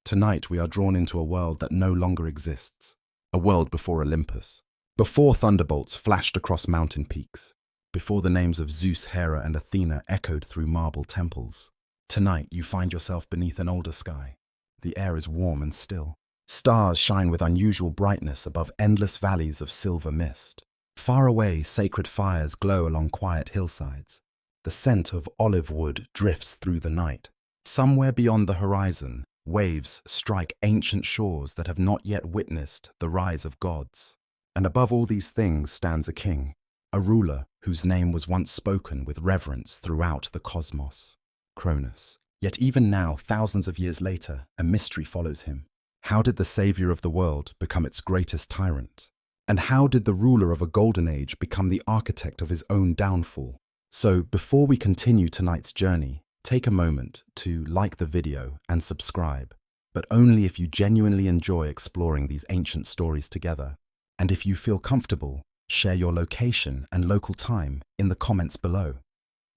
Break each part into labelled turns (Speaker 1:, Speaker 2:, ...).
Speaker 1: Tonight we are drawn into a world that no longer exists. A world before Olympus. Before thunderbolts flashed across mountain peaks. Before the names of Zeus, Hera, and Athena echoed through marble temples. Tonight you find yourself beneath an older sky. The air is warm and still. Stars shine with unusual brightness above endless valleys of silver mist. Far away, sacred fires glow along quiet hillsides. The scent of olive wood drifts through the night. Somewhere beyond the horizon, waves strike ancient shores that have not yet witnessed the rise of gods. And above all these things stands a king, a ruler whose name was once spoken with reverence throughout the cosmos, Cronus. Yet even now, thousands of years later, a mystery follows him. How did the savior of the world become its greatest tyrant? And how did the ruler of a golden age become the architect of his own downfall? So, before we continue tonight's journey, take a moment to like the video and subscribe, but only if you genuinely enjoy exploring these ancient stories together. And if you feel comfortable, share your location and local time in the comments below.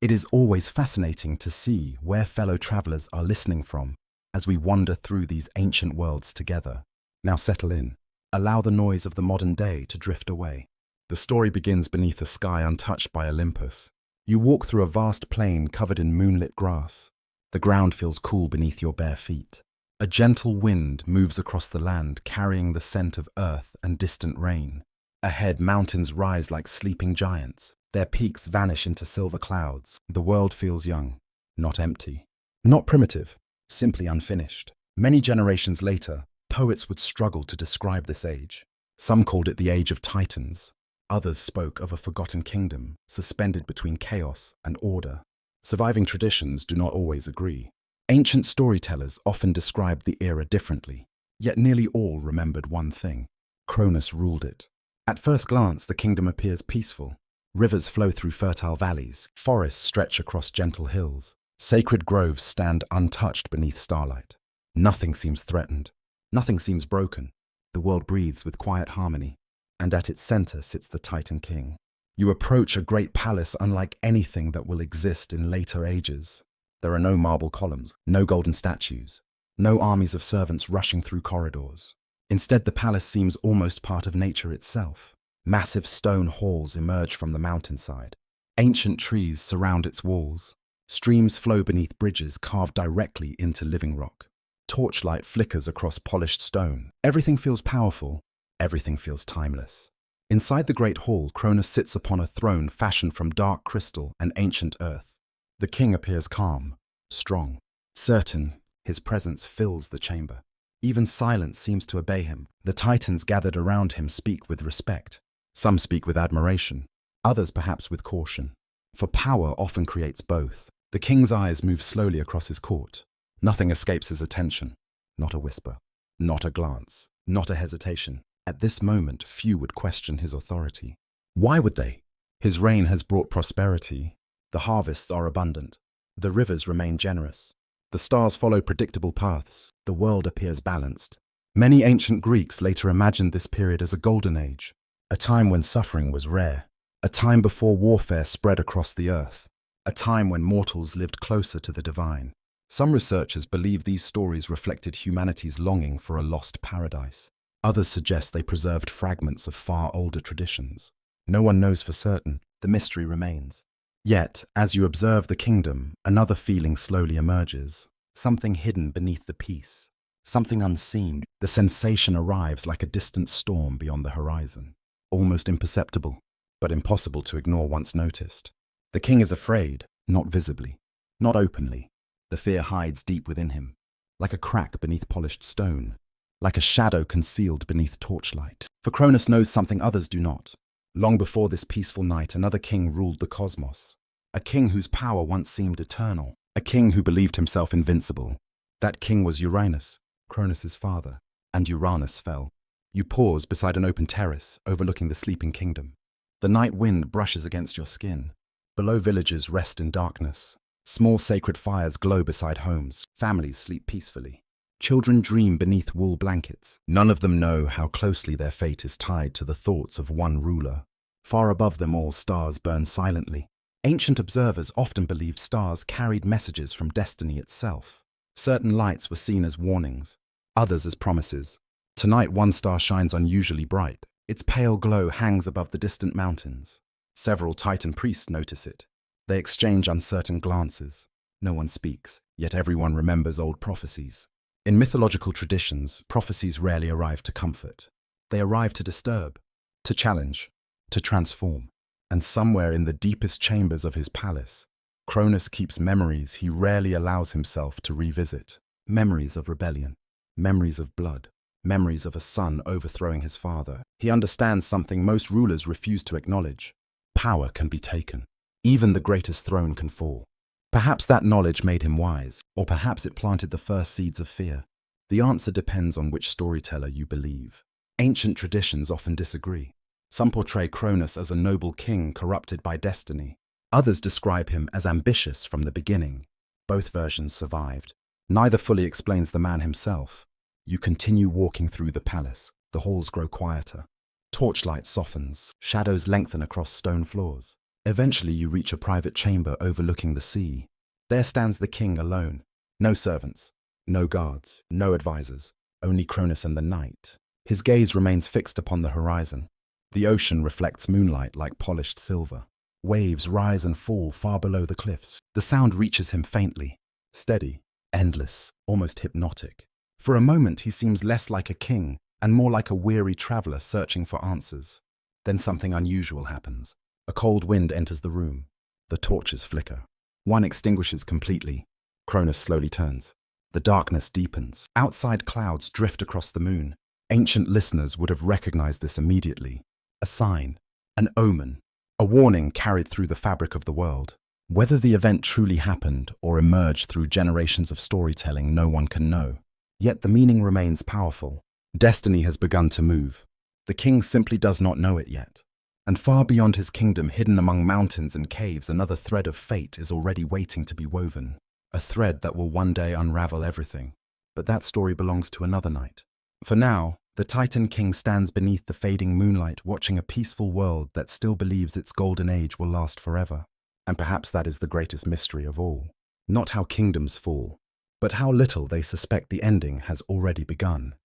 Speaker 1: It is always fascinating to see where fellow travelers are listening from as we wander through these ancient worlds together. Now settle in. Allow the noise of the modern day to drift away. The story begins beneath a sky untouched by Olympus. You walk through a vast plain covered in moonlit grass. The ground feels cool beneath your bare feet. A gentle wind moves across the land, carrying the scent of earth and distant rain. Ahead, mountains rise like sleeping giants. Their peaks vanish into silver clouds. The world feels young, not empty, not primitive, simply unfinished. Many generations later, poets would struggle to describe this age. Some called it the Age of Titans. Others spoke of a forgotten kingdom, suspended between chaos and order. Surviving traditions do not always agree. Ancient storytellers often described the era differently, yet nearly all remembered one thing: Cronus ruled it. At first glance, the kingdom appears peaceful. Rivers flow through fertile valleys, forests stretch across gentle hills. Sacred groves stand untouched beneath starlight. Nothing seems threatened. Nothing seems broken. The world breathes with quiet harmony, and at its center sits the Titan King. You approach a great palace unlike anything that will exist in later ages. There are no marble columns, no golden statues, no armies of servants rushing through corridors. Instead, the palace seems almost part of nature itself. Massive stone halls emerge from the mountainside. Ancient trees surround its walls. Streams flow beneath bridges carved directly into living rock. Torchlight flickers across polished stone. Everything feels powerful. Everything feels timeless. Inside the great hall, Cronus sits upon a throne fashioned from dark crystal and ancient earth. The king appears calm, strong, certain. His presence fills the chamber. Even silence seems to obey him. The titans gathered around him speak with respect. Some speak with admiration, others perhaps with caution. For power often creates both. The king's eyes move slowly across his court. Nothing escapes his attention. Not a whisper, not a glance, not a hesitation. At this moment, few would question his authority. Why would they? His reign has brought prosperity. The harvests are abundant. The rivers remain generous. The stars follow predictable paths. The world appears balanced. Many ancient Greeks later imagined this period as a golden age, a time when suffering was rare, a time before warfare spread across the earth, a time when mortals lived closer to the divine. Some researchers believe these stories reflected humanity's longing for a lost paradise. Others suggest they preserved fragments of far older traditions. No one knows for certain. The mystery remains. Yet, as you observe the kingdom, another feeling slowly emerges. Something hidden beneath the peace. Something unseen. The sensation arrives like a distant storm beyond the horizon. Almost imperceptible, but impossible to ignore once noticed. The king is afraid, not visibly, not openly. The fear hides deep within him, like a crack beneath polished stone, like a shadow concealed beneath torchlight. For Cronus knows something others do not. Long before this peaceful night, another king ruled the cosmos. A king whose power once seemed eternal. A king who believed himself invincible. That king was Uranus, Cronus's father, and Uranus fell. You pause beside an open terrace overlooking the sleeping kingdom. The night wind brushes against your skin. Below, villages rest in darkness. Small sacred fires glow beside homes. Families sleep peacefully. Children dream beneath wool blankets. None of them know how closely their fate is tied to the thoughts of one ruler. Far above them all, stars burn silently. Ancient observers often believed stars carried messages from destiny itself. Certain lights were seen as warnings. others as promises. Tonight one star shines unusually bright. Its pale glow hangs above the distant mountains. Several Titan priests notice it. They exchange uncertain glances. No one speaks, yet everyone remembers old prophecies. In mythological traditions, prophecies rarely arrive to comfort. They arrive to disturb, to challenge, to transform. And somewhere in the deepest chambers of his palace, Cronus keeps memories he rarely allows himself to revisit. Memories of rebellion, memories of blood, memories of a son overthrowing his father. He understands something most rulers refuse to acknowledge. Power can be taken. Even the greatest throne can fall. Perhaps that knowledge made him wise, or perhaps it planted the first seeds of fear. The answer depends on which storyteller you believe. Ancient traditions often disagree. Some portray Cronus as a noble king corrupted by destiny. Others describe him as ambitious from the beginning. Both versions survived. Neither fully explains the man himself. You continue walking through the palace. The halls grow quieter. Torchlight softens. Shadows lengthen across stone floors. Eventually you reach a private chamber overlooking the sea. There stands the king alone. No servants, no guards, no advisors, only Cronus and the night. His gaze remains fixed upon the horizon. The ocean reflects moonlight like polished silver. Waves rise and fall far below the cliffs. The sound reaches him faintly, steady, endless, almost hypnotic. For a moment he seems less like a king and more like a weary traveler searching for answers. Then something unusual happens. A cold wind enters the room. The torches flicker. One extinguishes completely. Cronus slowly turns. The darkness deepens. Outside clouds drift across the moon. Ancient listeners would have recognized this immediately. A sign, an omen, a warning carried through the fabric of the world. Whether the event truly happened or emerged through generations of storytelling, no one can know. Yet the meaning remains powerful. Destiny has begun to move. The king simply does not know it yet. And far beyond his kingdom, hidden among mountains and caves, another thread of fate is already waiting to be woven. A thread that will one day unravel everything. But that story belongs to another night. For now, the Titan King stands beneath the fading moonlight, watching a peaceful world that still believes its golden age will last forever. And perhaps that is the greatest mystery of all. Not how kingdoms fall, but how little they suspect the ending has already begun.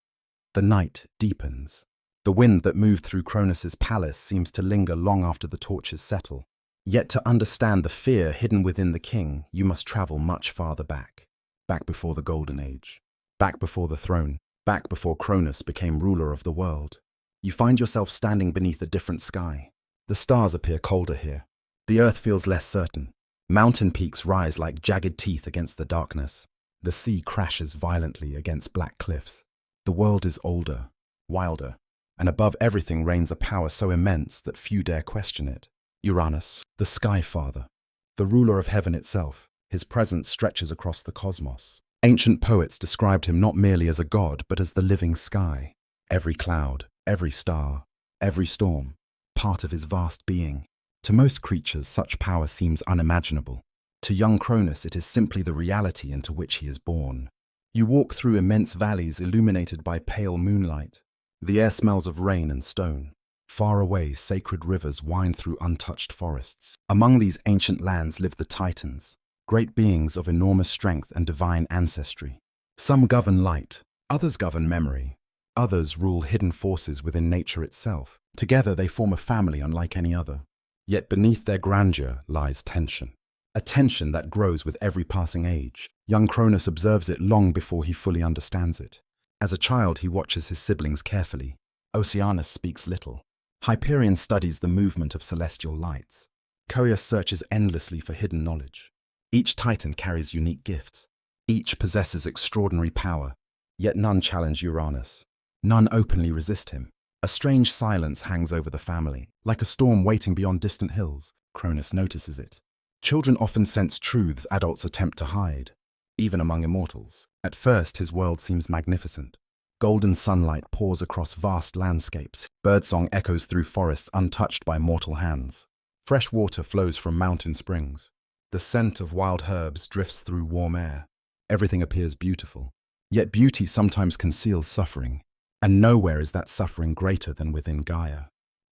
Speaker 1: The night deepens. The wind that moved through Cronus's palace seems to linger long after the torches settle. Yet to understand the fear hidden within the king, you must travel much farther back. Back before the Golden Age. Back before the throne. Back before Cronus became ruler of the world. You find yourself standing beneath a different sky. The stars appear colder here. The earth feels less certain. Mountain peaks rise like jagged teeth against the darkness. The sea crashes violently against black cliffs. The world is older, wilder, and above everything reigns a power so immense that few dare question it. Uranus, the Sky Father, the ruler of heaven itself. His presence stretches across the cosmos. Ancient poets described him not merely as a god, but as the living sky. Every cloud, every star, every storm, part of his vast being. To most creatures, such power seems unimaginable. To young Cronus, it is simply the reality into which he is born. You walk through immense valleys illuminated by pale moonlight. The air smells of rain and stone. Far away, sacred rivers wind through untouched forests. Among these ancient lands live the Titans, great beings of enormous strength and divine ancestry. Some govern light, others govern memory, others rule hidden forces within nature itself. Together they form a family unlike any other. Yet beneath their grandeur lies tension. A tension that grows with every passing age. Young Cronus observes it long before he fully understands it. As a child, he watches his siblings carefully. Oceanus speaks little. Hyperion studies the movement of celestial lights. Coeus searches endlessly for hidden knowledge. Each Titan carries unique gifts. Each possesses extraordinary power. Yet none challenge Uranus. None openly resist him. A strange silence hangs over the family. Like a storm waiting beyond distant hills, Cronus notices it. Children often sense truths adults attempt to hide. Even among immortals. At first, his world seems magnificent. Golden sunlight pours across vast landscapes. Birdsong echoes through forests untouched by mortal hands. Fresh water flows from mountain springs. The scent of wild herbs drifts through warm air. Everything appears beautiful. Yet beauty sometimes conceals suffering. And nowhere is that suffering greater than within Gaia.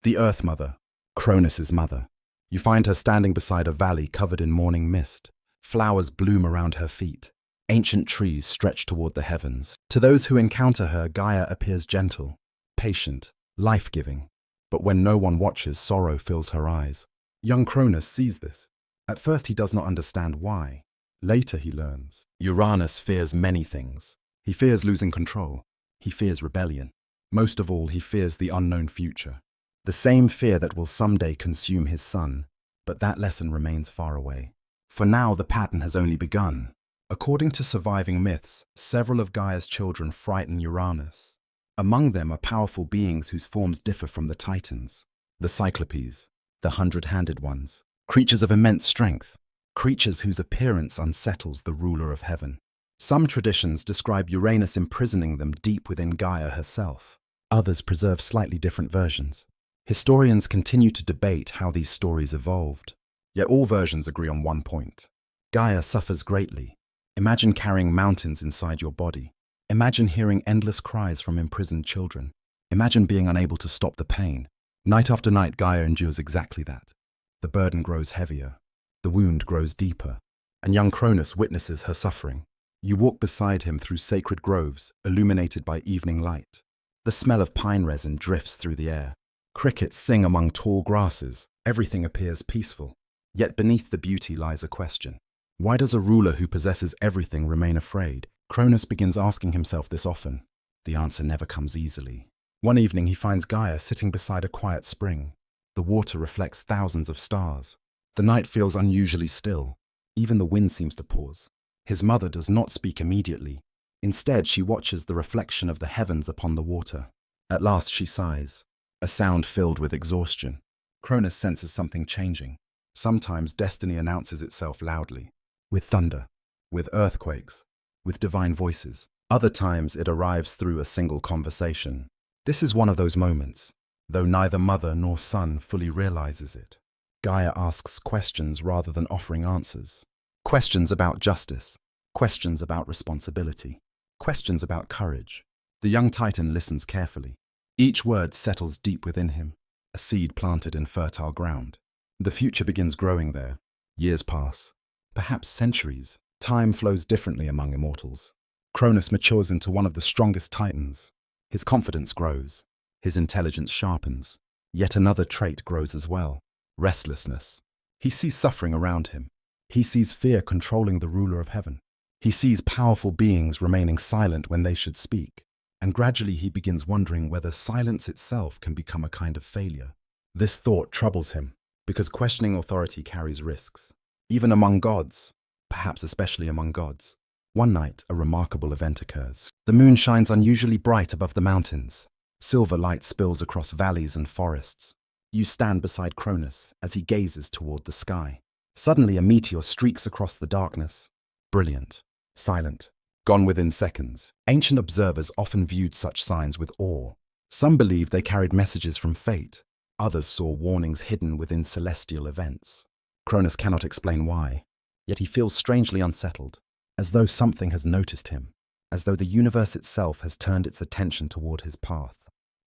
Speaker 1: The Earth Mother, Cronus's mother. You find her standing beside a valley covered in morning mist. Flowers bloom around her feet. Ancient trees stretch toward the heavens. To those who encounter her, Gaia appears gentle, patient, life-giving. But when no one watches, sorrow fills her eyes. Young Cronus sees this. At first he does not understand why. Later he learns. Uranus fears many things. He fears losing control. He fears rebellion. Most of all, he fears the unknown future. The same fear that will someday consume his son. But that lesson remains far away. For now, the pattern has only begun. According to surviving myths, several of Gaia's children frighten Uranus. Among them are powerful beings whose forms differ from the Titans. The Cyclopes, the hundred-handed ones, creatures of immense strength, creatures whose appearance unsettles the ruler of heaven. Some traditions describe Uranus imprisoning them deep within Gaia herself. Others preserve slightly different versions. Historians continue to debate how these stories evolved. Yet all versions agree on one point. Gaia suffers greatly. Imagine carrying mountains inside your body. Imagine hearing endless cries from imprisoned children. Imagine being unable to stop the pain. Night after night, Gaia endures exactly that. The burden grows heavier. The wound grows deeper. And young Cronus witnesses her suffering. You walk beside him through sacred groves, illuminated by evening light. The smell of pine resin drifts through the air. Crickets sing among tall grasses. Everything appears peaceful. Yet beneath the beauty lies a question. Why does a ruler who possesses everything remain afraid? Cronus begins asking himself this often. The answer never comes easily. One evening he finds Gaia sitting beside a quiet spring. The water reflects thousands of stars. The night feels unusually still. Even the wind seems to pause. His mother does not speak immediately. Instead, she watches the reflection of the heavens upon the water. At last she sighs, a sound filled with exhaustion. Cronus senses something changing. Sometimes destiny announces itself loudly, with thunder, with earthquakes, with divine voices. Other times it arrives through a single conversation. This is one of those moments, though neither mother nor son fully realizes it. Gaia asks questions rather than offering answers. Questions about justice, questions about responsibility, questions about courage. The young Titan listens carefully. Each word settles deep within him, a seed planted in fertile ground. The future begins growing there. Years pass, perhaps centuries. Time flows differently among immortals. Cronus matures into one of the strongest Titans. His confidence grows. His intelligence sharpens. Yet another trait grows as well: restlessness. He sees suffering around him. He sees fear controlling the ruler of heaven. He sees powerful beings remaining silent when they should speak. And gradually he begins wondering whether silence itself can become a kind of failure. This thought troubles him, because questioning authority carries risks. Even among gods, perhaps especially among gods. One night, a remarkable event occurs. The moon shines unusually bright above the mountains. Silver light spills across valleys and forests. You stand beside Cronus as he gazes toward the sky. Suddenly, a meteor streaks across the darkness. Brilliant, silent, gone within seconds. Ancient observers often viewed such signs with awe. Some believed they carried messages from fate. Others saw warnings hidden within celestial events. Cronus cannot explain why, yet he feels strangely unsettled, as though something has noticed him, as though the universe itself has turned its attention toward his path.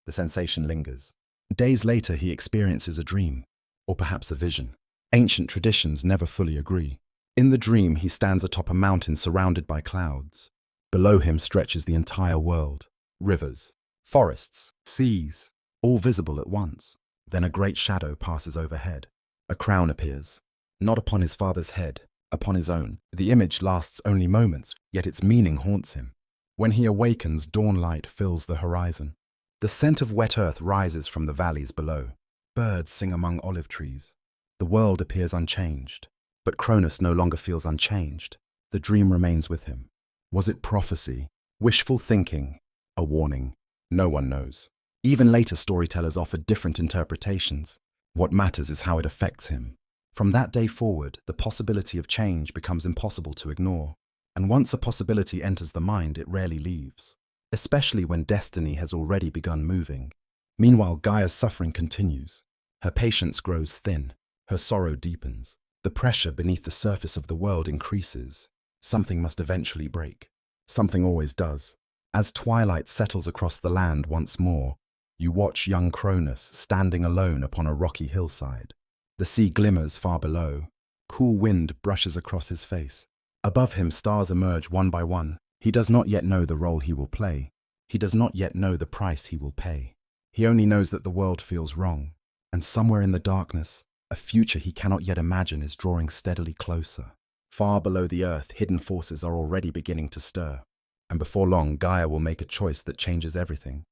Speaker 1: The sensation lingers. Days later, he experiences a dream, or perhaps a vision. Ancient traditions never fully agree. In the dream, he stands atop a mountain surrounded by clouds. Below him stretches the entire world: rivers, forests, seas, all visible at once. Then a great shadow passes overhead. A crown appears, not upon his father's head, upon his own. The image lasts only moments, yet its meaning haunts him. When he awakens, dawn light fills the horizon. The scent of wet earth rises from the valleys below. Birds sing among olive trees. The world appears unchanged, but Cronus no longer feels unchanged. The dream remains with him. Was it prophecy, wishful thinking, a warning? No one knows. Even later storytellers offer different interpretations. What matters is how it affects him. From that day forward, the possibility of change becomes impossible to ignore. And once a possibility enters the mind, it rarely leaves, especially when destiny has already begun moving. Meanwhile, Gaia's suffering continues. Her patience grows thin. Her sorrow deepens. The pressure beneath the surface of the world increases. Something must eventually break. Something always does. As twilight settles across the land once more, you watch young Cronus standing alone upon a rocky hillside. The sea glimmers far below. Cool wind brushes across his face. Above him, stars emerge one by one. He does not yet know the role he will play. He does not yet know the price he will pay. He only knows that the world feels wrong, and somewhere in the darkness, a future he cannot yet imagine is drawing steadily closer. Far below the earth, hidden forces are already beginning to stir, and before long, Gaia will make a choice that changes everything.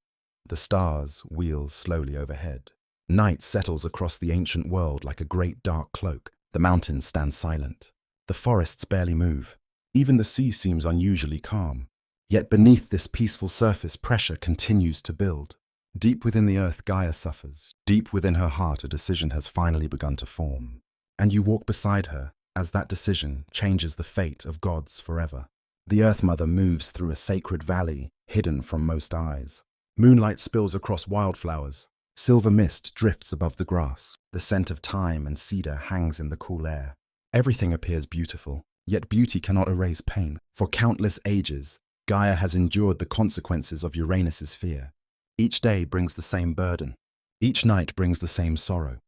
Speaker 1: The stars wheel slowly overhead. Night settles across the ancient world like a great dark cloak. The mountains stand silent. The forests barely move. Even the sea seems unusually calm. Yet beneath this peaceful surface, pressure continues to build. Deep within the earth, Gaia suffers. Deep within her heart, a decision has finally begun to form. And you walk beside her as that decision changes the fate of gods forever. The Earth Mother moves through a sacred valley hidden from most eyes. Moonlight spills across wildflowers. Silver mist drifts above the grass. The scent of thyme and cedar hangs in the cool air. Everything appears beautiful, yet beauty cannot erase pain. For countless ages, Gaia has endured the consequences of Uranus's fear. Each day brings the same burden. Each night brings the same sorrow.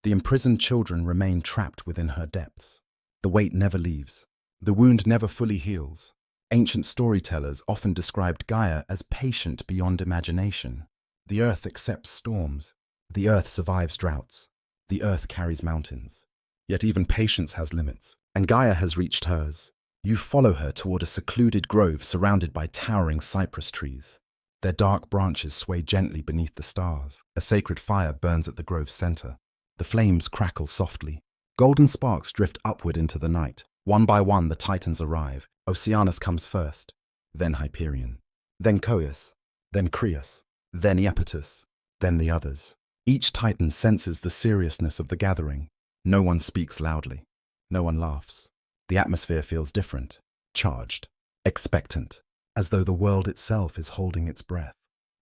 Speaker 1: The imprisoned children remain trapped within her depths. The weight never leaves. The wound never fully heals. Ancient storytellers often described Gaia as patient beyond imagination. The earth accepts storms. The earth survives droughts. The earth carries mountains. Yet even patience has limits, and Gaia has reached hers. You follow her toward a secluded grove surrounded by towering cypress trees. Their dark branches sway gently beneath the stars. A sacred fire burns at the grove's center. The flames crackle softly. Golden sparks drift upward into the night. One by one, the Titans arrive. Oceanus comes first, then Hyperion, then Coeus, then Creus, then Iapetus, then the others. Each Titan senses the seriousness of the gathering. No one speaks loudly. No one laughs. The atmosphere feels different, charged, expectant, as though the world itself is holding its breath.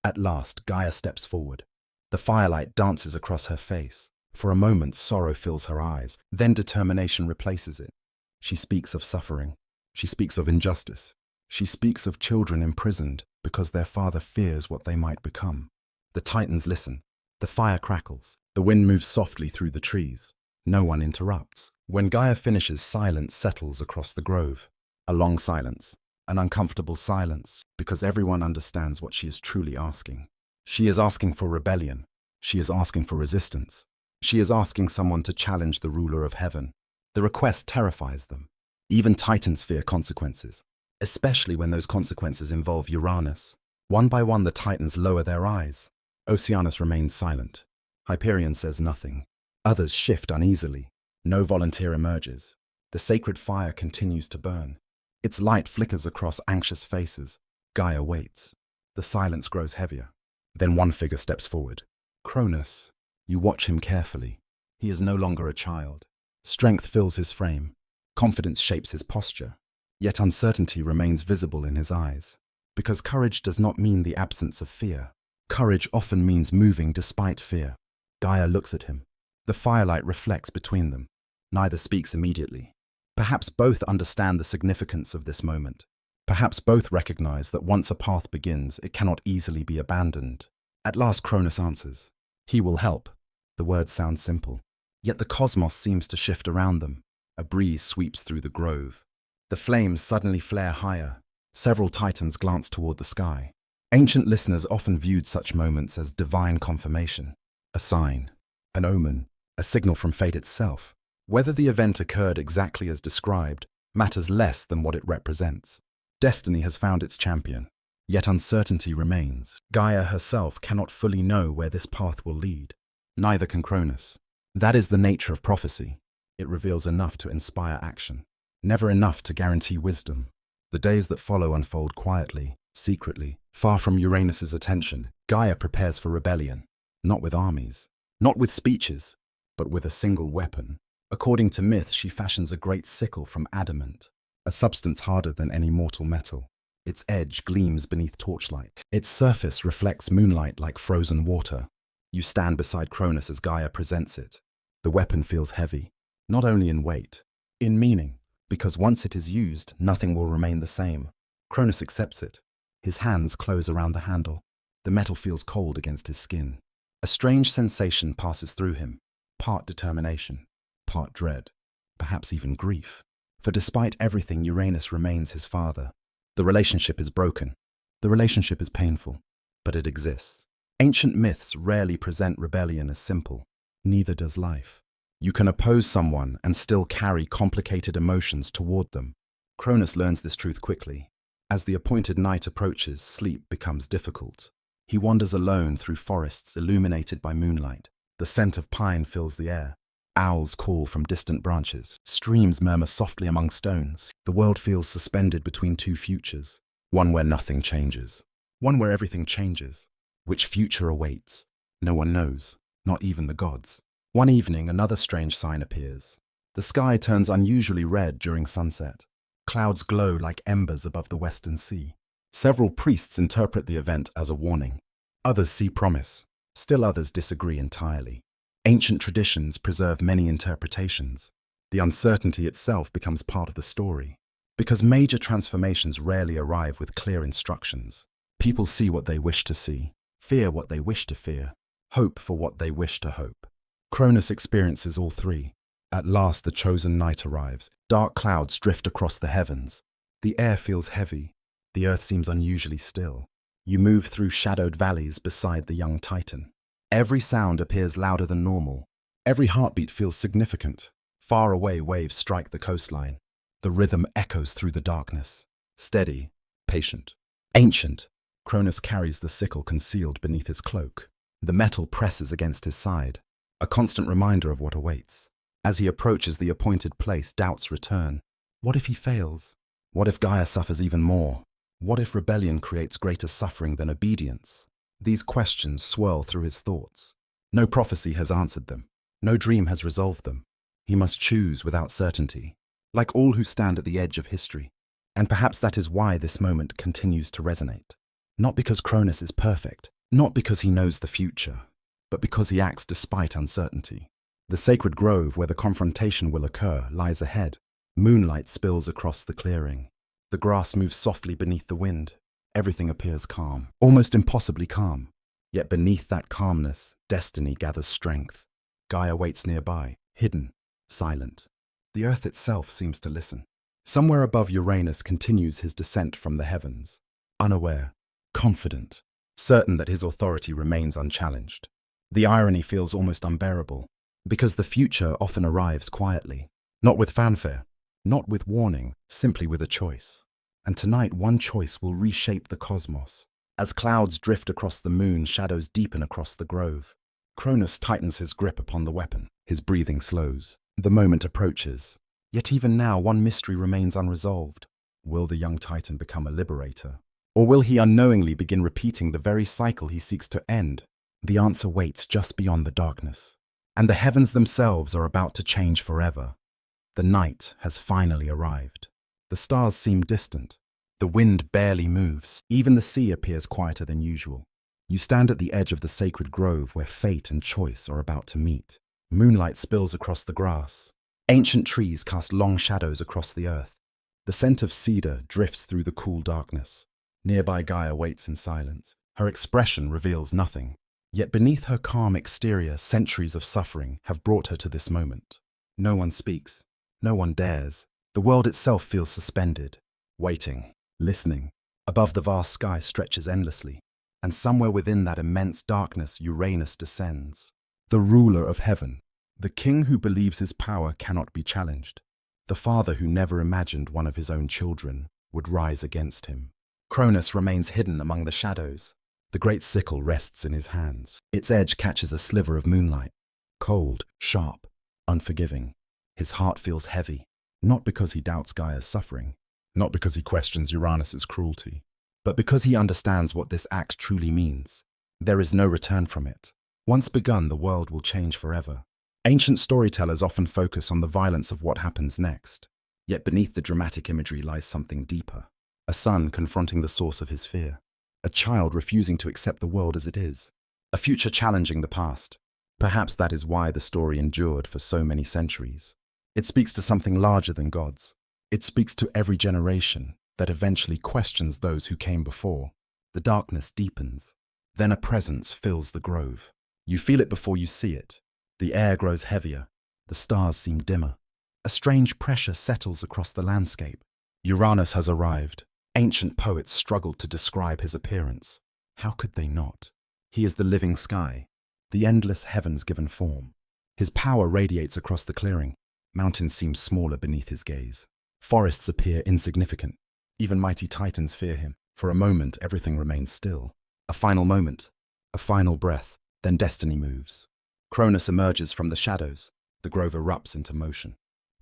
Speaker 1: At last, Gaia steps forward. The firelight dances across her face. For a moment, sorrow fills her eyes. Then determination replaces it. She speaks of suffering. She speaks of injustice. She speaks of children imprisoned because their father fears what they might become. The Titans listen. The fire crackles. The wind moves softly through the trees. No one interrupts. When Gaia finishes, silence settles across the grove. A long silence. An uncomfortable silence, because everyone understands what she is truly asking. She is asking for rebellion. She is asking for resistance. She is asking someone to challenge the ruler of heaven. The request terrifies them. Even Titans fear consequences, especially when those consequences involve Uranus. One by one, the Titans lower their eyes. Oceanus remains silent. Hyperion says nothing. Others shift uneasily. No volunteer emerges. The sacred fire continues to burn. Its light flickers across anxious faces. Gaia waits. The silence grows heavier. Then one figure steps forward. Cronus. You watch him carefully. He is no longer a child. Strength fills his frame. Confidence shapes his posture. Yet uncertainty remains visible in his eyes. Because courage does not mean the absence of fear. Courage often means moving despite fear. Gaia looks at him. The firelight reflects between them. Neither speaks immediately. Perhaps both understand the significance of this moment. Perhaps both recognize that once a path begins, it cannot easily be abandoned. At last, Cronus answers. He will help. The words sound simple. Yet the cosmos seems to shift around them. A breeze sweeps through the grove. The flames suddenly flare higher. Several Titans glance toward the sky. Ancient listeners often viewed such moments as divine confirmation. A sign, an omen, a signal from fate itself. Whether the event occurred exactly as described matters less than what it represents. Destiny has found its champion. Yet uncertainty remains. Gaia herself cannot fully know where this path will lead. Neither can Cronus. That is the nature of prophecy. It reveals enough to inspire action, never enough to guarantee wisdom. The days that follow unfold quietly, secretly, far from Uranus's attention. Gaia prepares for rebellion, not with armies, not with speeches, but with a single weapon. According to myth, she fashions a great sickle from adamant, a substance harder than any mortal metal. Its edge gleams beneath torchlight. Its surface reflects moonlight like frozen water. You stand beside Cronus as Gaia presents it. The weapon feels heavy, not only in weight, in meaning, because once it is used, nothing will remain the same. Cronus accepts it. His hands close around the handle. The metal feels cold against his skin. A strange sensation passes through him, part determination, part dread, perhaps even grief. For despite everything, Uranus remains his father. The relationship is broken. The relationship is painful, but it exists. Ancient myths rarely present rebellion as simple. Neither does life. You can oppose someone and still carry complicated emotions toward them. Cronus learns this truth quickly. As the appointed night approaches, sleep becomes difficult. He wanders alone through forests illuminated by moonlight. The scent of pine fills the air. Owls call from distant branches. Streams murmur softly among stones. The world feels suspended between two futures. One where nothing changes. One where everything changes. Which future awaits? No one knows, not even the gods. One evening, another strange sign appears. The sky turns unusually red during sunset. Clouds glow like embers above the western sea. Several priests interpret the event as a warning. Others see promise. Still others disagree entirely. Ancient traditions preserve many interpretations. The uncertainty itself becomes part of the story. Because major transformations rarely arrive with clear instructions. People see what they wish to see, fear what they wish to fear, hope for what they wish to hope. Cronus experiences all three. At last the chosen night arrives. Dark clouds drift across the heavens. The air feels heavy. The earth seems unusually still. You move through shadowed valleys beside the young Titan. Every sound appears louder than normal. Every heartbeat feels significant. Far away waves strike the coastline. The rhythm echoes through the darkness. Steady, patient, ancient. Cronus carries the sickle concealed beneath his cloak. The metal presses against his side, a constant reminder of what awaits. As he approaches the appointed place, doubts return. What if he fails? What if Gaia suffers even more? What if rebellion creates greater suffering than obedience? These questions swirl through his thoughts. No prophecy has answered them. No dream has resolved them. He must choose without certainty, like all who stand at the edge of history. And perhaps that is why this moment continues to resonate. Not because Cronus is perfect, not because he knows the future, but because he acts despite uncertainty. The sacred grove where the confrontation will occur lies ahead. Moonlight spills across the clearing. The grass moves softly beneath the wind. Everything appears calm, almost impossibly calm. Yet beneath that calmness, destiny gathers strength. Gaia waits nearby, hidden, silent. The earth itself seems to listen. Somewhere above Uranus continues his descent from the heavens, unaware, confident, certain that his authority remains unchallenged. The irony feels almost unbearable, because the future often arrives quietly, not with fanfare, not with warning, simply with a choice. And tonight one choice will reshape the cosmos. As clouds drift across the moon, shadows deepen across the grove. Cronus tightens his grip upon the weapon. His breathing slows. The moment approaches. Yet even now one mystery remains unresolved. Will the young Titan become a liberator? Or will he unknowingly begin repeating the very cycle he seeks to end? The answer waits just beyond the darkness. And the heavens themselves are about to change forever. The night has finally arrived. The stars seem distant. The wind barely moves. Even the sea appears quieter than usual. You stand at the edge of the sacred grove where fate and choice are about to meet. Moonlight spills across the grass. Ancient trees cast long shadows across the earth. The scent of cedar drifts through the cool darkness. Nearby Gaia waits in silence. Her expression reveals nothing. Yet beneath her calm exterior, centuries of suffering have brought her to this moment. No one speaks. No one dares. The world itself feels suspended, waiting, listening. Above the vast sky stretches endlessly, and somewhere within that immense darkness Uranus descends. The ruler of heaven, the king who believes his power cannot be challenged, the father who never imagined one of his own children would rise against him. Cronus remains hidden among the shadows. The great sickle rests in his hands. Its edge catches a sliver of moonlight. Cold, sharp, unforgiving. His heart feels heavy. Not because he doubts Gaia's suffering, not because he questions Uranus's cruelty, but because he understands what this act truly means. There is no return from it. Once begun, the world will change forever. Ancient storytellers often focus on the violence of what happens next. Yet beneath the dramatic imagery lies something deeper. A son confronting the source of his fear. A child refusing to accept the world as it is. A future challenging the past. Perhaps that is why the story endured for so many centuries. It speaks to something larger than gods. It speaks to every generation that eventually questions those who came before. The darkness deepens. Then a presence fills the grove. You feel it before you see it. The air grows heavier. The stars seem dimmer. A strange pressure settles across the landscape. Uranus has arrived. Ancient poets struggled to describe his appearance. How could they not? He is the living sky, the endless heavens given form. His power radiates across the clearing. Mountains seem smaller beneath his gaze. Forests appear insignificant. Even mighty titans fear him. For a moment, everything remains still. A final moment, a final breath, then destiny moves. Cronus emerges from the shadows. The grove erupts into motion.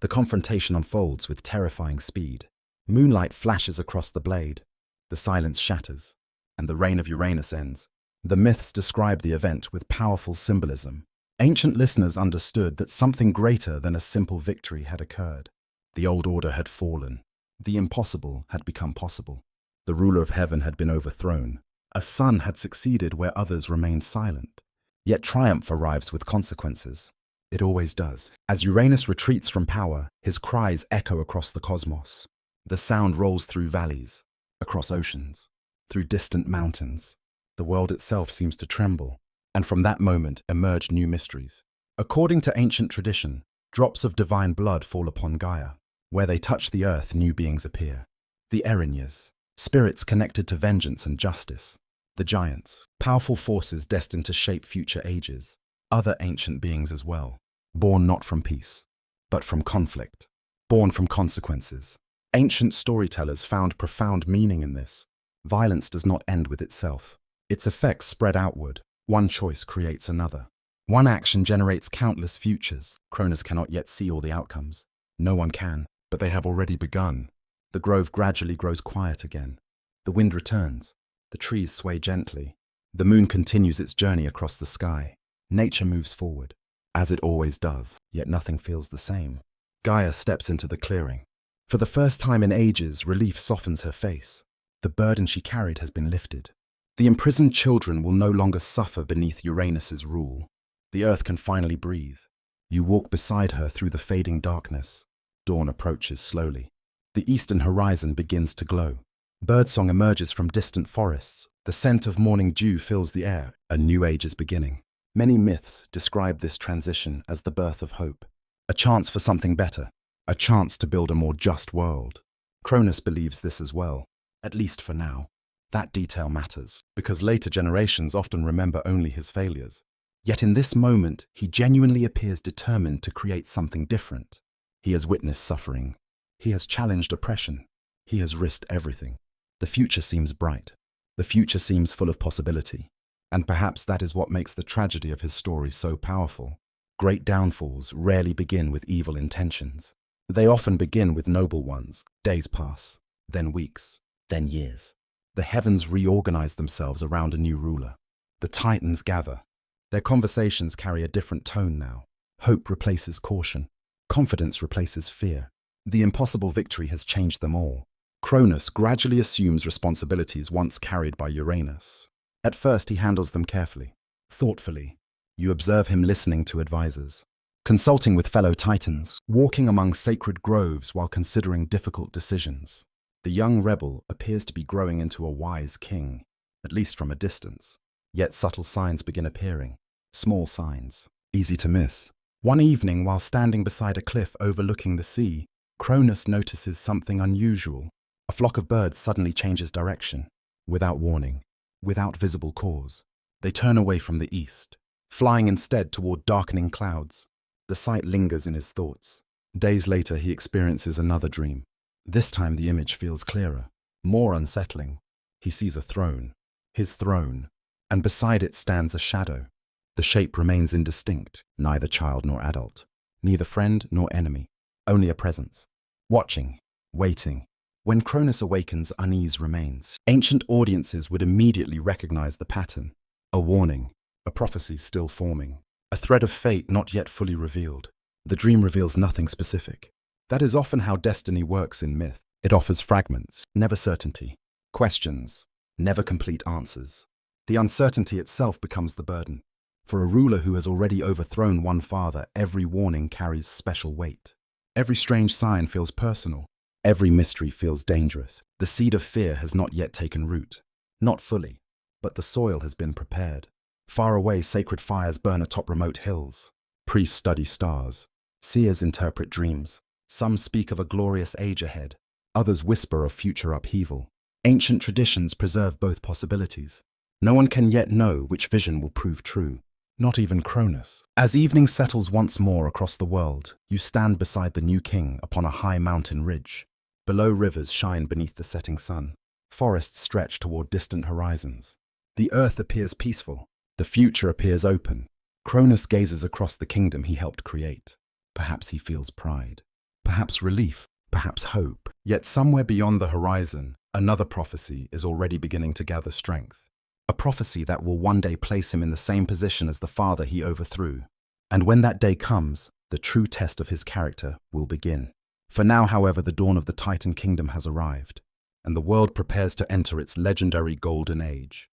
Speaker 1: The confrontation unfolds with terrifying speed. Moonlight flashes across the blade. The silence shatters, and the reign of Uranus ends. The myths describe the event with powerful symbolism. Ancient listeners understood that something greater than a simple victory had occurred. The old order had fallen. The impossible had become possible. The ruler of heaven had been overthrown. A son had succeeded where others remained silent. Yet triumph arrives with consequences. It always does. As Uranus retreats from power, his cries echo across the cosmos. The sound rolls through valleys, across oceans, through distant mountains. The world itself seems to tremble, and from that moment emerge new mysteries. According to ancient tradition, drops of divine blood fall upon Gaia. Where they touch the earth, new beings appear. The Erinyes, spirits connected to vengeance and justice. The giants, powerful forces destined to shape future ages. Other ancient beings as well, born not from peace, but from conflict, born from consequences. Ancient storytellers found profound meaning in this. Violence does not end with itself. Its effects spread outward. One choice creates another. One action generates countless futures. Cronus cannot yet see all the outcomes. No one can, but they have already begun. The grove gradually grows quiet again. The wind returns. The trees sway gently. The moon continues its journey across the sky. Nature moves forward, as it always does, yet nothing feels the same. Gaia steps into the clearing. For the first time in ages, relief softens her face. The burden she carried has been lifted. The imprisoned children will no longer suffer beneath Uranus's rule. The earth can finally breathe. You walk beside her through the fading darkness. Dawn approaches slowly. The eastern horizon begins to glow. Birdsong emerges from distant forests. The scent of morning dew fills the air. A new age is beginning. Many myths describe this transition as the birth of hope. A chance for something better. A chance to build a more just world. Cronus believes this as well, at least for now. That detail matters, because later generations often remember only his failures. Yet in this moment, he genuinely appears determined to create something different. He has witnessed suffering. He has challenged oppression. He has risked everything. The future seems bright. The future seems full of possibility. And perhaps that is what makes the tragedy of his story so powerful. Great downfalls rarely begin with evil intentions. They often begin with noble ones. Days pass, then weeks, then years. The heavens reorganize themselves around a new ruler. The titans gather. Their conversations carry a different tone now. Hope replaces caution. Confidence replaces fear. The impossible victory has changed them all. Cronus gradually assumes responsibilities once carried by Uranus. At first, he handles them carefully, thoughtfully. You observe him listening to advisors, consulting with fellow titans, walking among sacred groves while considering difficult decisions. The young rebel appears to be growing into a wise king, at least from a distance. Yet subtle signs begin appearing. Small signs, easy to miss. One evening, while standing beside a cliff overlooking the sea, Cronus notices something unusual. A flock of birds suddenly changes direction, without warning, without visible cause. They turn away from the east, flying instead toward darkening clouds. The sight lingers in his thoughts. Days later, he experiences another dream. This time the image feels clearer, more unsettling. He sees a throne, his throne, and beside it stands a shadow. The shape remains indistinct, neither child nor adult, neither friend nor enemy, only a presence. Watching, waiting. When Cronus awakens, unease remains. Ancient audiences would immediately recognize the pattern. A warning, a prophecy still forming, a thread of fate not yet fully revealed. The dream reveals nothing specific. That is often how destiny works in myth. It offers fragments, never certainty. Questions, never complete answers. The uncertainty itself becomes the burden. For a ruler who has already overthrown one father, every warning carries special weight. Every strange sign feels personal. Every mystery feels dangerous. The seed of fear has not yet taken root. Not fully, but the soil has been prepared. Far away, sacred fires burn atop remote hills. Priests study stars. Seers interpret dreams. Some speak of a glorious age ahead. Others whisper of future upheaval. Ancient traditions preserve both possibilities. No one can yet know which vision will prove true. Not even Cronus. As evening settles once more across the world, you stand beside the new king upon a high mountain ridge. Below, rivers shine beneath the setting sun. Forests stretch toward distant horizons. The earth appears peaceful. The future appears open. Cronus gazes across the kingdom he helped create. Perhaps he feels pride. Perhaps relief. Perhaps hope. Yet somewhere beyond the horizon, another prophecy is already beginning to gather strength. A prophecy that will one day place him in the same position as the father he overthrew. And when that day comes, the true test of his character will begin. For now, however, the dawn of the Titan kingdom has arrived, and the world prepares to enter its legendary golden age.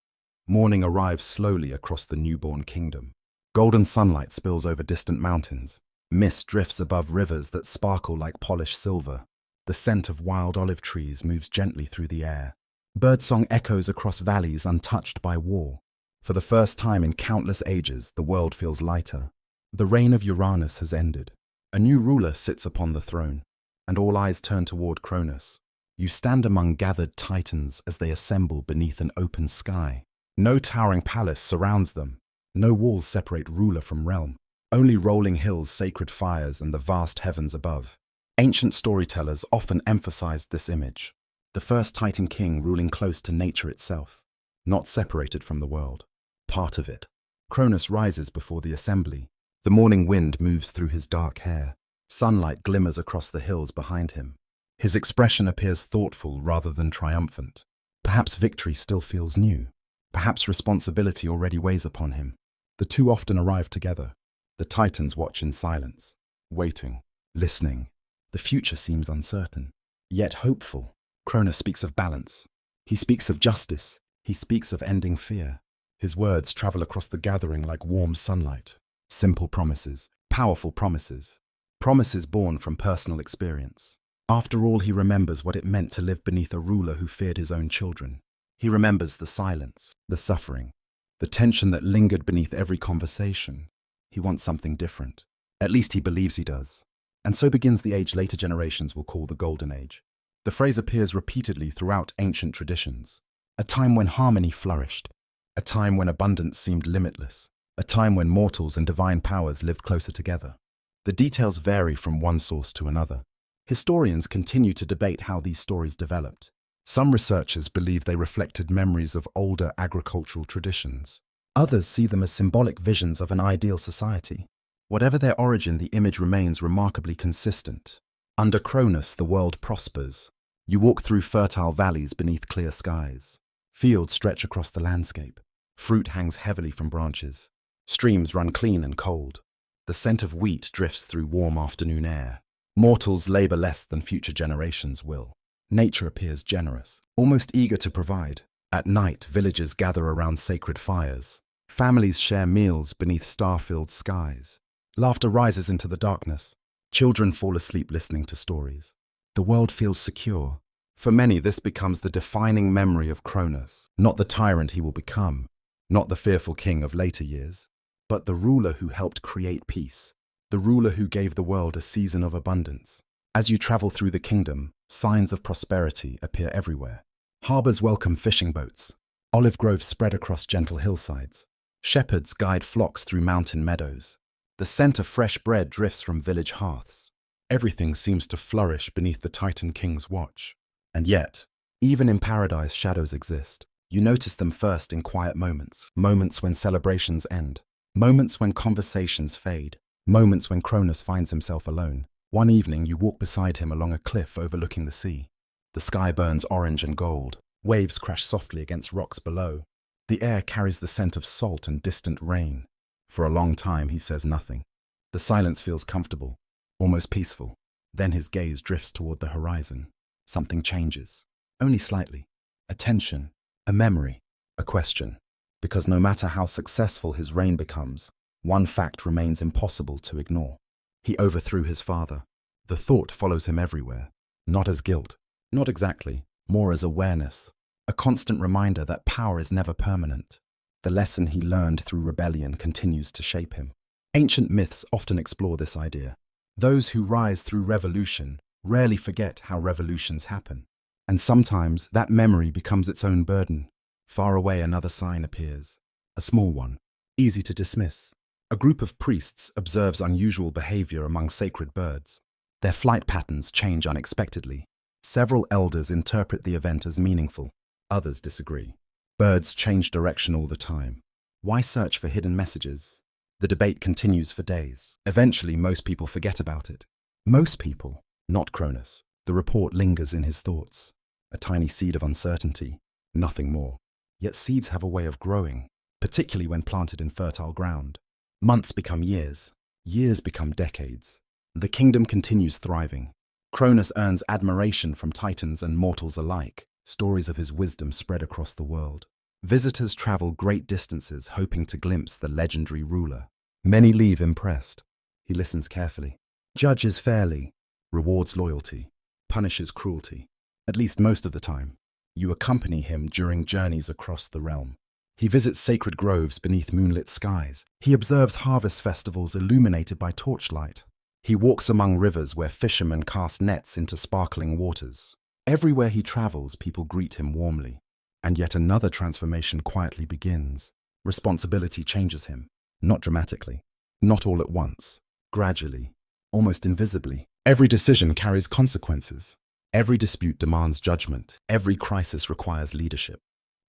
Speaker 1: Morning arrives slowly across the newborn kingdom. Golden sunlight spills over distant mountains. Mist drifts above rivers that sparkle like polished silver. The scent of wild olive trees moves gently through the air. Birdsong echoes across valleys untouched by war. For the first time in countless ages, the world feels lighter. The reign of Uranus has ended. A new ruler sits upon the throne, and all eyes turn toward Cronus. You stand among gathered titans as they assemble beneath an open sky. No towering palace surrounds them. No walls separate ruler from realm. Only rolling hills, sacred fires, and the vast heavens above. Ancient storytellers often emphasized this image. The first Titan king ruling close to nature itself, not separated from the world, part of it. Cronus rises before the assembly. The morning wind moves through his dark hair. Sunlight glimmers across the hills behind him. His expression appears thoughtful rather than triumphant. Perhaps victory still feels new. Perhaps responsibility already weighs upon him. The two often arrive together. The Titans watch in silence, waiting, listening. The future seems uncertain, yet hopeful. Cronus speaks of balance. He speaks of justice. He speaks of ending fear. His words travel across the gathering like warm sunlight. Simple promises, powerful promises. Promises born from personal experience. After all, he remembers what it meant to live beneath a ruler who feared his own children. He remembers the silence, the suffering, the tension that lingered beneath every conversation. He wants something different. At least he believes he does. And so begins the age later generations will call the Golden Age. The phrase appears repeatedly throughout ancient traditions. A time when harmony flourished. A time when abundance seemed limitless. A time when mortals and divine powers lived closer together. The details vary from one source to another. Historians continue to debate how these stories developed. Some researchers believe they reflected memories of older agricultural traditions. Others see them as symbolic visions of an ideal society. Whatever their origin, the image remains remarkably consistent. Under Cronus, the world prospers. You walk through fertile valleys beneath clear skies. Fields stretch across the landscape. Fruit hangs heavily from branches. Streams run clean and cold. The scent of wheat drifts through warm afternoon air. Mortals labor less than future generations will. Nature appears generous, almost eager to provide. At night, villagers gather around sacred fires. Families share meals beneath star-filled skies. Laughter rises into the darkness. Children fall asleep listening to stories. The world feels secure. For many, this becomes the defining memory of Cronus, not the tyrant he will become, not the fearful king of later years, but the ruler who helped create peace, the ruler who gave the world a season of abundance. As you travel through the kingdom, signs of prosperity appear everywhere. Harbors welcome fishing boats. Olive groves spread across gentle hillsides. Shepherds guide flocks through mountain meadows. The scent of fresh bread drifts from village hearths. Everything seems to flourish beneath the Titan King's watch. And yet, even in paradise, shadows exist. You notice them first in quiet moments. Moments when celebrations end. Moments when conversations fade. Moments when Cronus finds himself alone. One evening, you walk beside him along a cliff overlooking the sea. The sky burns orange and gold. Waves crash softly against rocks below. The air carries the scent of salt and distant rain. For a long time, he says nothing. The silence feels comfortable, almost peaceful. Then his gaze drifts toward the horizon. Something changes, only slightly. A tension, a memory, a question. Because no matter how successful his reign becomes, one fact remains impossible to ignore. He overthrew his father. The thought follows him everywhere. Not as guilt, not exactly, more as awareness. A constant reminder that power is never permanent. The lesson he learned through rebellion continues to shape him. Ancient myths often explore this idea. Those who rise through revolution rarely forget how revolutions happen. And sometimes that memory becomes its own burden. Far away another sign appears. A small one, easy to dismiss. A group of priests observes unusual behavior among sacred birds. Their flight patterns change unexpectedly. Several elders interpret the event as meaningful. Others disagree. Birds change direction all the time. Why search for hidden messages? The debate continues for days. Eventually, most people forget about it. Most people, not Cronus. The report lingers in his thoughts. A tiny seed of uncertainty, nothing more. Yet seeds have a way of growing, particularly when planted in fertile ground. Months become years. Years become decades. The kingdom continues thriving. Cronus earns admiration from titans and mortals alike. Stories of his wisdom spread across the world. Visitors travel great distances hoping to glimpse the legendary ruler. Many leave impressed. He listens carefully, judges fairly, rewards loyalty, punishes cruelty. At least most of the time. You accompany him during journeys across the realm. He visits sacred groves beneath moonlit skies. He observes harvest festivals illuminated by torchlight. He walks among rivers where fishermen cast nets into sparkling waters. Everywhere he travels, people greet him warmly. And yet another transformation quietly begins. Responsibility changes him. Not dramatically. Not all at once. Gradually. Almost invisibly. Every decision carries consequences. Every dispute demands judgment. Every crisis requires leadership.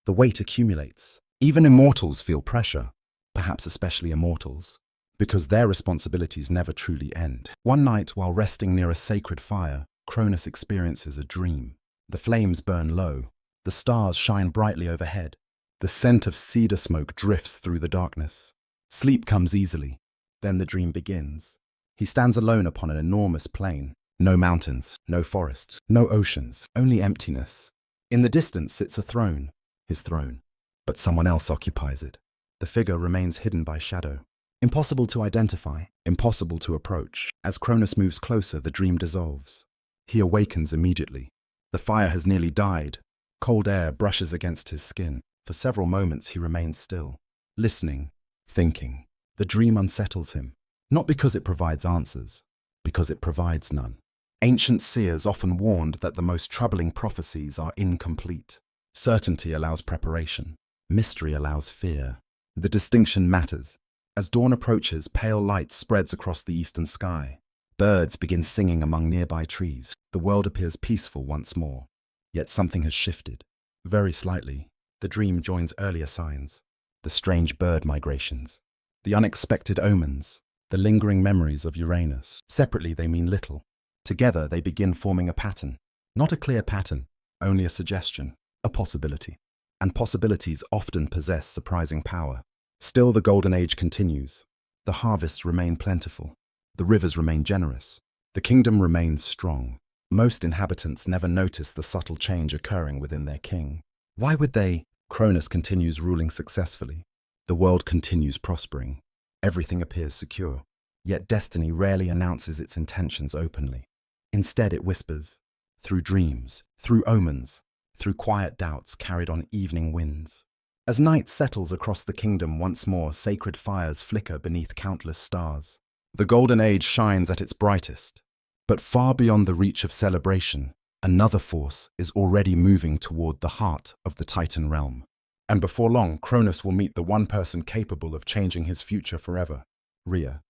Speaker 1: The weight accumulates. Even immortals feel pressure. Perhaps especially immortals. Because their responsibilities never truly end. One night, while resting near a sacred fire, Cronus experiences a dream. The flames burn low. The stars shine brightly overhead. The scent of cedar smoke drifts through the darkness. Sleep comes easily. Then the dream begins. He stands alone upon an enormous plain. No mountains, no forests, no oceans, only emptiness. In the distance sits a throne, his throne. But someone else occupies it. The figure remains hidden by shadow. Impossible to identify, impossible to approach. As Cronus moves closer, the dream dissolves. He awakens immediately. The fire has nearly died. Cold air brushes against his skin. For several moments he remains still, listening, thinking. The dream unsettles him, not because it provides answers, because it provides none. Ancient seers often warned that the most troubling prophecies are incomplete. Certainty allows preparation. Mystery allows fear. The distinction matters. As dawn approaches, pale light spreads across the eastern sky. Birds begin singing among nearby trees. The world appears peaceful once more. Yet something has shifted. Very slightly, the dream joins earlier signs. The strange bird migrations. The unexpected omens. The lingering memories of Uranus. Separately, they mean little. Together, they begin forming a pattern. Not a clear pattern, only a suggestion, a possibility. And possibilities often possess surprising power. Still, the Golden Age continues. The harvests remain plentiful. The rivers remain generous. The kingdom remains strong. Most inhabitants never notice the subtle change occurring within their king. Why would they? Cronus continues ruling successfully. The world continues prospering. Everything appears secure. Yet destiny rarely announces its intentions openly. Instead, it whispers, through dreams, through omens, through quiet doubts carried on evening winds. As night settles across the kingdom once more, sacred fires flicker beneath countless stars. The Golden Age shines at its brightest. But far beyond the reach of celebration, another force is already moving toward the heart of the Titan realm. And before long, Cronus will meet the one person capable of changing his future forever, Rhea.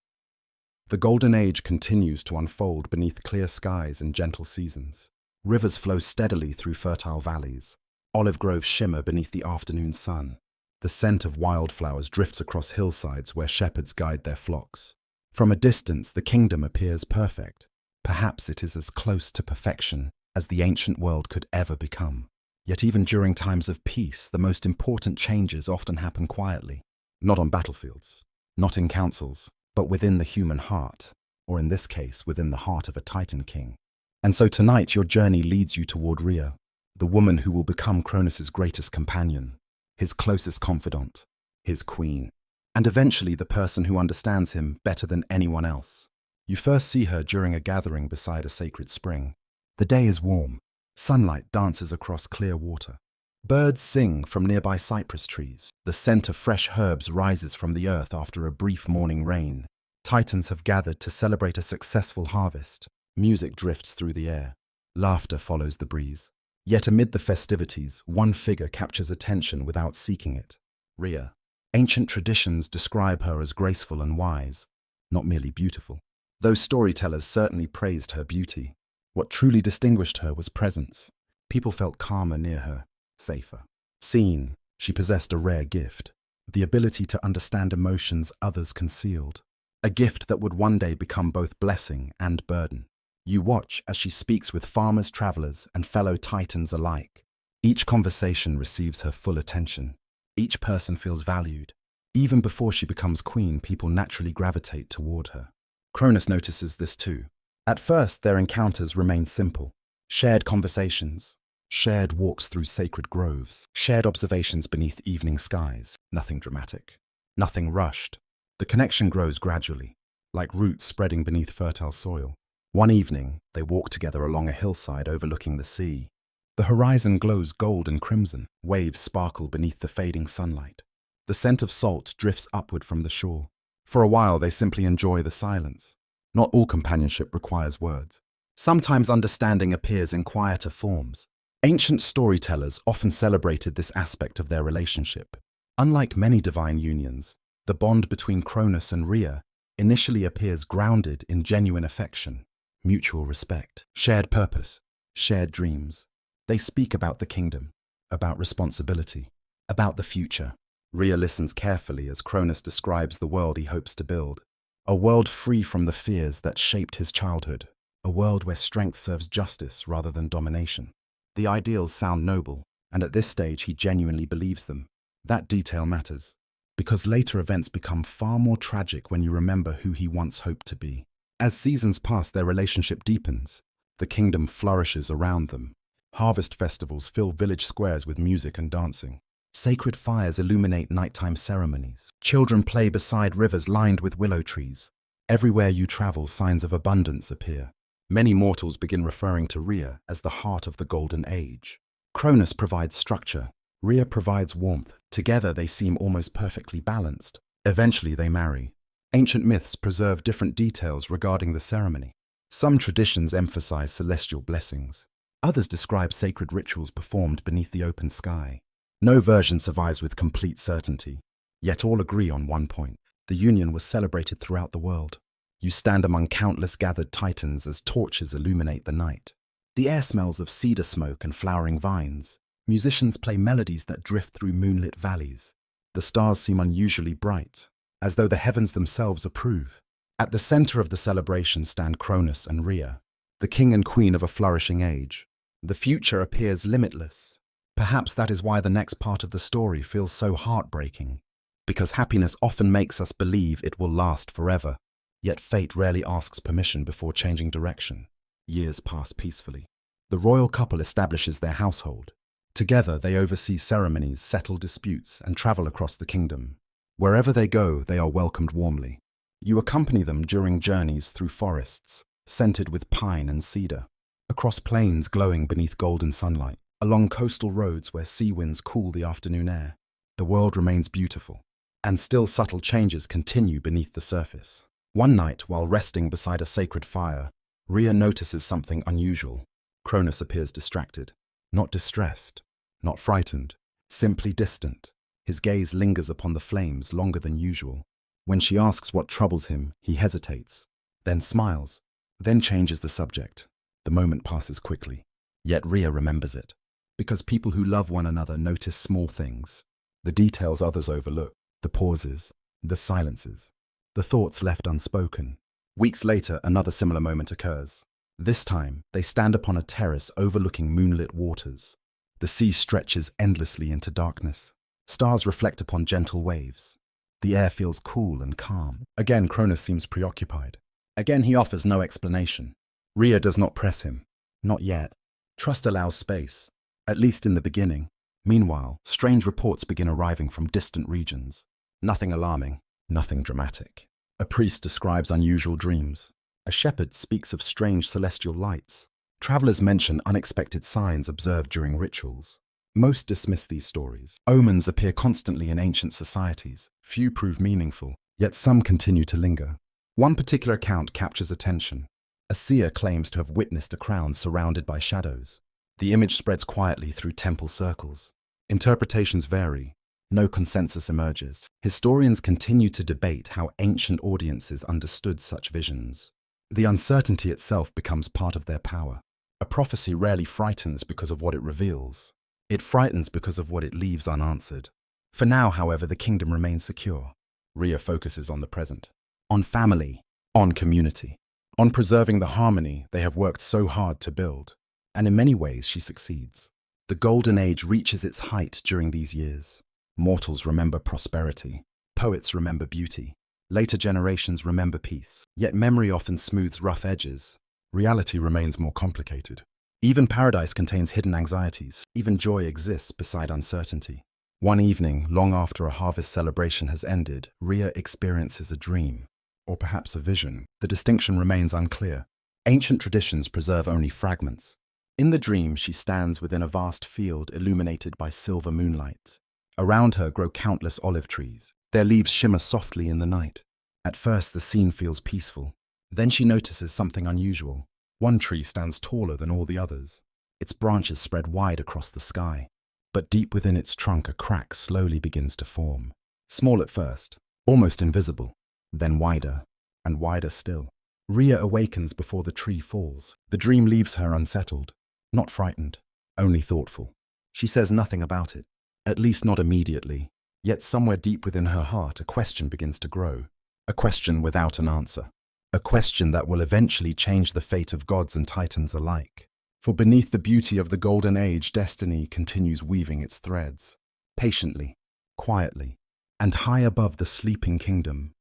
Speaker 1: The Golden Age continues to unfold beneath clear skies and gentle seasons. Rivers flow steadily through fertile valleys. Olive groves shimmer beneath the afternoon sun. The scent of wildflowers drifts across hillsides where shepherds guide their flocks. From a distance, the kingdom appears perfect. Perhaps it is as close to perfection as the ancient world could ever become. Yet even during times of peace, the most important changes often happen quietly. Not on battlefields, not in councils, but within the human heart, or in this case, within the heart of a Titan king. And so tonight your journey leads you toward Rhea, the woman who will become Cronus's greatest companion, his closest confidant, his queen, and eventually the person who understands him better than anyone else. You first see her during a gathering beside a sacred spring. The day is warm. Sunlight dances across clear water. Birds sing from nearby cypress trees. The scent of fresh herbs rises from the earth after a brief morning rain. Titans have gathered to celebrate a successful harvest. Music drifts through the air. Laughter follows the breeze. Yet amid the festivities, one figure captures attention without seeking it. Rhea. Ancient traditions describe her as graceful and wise, not merely beautiful. Though storytellers certainly praised her beauty, what truly distinguished her was presence. People felt calmer near her, safer. Seen, she possessed a rare gift, the ability to understand emotions others concealed, a gift that would one day become both blessing and burden. You watch as she speaks with farmers, travelers, and fellow Titans alike. Each conversation receives her full attention. Each person feels valued. Even before she becomes queen, people naturally gravitate toward her. Cronus notices this too. At first, their encounters remain simple. Shared conversations, shared walks through sacred groves, shared observations beneath evening skies. Nothing dramatic, nothing rushed. The connection grows gradually, like roots spreading beneath fertile soil. One evening, they walk together along a hillside overlooking the sea. The horizon glows gold and crimson. Waves sparkle beneath the fading sunlight. The scent of salt drifts upward from the shore. For a while, they simply enjoy the silence. Not all companionship requires words. Sometimes understanding appears in quieter forms. Ancient storytellers often celebrated this aspect of their relationship. Unlike many divine unions, the bond between Cronus and Rhea initially appears grounded in genuine affection, mutual respect, shared purpose, shared dreams. They speak about the kingdom, about responsibility, about the future. Rhea listens carefully as Cronus describes the world he hopes to build. A world free from the fears that shaped his childhood. A world where strength serves justice rather than domination. The ideals sound noble, and at this stage he genuinely believes them. That detail matters, because later events become far more tragic when you remember who he once hoped to be. As seasons pass, their relationship deepens. The kingdom flourishes around them. Harvest festivals fill village squares with music and dancing. Sacred fires illuminate nighttime ceremonies. Children play beside rivers lined with willow trees. Everywhere you travel, signs of abundance appear. Many mortals begin referring to Rhea as the heart of the Golden Age. Cronus provides structure. Rhea provides warmth. Together they seem almost perfectly balanced. Eventually they marry. Ancient myths preserve different details regarding the ceremony. Some traditions emphasize celestial blessings. Others describe sacred rituals performed beneath the open sky. No version survives with complete certainty, yet all agree on one point. The union was celebrated throughout the world. You stand among countless gathered Titans as torches illuminate the night. The air smells of cedar smoke and flowering vines. Musicians play melodies that drift through moonlit valleys. The stars seem unusually bright, as though the heavens themselves approve. At the center of the celebration stand Cronus and Rhea, the king and queen of a flourishing age. The future appears limitless. Perhaps that is why the next part of the story feels so heartbreaking, because happiness often makes us believe it will last forever. Yet fate rarely asks permission before changing direction. Years pass peacefully. The royal couple establishes their household. Together they oversee ceremonies, settle disputes, and travel across the kingdom. Wherever they go, they are welcomed warmly. You accompany them during journeys through forests, scented with pine and cedar, across plains glowing beneath golden sunlight, along coastal roads where sea winds cool the afternoon air. The world remains beautiful, and still subtle changes continue beneath the surface. One night, while resting beside a sacred fire, Rhea notices something unusual. Cronus appears distracted, not distressed, not frightened, simply distant. His gaze lingers upon the flames longer than usual. When she asks what troubles him, he hesitates, then smiles, then changes the subject. The moment passes quickly, yet Rhea remembers it. Because people who love one another notice small things, the details others overlook, the pauses, the silences, the thoughts left unspoken. Weeks later, another similar moment occurs. This time, they stand upon a terrace overlooking moonlit waters. The sea stretches endlessly into darkness. Stars reflect upon gentle waves. The air feels cool and calm. Again, Cronus seems preoccupied. Again, he offers no explanation. Rhea does not press him. Not yet. Trust allows space, at least in the beginning. Meanwhile, strange reports begin arriving from distant regions. Nothing alarming, nothing dramatic. A priest describes unusual dreams. A shepherd speaks of strange celestial lights. Travelers mention unexpected signs observed during rituals. Most dismiss these stories. Omens appear constantly in ancient societies. Few prove meaningful, yet some continue to linger. One particular account captures attention. A seer claims to have witnessed a crown surrounded by shadows. The image spreads quietly through temple circles. Interpretations vary. No consensus emerges. Historians continue to debate how ancient audiences understood such visions. The uncertainty itself becomes part of their power. A prophecy rarely frightens because of what it reveals. It frightens because of what it leaves unanswered. For now, however, the kingdom remains secure. Rhea focuses on the present, on family, on community, on preserving the harmony they have worked so hard to build. And in many ways, she succeeds. The Golden Age reaches its height during these years. Mortals remember prosperity. Poets remember beauty. Later generations remember peace. Yet memory often smooths rough edges. Reality remains more complicated. Even paradise contains hidden anxieties. Even joy exists beside uncertainty. One evening, long after a harvest celebration has ended, Rhea experiences a dream, or perhaps a vision. The distinction remains unclear. Ancient traditions preserve only fragments. In the dream, she stands within a vast field illuminated by silver moonlight. Around her grow countless olive trees. Their leaves shimmer softly in the night. At first, the scene feels peaceful. Then she notices something unusual. One tree stands taller than all the others. Its branches spread wide across the sky. But deep within its trunk, a crack slowly begins to form. Small at first, almost invisible, then wider, and wider still. Rhea awakens before the tree falls. The dream leaves her unsettled, not frightened, only thoughtful. She says nothing about it, at least not immediately. Yet somewhere deep within her heart, a question begins to grow. A question without an answer. A question that will eventually change the fate of gods and titans alike. For beneath the beauty of the Golden Age, destiny continues weaving its threads. Patiently, quietly, and high above the sleeping kingdom,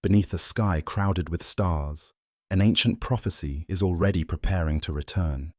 Speaker 1: beneath a sky crowded with stars, an ancient prophecy is already preparing to return.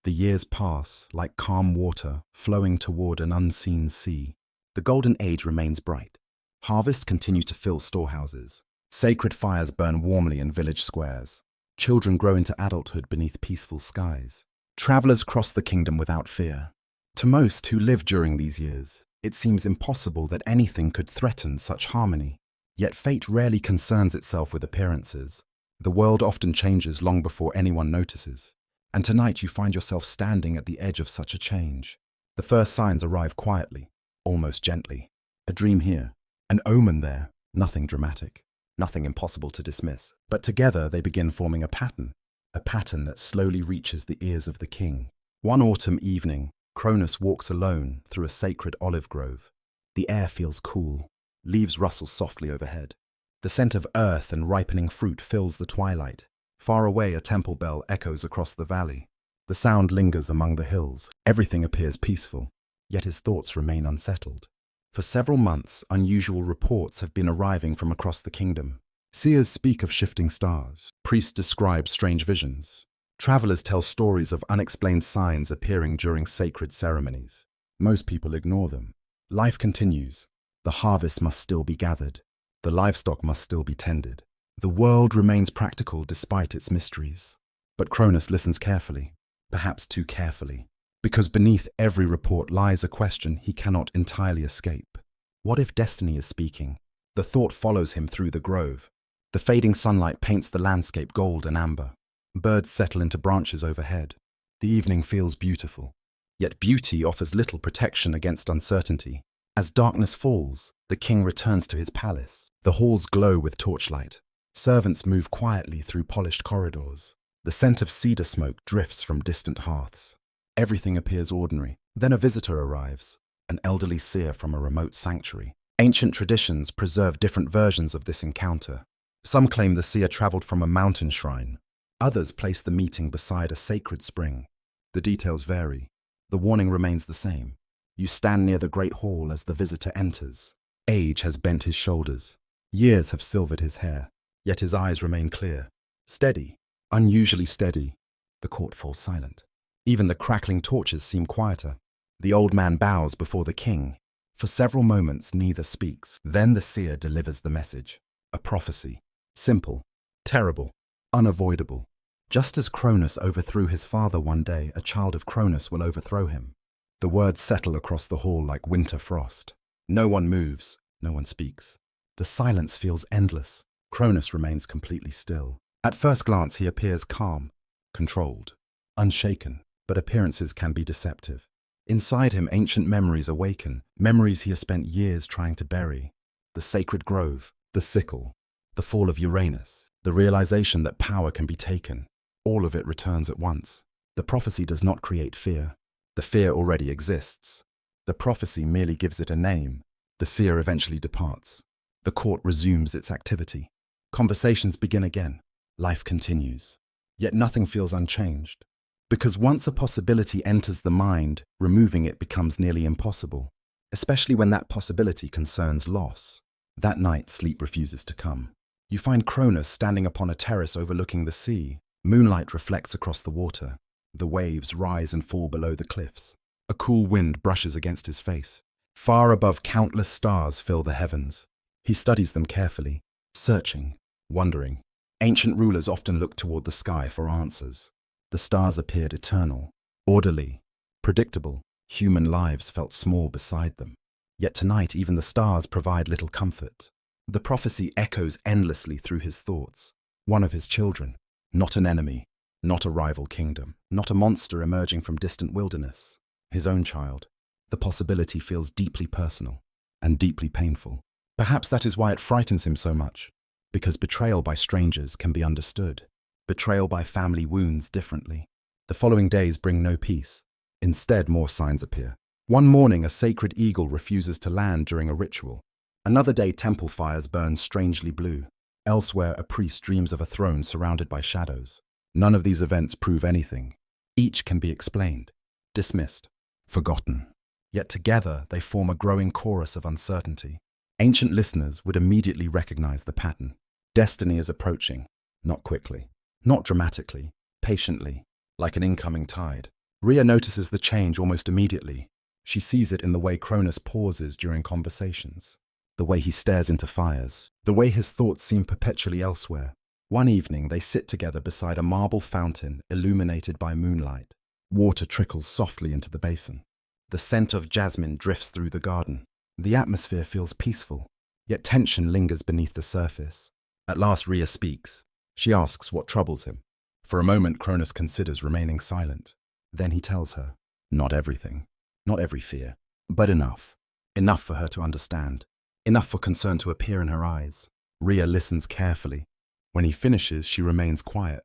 Speaker 1: The years pass like calm water flowing toward an unseen sea. The Golden Age remains bright. Harvests continue to fill storehouses. Sacred fires burn warmly in village squares. Children grow into adulthood beneath peaceful skies. Travelers cross the kingdom without fear. To most who lived during these years, it seems impossible that anything could threaten such harmony. Yet fate rarely concerns itself with appearances. The world often changes long before anyone notices. And tonight you find yourself standing at the edge of such a change. The first signs arrive quietly, almost gently. A dream here, an omen there, nothing dramatic, nothing impossible to dismiss. But together they begin forming a pattern that slowly reaches the ears of the king. One autumn evening, Cronus walks alone through a sacred olive grove. The air feels cool. Leaves rustle softly overhead. The scent of earth and ripening fruit fills the twilight. Far away, a temple bell echoes across the valley. The sound lingers among the hills. Everything appears peaceful, yet his thoughts remain unsettled. For several months, unusual reports have been arriving from across the kingdom. Seers speak of shifting stars. Priests describe strange visions. Travelers tell stories of unexplained signs appearing during sacred ceremonies. Most people ignore them. Life continues. The harvest must still be gathered. The livestock must still be tended. The world remains practical despite its mysteries. But Cronus listens carefully, perhaps too carefully, because beneath every report lies a question he cannot entirely escape. What if destiny is speaking? The thought follows him through the grove. The fading sunlight paints the landscape gold and amber. Birds settle into branches overhead. The evening feels beautiful. Yet beauty offers little protection against uncertainty. As darkness falls, the king returns to his palace. The halls glow with torchlight. Servants move quietly through polished corridors. The scent of cedar smoke drifts from distant hearths. Everything appears ordinary. Then a visitor arrives, an elderly seer from a remote sanctuary. Ancient traditions preserve different versions of this encounter. Some claim the seer traveled from a mountain shrine. Others place the meeting beside a sacred spring. The details vary. The warning remains the same. You stand near the great hall as the visitor enters. Age has bent his shoulders. Years have silvered his hair. Yet his eyes remain clear. Steady. Unusually steady. The court falls silent. Even the crackling torches seem quieter. The old man bows before the king. For several moments, neither speaks. Then the seer delivers the message. A prophecy. Simple. Terrible. Unavoidable. Just as Cronus overthrew his father one day, a child of Cronus will overthrow him. The words settle across the hall like winter frost. No one moves. No one speaks. The silence feels endless. Cronus remains completely still. At first glance, he appears calm, controlled, unshaken, but appearances can be deceptive. Inside him, ancient memories awaken, memories he has spent years trying to bury. The sacred grove, the sickle, the fall of Uranus, the realization that power can be taken. All of it returns at once. The prophecy does not create fear. The fear already exists. The prophecy merely gives it a name. The seer eventually departs. The court resumes its activity. Conversations begin again. Life continues. Yet nothing feels unchanged. Because once a possibility enters the mind, removing it becomes nearly impossible, especially when that possibility concerns loss. That night, sleep refuses to come. You find Cronus standing upon a terrace overlooking the sea. Moonlight reflects across the water. The waves rise and fall below the cliffs. A cool wind brushes against his face. Far above, countless stars fill the heavens. He studies them carefully, searching, wondering. Ancient rulers often looked toward the sky for answers. The stars appeared eternal, orderly, predictable. Human lives felt small beside them. Yet tonight, even the stars provide little comfort. The prophecy echoes endlessly through his thoughts. One of his children, not an enemy, not a rival kingdom, not a monster emerging from distant wilderness. His own child. The possibility feels deeply personal and deeply painful. Perhaps that is why it frightens him so much. Because betrayal by strangers can be understood. Betrayal by family wounds differently. The following days bring no peace. Instead, more signs appear. One morning, a sacred eagle refuses to land during a ritual. Another day, temple fires burn strangely blue. Elsewhere, a priest dreams of a throne surrounded by shadows. None of these events prove anything. Each can be explained, dismissed, forgotten. Yet together, they form a growing chorus of uncertainty. Ancient listeners would immediately recognize the pattern. Destiny is approaching, not quickly, not dramatically, patiently, like an incoming tide. Rhea notices the change almost immediately. She sees it in the way Cronus pauses during conversations, the way he stares into fires, the way his thoughts seem perpetually elsewhere. One evening, they sit together beside a marble fountain illuminated by moonlight. Water trickles softly into the basin. The scent of jasmine drifts through the garden. The atmosphere feels peaceful, yet tension lingers beneath the surface. At last, Rhea speaks. She asks what troubles him. For a moment, Cronus considers remaining silent. Then he tells her, not everything, not every fear, but enough. Enough for her to understand. Enough for concern to appear in her eyes. Rhea listens carefully. When he finishes, she remains quiet.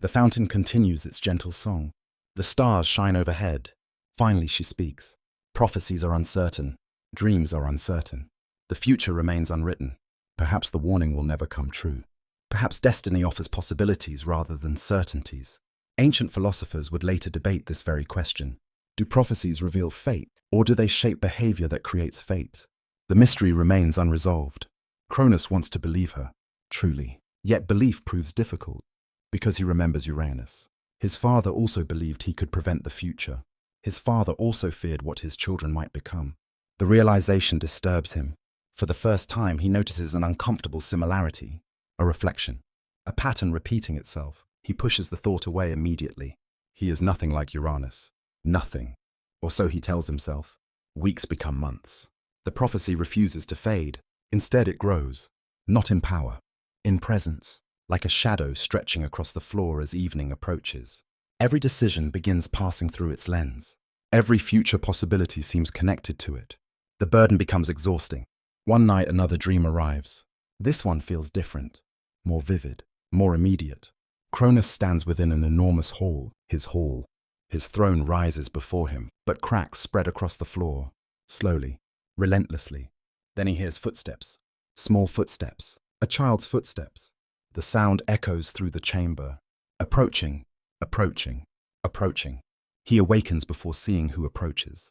Speaker 1: The fountain continues its gentle song. The stars shine overhead. Finally, she speaks. Prophecies are uncertain. Dreams are uncertain. The future remains unwritten. Perhaps the warning will never come true. Perhaps destiny offers possibilities rather than certainties. Ancient philosophers would later debate this very question. Do prophecies reveal fate, or do they shape behavior that creates fate? The mystery remains unresolved. Cronus wants to believe her, truly. Yet belief proves difficult, because he remembers Uranus. His father also believed he could prevent the future. His father also feared what his children might become. The realization disturbs him. For the first time, he notices an uncomfortable similarity, a reflection, a pattern repeating itself. He pushes the thought away immediately. He is nothing like Uranus. Nothing. Or so he tells himself. Weeks become months. The prophecy refuses to fade. Instead, it grows. Not in power, in presence, like a shadow stretching across the floor as evening approaches. Every decision begins passing through its lens. Every future possibility seems connected to it. The burden becomes exhausting. One night, another dream arrives. This one feels different, more vivid, more immediate. Cronus stands within an enormous hall, his hall. His throne rises before him, but cracks spread across the floor, slowly, relentlessly. Then he hears footsteps, small footsteps, a child's footsteps. The sound echoes through the chamber, approaching, approaching, approaching. He awakens before seeing who approaches.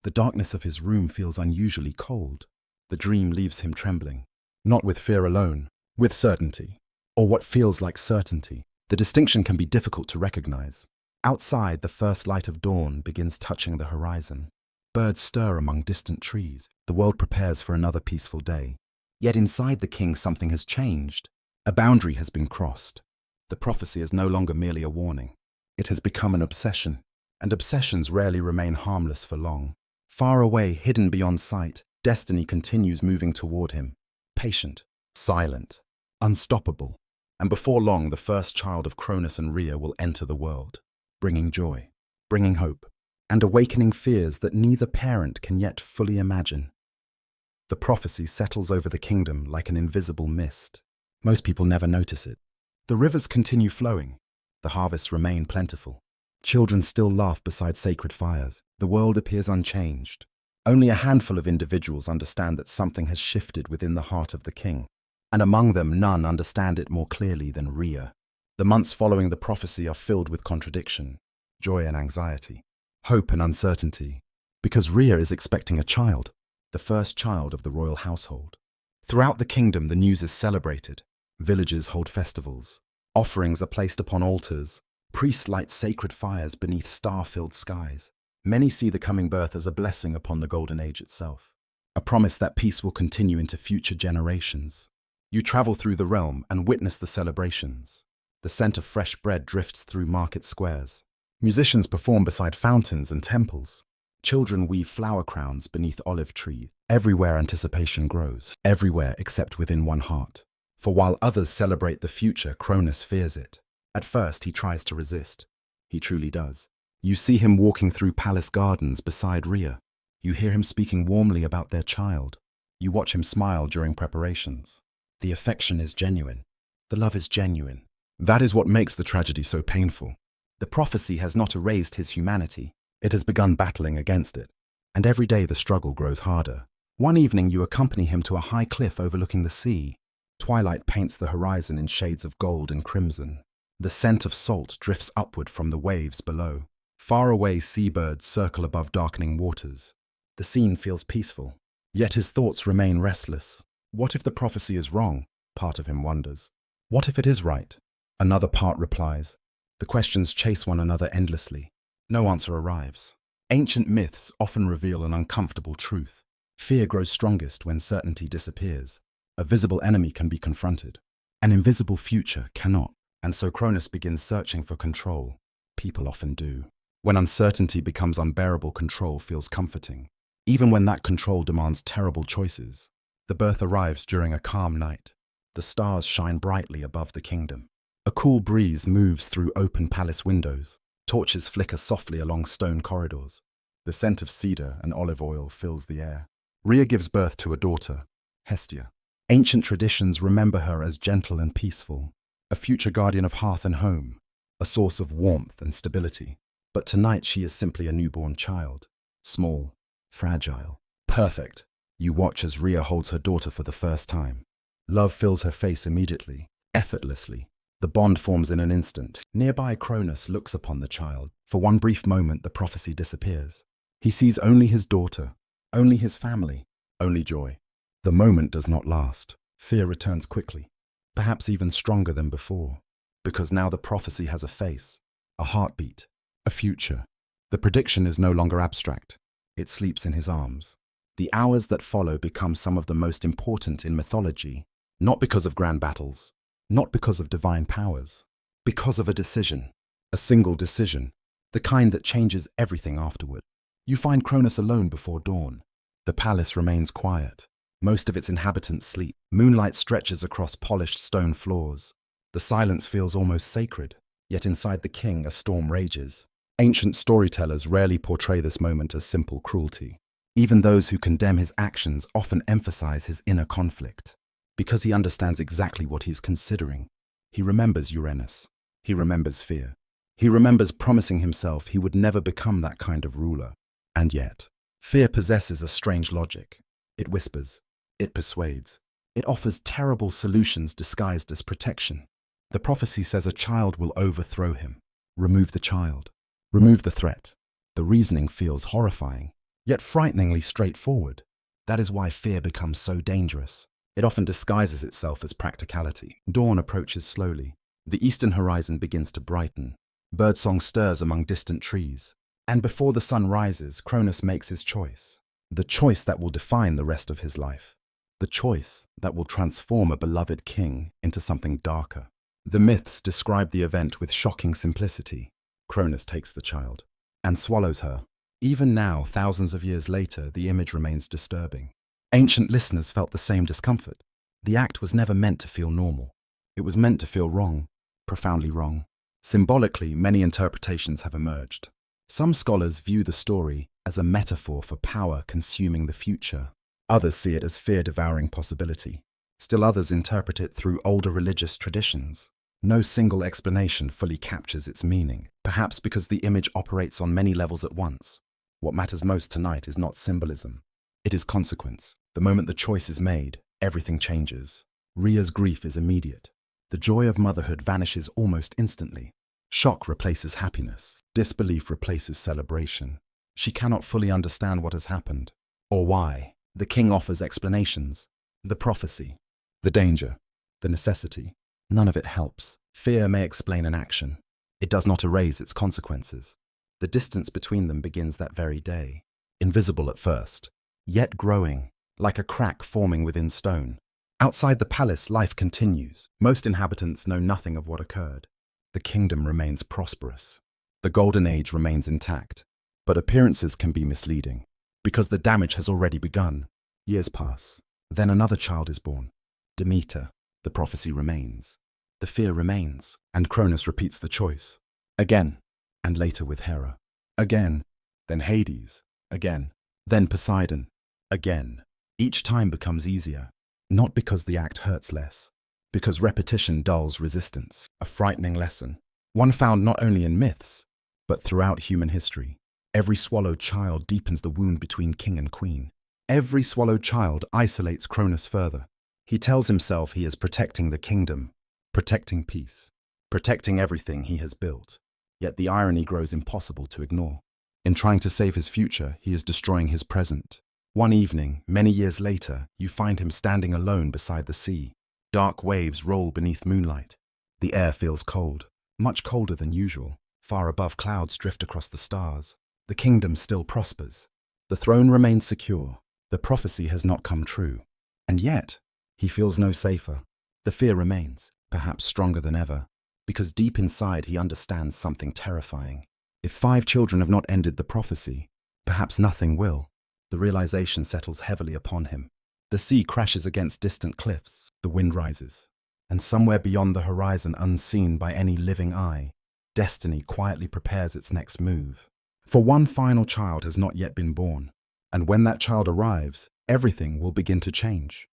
Speaker 1: The darkness of his room feels unusually cold. The dream leaves him trembling, not with fear alone, with certainty, or what feels like certainty. The distinction can be difficult to recognize. Outside, the first light of dawn begins touching the horizon. Birds stir among distant trees. The world prepares for another peaceful day. Yet inside the king, something has changed. A boundary has been crossed. The prophecy is no longer merely a warning. It has become an obsession, and obsessions rarely remain harmless for long. Far away, hidden beyond sight, destiny continues moving toward him. Patient, silent, unstoppable. And before long, the first child of Cronus and Rhea will enter the world, bringing joy, bringing hope, and awakening fears that neither parent can yet fully imagine. The prophecy settles over the kingdom like an invisible mist. Most people never notice it. The rivers continue flowing. The harvests remain plentiful. Children still laugh beside sacred fires. The world appears unchanged. Only a handful of individuals understand that something has shifted within the heart of the king. And among them, none understand it more clearly than Rhea. The months following the prophecy are filled with contradiction, joy and anxiety, hope and uncertainty, because Rhea is expecting a child, the first child of the royal household. Throughout the kingdom, the news is celebrated. Villages hold festivals. Offerings are placed upon altars. Priests light sacred fires beneath star-filled skies. Many see the coming birth as a blessing upon the golden age itself, a promise that peace will continue into future generations. You travel through the realm and witness the celebrations. The scent of fresh bread drifts through market squares. Musicians perform beside fountains and temples. Children weave flower crowns beneath olive trees. Everywhere anticipation grows, everywhere except within one heart. For while others celebrate the future, Cronus fears it. At first, he tries to resist. He truly does. You see him walking through palace gardens beside Rhea. You hear him speaking warmly about their child. You watch him smile during preparations. The affection is genuine. The love is genuine. That is what makes the tragedy so painful. The prophecy has not erased his humanity. It has begun battling against it. And every day the struggle grows harder. One evening you accompany him to a high cliff overlooking the sea. Twilight paints the horizon in shades of gold and crimson. The scent of salt drifts upward from the waves below. Far away seabirds circle above darkening waters. The scene feels peaceful, yet his thoughts remain restless. What if the prophecy is wrong? Part of him wonders. What if it is right? Another part replies. The questions chase one another endlessly. No answer arrives. Ancient myths often reveal an uncomfortable truth. Fear grows strongest when certainty disappears. A visible enemy can be confronted. An invisible future cannot. And so Cronus begins searching for control. People often do. When uncertainty becomes unbearable, control feels comforting. Even when that control demands terrible choices. The birth arrives during a calm night. The stars shine brightly above the kingdom. A cool breeze moves through open palace windows. Torches flicker softly along stone corridors. The scent of cedar and olive oil fills the air. Rhea gives birth to a daughter, Hestia. Ancient traditions remember her as gentle and peaceful, a future guardian of hearth and home, a source of warmth and stability. But tonight she is simply a newborn child, small, fragile, perfect. You watch as Rhea holds her daughter for the first time. Love fills her face immediately, effortlessly. The bond forms in an instant. Nearby, Cronus looks upon the child. For one brief moment, the prophecy disappears. He sees only his daughter, only his family, only joy. The moment does not last. Fear returns quickly, perhaps even stronger than before, because now the prophecy has a face, a heartbeat, a future. The prediction is no longer abstract. It sleeps in his arms. The hours that follow become some of the most important in mythology, not because of grand battles, not because of divine powers, because of a decision, a single decision, the kind that changes everything afterward. You find Cronus alone before dawn. The palace remains quiet. Most of its inhabitants sleep. Moonlight stretches across polished stone floors. The silence feels almost sacred, yet inside the king a storm rages. Ancient storytellers rarely portray this moment as simple cruelty. Even those who condemn his actions often emphasize his inner conflict. Because he understands exactly what he's considering. He remembers Uranus. He remembers fear. He remembers promising himself he would never become that kind of ruler. And yet, fear possesses a strange logic. It whispers. It persuades. It offers terrible solutions disguised as protection. The prophecy says a child will overthrow him. Remove the child. Remove the threat. The reasoning feels horrifying, yet frighteningly straightforward. That is why fear becomes so dangerous. It often disguises itself as practicality. Dawn approaches slowly. The eastern horizon begins to brighten. Birdsong stirs among distant trees. And before the sun rises, Cronus makes his choice. The choice that will define the rest of his life. The choice that will transform a beloved king into something darker. The myths describe the event with shocking simplicity. Cronus takes the child and swallows her. Even now, thousands of years later, the image remains disturbing. Ancient listeners felt the same discomfort. The act was never meant to feel normal. It was meant to feel wrong, profoundly wrong. Symbolically, many interpretations have emerged. Some scholars view the story as a metaphor for power consuming the future. Others see it as fear-devouring possibility. Still others interpret it through older religious traditions. No single explanation fully captures its meaning, perhaps because the image operates on many levels at once. What matters most tonight is not symbolism. It is consequence. The moment the choice is made, everything changes. Rhea's grief is immediate. The joy of motherhood vanishes almost instantly. Shock replaces happiness. Disbelief replaces celebration. She cannot fully understand what has happened, or why. The king offers explanations. The prophecy, the danger, the necessity. None of it helps. Fear may explain an action. It does not erase its consequences. The distance between them begins that very day. Invisible at first, yet growing, like a crack forming within stone. Outside the palace, life continues. Most inhabitants know nothing of what occurred. The kingdom remains prosperous. The golden age remains intact. But appearances can be misleading, because the damage has already begun. Years pass. Then another child is born. Demeter. The prophecy remains. The fear remains. And Cronus repeats the choice. Again. And later with Hera. Again. Then Hades. Again. Then Poseidon. Again. Each time becomes easier. Not because the act hurts less, because repetition dulls resistance. A frightening lesson. One found not only in myths, but throughout human history. Every swallowed child deepens the wound between king and queen. Every swallowed child isolates Cronus further. He tells himself he is protecting the kingdom, protecting peace, protecting everything he has built. Yet the irony grows impossible to ignore. In trying to save his future, he is destroying his present. One evening, many years later, you find him standing alone beside the sea. Dark waves roll beneath moonlight. The air feels cold, much colder than usual. Far above, clouds drift across the stars. The kingdom still prospers. The throne remains secure. The prophecy has not come true. And yet, he feels no safer. The fear remains, perhaps stronger than ever, because deep inside he understands something terrifying. If 5 children have not ended the prophecy, perhaps nothing will. The realization settles heavily upon him. The sea crashes against distant cliffs, the wind rises, and somewhere beyond the horizon, unseen by any living eye, destiny quietly prepares its next move. For one final child has not yet been born, and when that child arrives, everything will begin to change.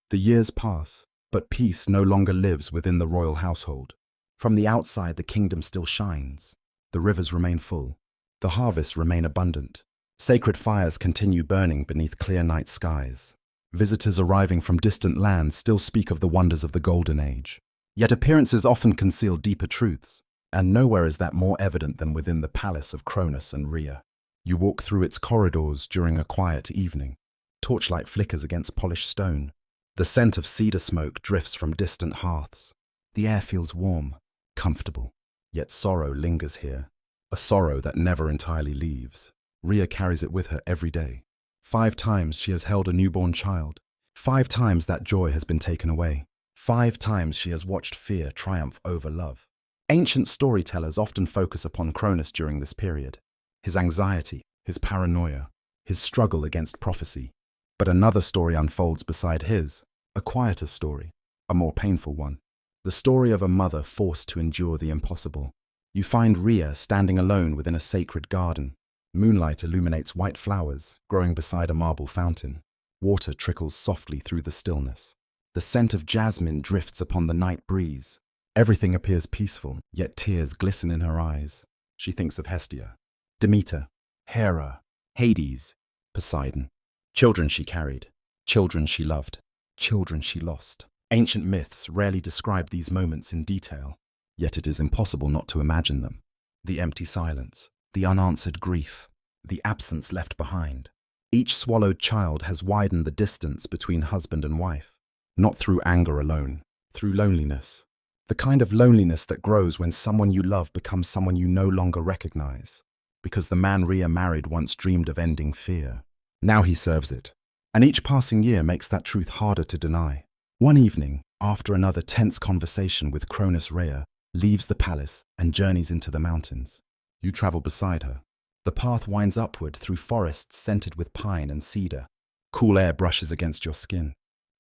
Speaker 1: The years pass, but peace no longer lives within the royal household. From the outside, the kingdom still shines. The rivers remain full. The harvests remain abundant. Sacred fires continue burning beneath clear night skies. Visitors arriving from distant lands still speak of the wonders of the Golden Age. Yet appearances often conceal deeper truths, and nowhere is that more evident than within the palace of Cronus and Rhea. You walk through its corridors during a quiet evening. Torchlight flickers against polished stone. The scent of cedar smoke drifts from distant hearths. The air feels warm, comfortable, yet sorrow lingers here. A sorrow that never entirely leaves. Rhea carries it with her every day. 5 times she has held a newborn child. 5 times that joy has been taken away. 5 times she has watched fear triumph over love. Ancient storytellers often focus upon Cronus during this period. His anxiety, his paranoia, his struggle against prophecy. But another story unfolds beside his, a quieter story, a more painful one. The story of a mother forced to endure the impossible. You find Rhea standing alone within a sacred garden. Moonlight illuminates white flowers growing beside a marble fountain. Water trickles softly through the stillness. The scent of jasmine drifts upon the night breeze. Everything appears peaceful, yet tears glisten in her eyes. She thinks of Hestia, Demeter, Hera, Hades, Poseidon. Children she carried, children she loved, children she lost. Ancient myths rarely describe these moments in detail, yet it is impossible not to imagine them. The empty silence, the unanswered grief, the absence left behind. Each swallowed child has widened the distance between husband and wife, not through anger alone, through loneliness. The kind of loneliness that grows when someone you love becomes someone you no longer recognize, because the man Rhea married once dreamed of ending fear. Now he serves it, and each passing year makes that truth harder to deny. One evening, after another tense conversation with Cronus, Rhea leaves the palace and journeys into the mountains. You travel beside her. The path winds upward through forests scented with pine and cedar. Cool air brushes against your skin.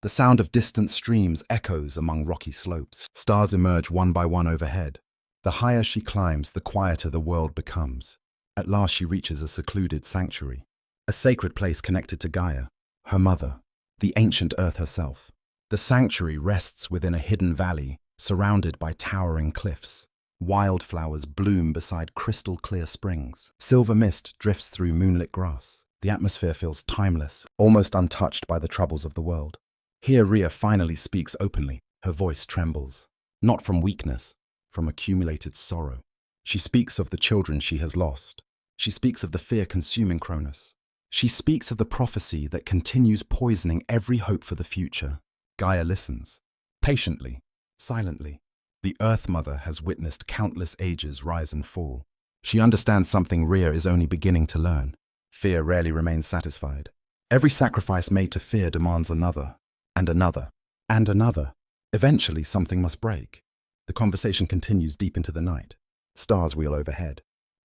Speaker 1: The sound of distant streams echoes among rocky slopes. Stars emerge one by one overhead. The higher she climbs, the quieter the world becomes. At last she reaches a secluded sanctuary, a sacred place connected to Gaia, her mother, the ancient earth herself. The sanctuary rests within a hidden valley, surrounded by towering cliffs. Wildflowers bloom beside crystal-clear springs. Silver mist drifts through moonlit grass. The atmosphere feels timeless, almost untouched by the troubles of the world. Here Rhea finally speaks openly. Her voice trembles, not from weakness, from accumulated sorrow. She speaks of the children she has lost. She speaks of the fear consuming Cronus. She speaks of the prophecy that continues poisoning every hope for the future. Gaia listens, patiently, silently. The Earth Mother has witnessed countless ages rise and fall. She understands something Rhea is only beginning to learn. Fear rarely remains satisfied. Every sacrifice made to fear demands another, and another, and another. Eventually, something must break. The conversation continues deep into the night. Stars wheel overhead.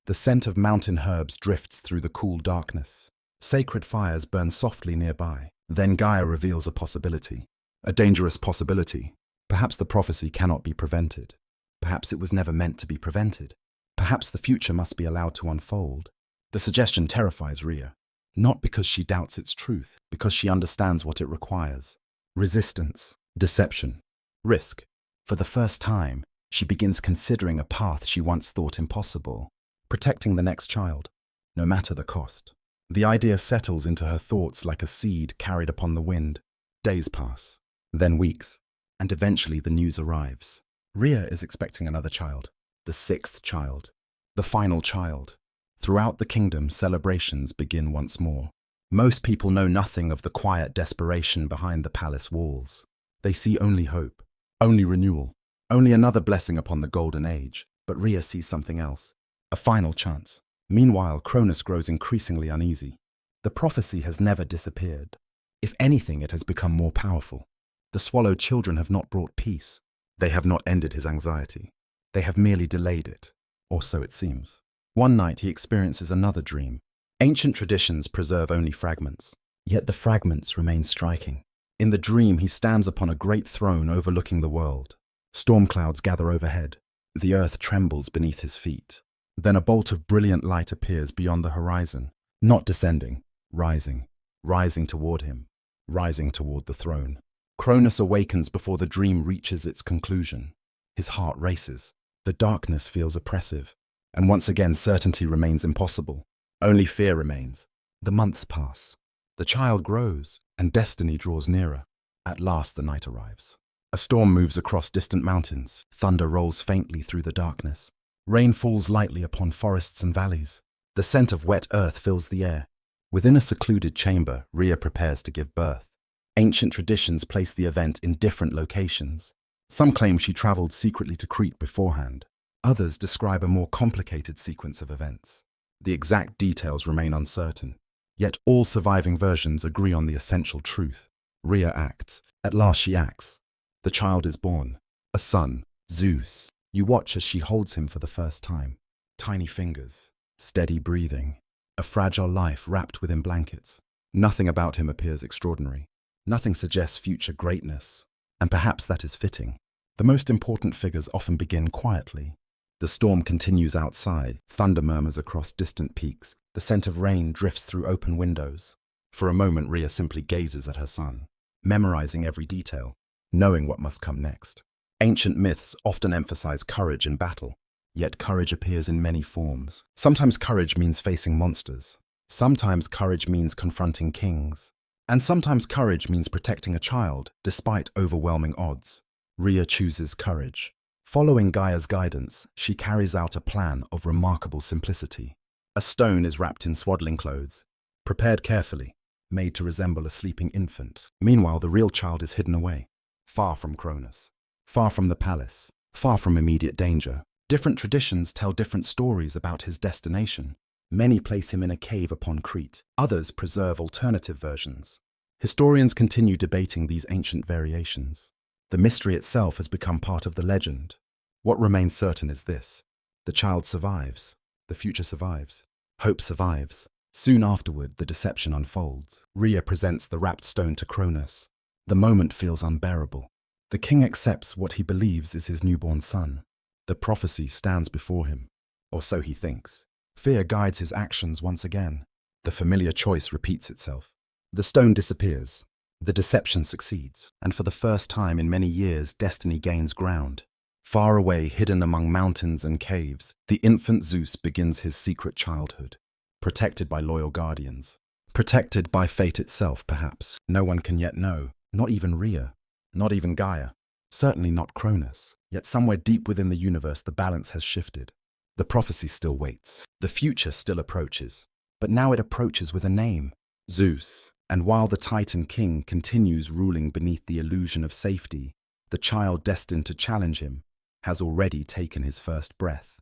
Speaker 1: The scent of mountain herbs drifts through the cool darkness. Sacred fires burn softly nearby. Then Gaia reveals a possibility. A dangerous possibility. Perhaps the prophecy cannot be prevented. Perhaps it was never meant to be prevented. Perhaps the future must be allowed to unfold. The suggestion terrifies Rhea, not because she doubts its truth, because she understands what it requires. Resistance, deception, risk. For the first time, she begins considering a path she once thought impossible, protecting the next child, no matter the cost. The idea settles into her thoughts like a seed carried upon the wind. Days pass, then weeks, and eventually the news arrives. Rhea is expecting another child, the sixth child, the final child. Throughout the kingdom, celebrations begin once more. Most people know nothing of the quiet desperation behind the palace walls. They see only hope, only renewal, only another blessing upon the golden age. But Rhea sees something else, a final chance. Meanwhile, Cronus grows increasingly uneasy. The prophecy has never disappeared. If anything, it has become more powerful. The swallowed children have not brought peace. They have not ended his anxiety. They have merely delayed it, or so it seems. One night he experiences another dream. Ancient traditions preserve only fragments, yet the fragments remain striking. In the dream, he stands upon a great throne overlooking the world. Storm clouds gather overhead. The earth trembles beneath his feet. Then a bolt of brilliant light appears beyond the horizon, not descending, rising, rising toward him, rising toward the throne. Cronus awakens before the dream reaches its conclusion. His heart races. The darkness feels oppressive. And once again, certainty remains impossible. Only fear remains. The months pass. The child grows, and destiny draws nearer. At last the night arrives. A storm moves across distant mountains. Thunder rolls faintly through the darkness. Rain falls lightly upon forests and valleys. The scent of wet earth fills the air. Within a secluded chamber, Rhea prepares to give birth. Ancient traditions place the event in different locations. Some claim she traveled secretly to Crete beforehand. Others describe a more complicated sequence of events. The exact details remain uncertain. Yet all surviving versions agree on the essential truth. Rhea acts. At last she acts. The child is born. A son, Zeus. You watch as she holds him for the first time. Tiny fingers, steady breathing. A fragile life wrapped within blankets. Nothing about him appears extraordinary. Nothing suggests future greatness. And perhaps that is fitting. The most important figures often begin quietly. The storm continues outside. Thunder murmurs across distant peaks. The scent of rain drifts through open windows. For a moment, Rhea simply gazes at her son, memorizing every detail, knowing what must come next. Ancient myths often emphasize courage in battle, yet courage appears in many forms. Sometimes courage means facing monsters. Sometimes courage means confronting kings. And sometimes courage means protecting a child, despite overwhelming odds. Rhea chooses courage. Following Gaia's guidance, she carries out a plan of remarkable simplicity. A stone is wrapped in swaddling clothes, prepared carefully, made to resemble a sleeping infant. Meanwhile, the real child is hidden away, far from Cronus, far from the palace, far from immediate danger. Different traditions tell different stories about his destination. Many place him in a cave upon Crete. Others preserve alternative versions. Historians continue debating these ancient variations. The mystery itself has become part of the legend. What remains certain is this: the child survives. The future survives. Hope survives. Soon afterward, the deception unfolds. Rhea presents the wrapped stone to Cronus. The moment feels unbearable. The king accepts what he believes is his newborn son. The prophecy stands before him, or so he thinks. Fear guides his actions once again. The familiar choice repeats itself. The stone disappears. The deception succeeds, and for the first time in many years, destiny gains ground. Far away, hidden among mountains and caves, the infant Zeus begins his secret childhood, protected by loyal guardians. Protected by fate itself, perhaps. No one can yet know, not even Rhea, not even Gaia, certainly not Cronus. Yet somewhere deep within the universe, the balance has shifted. The prophecy still waits. The future still approaches. But now it approaches with a name, Zeus. And while the Titan king continues ruling beneath the illusion of safety, the child destined to challenge him has already taken his first breath.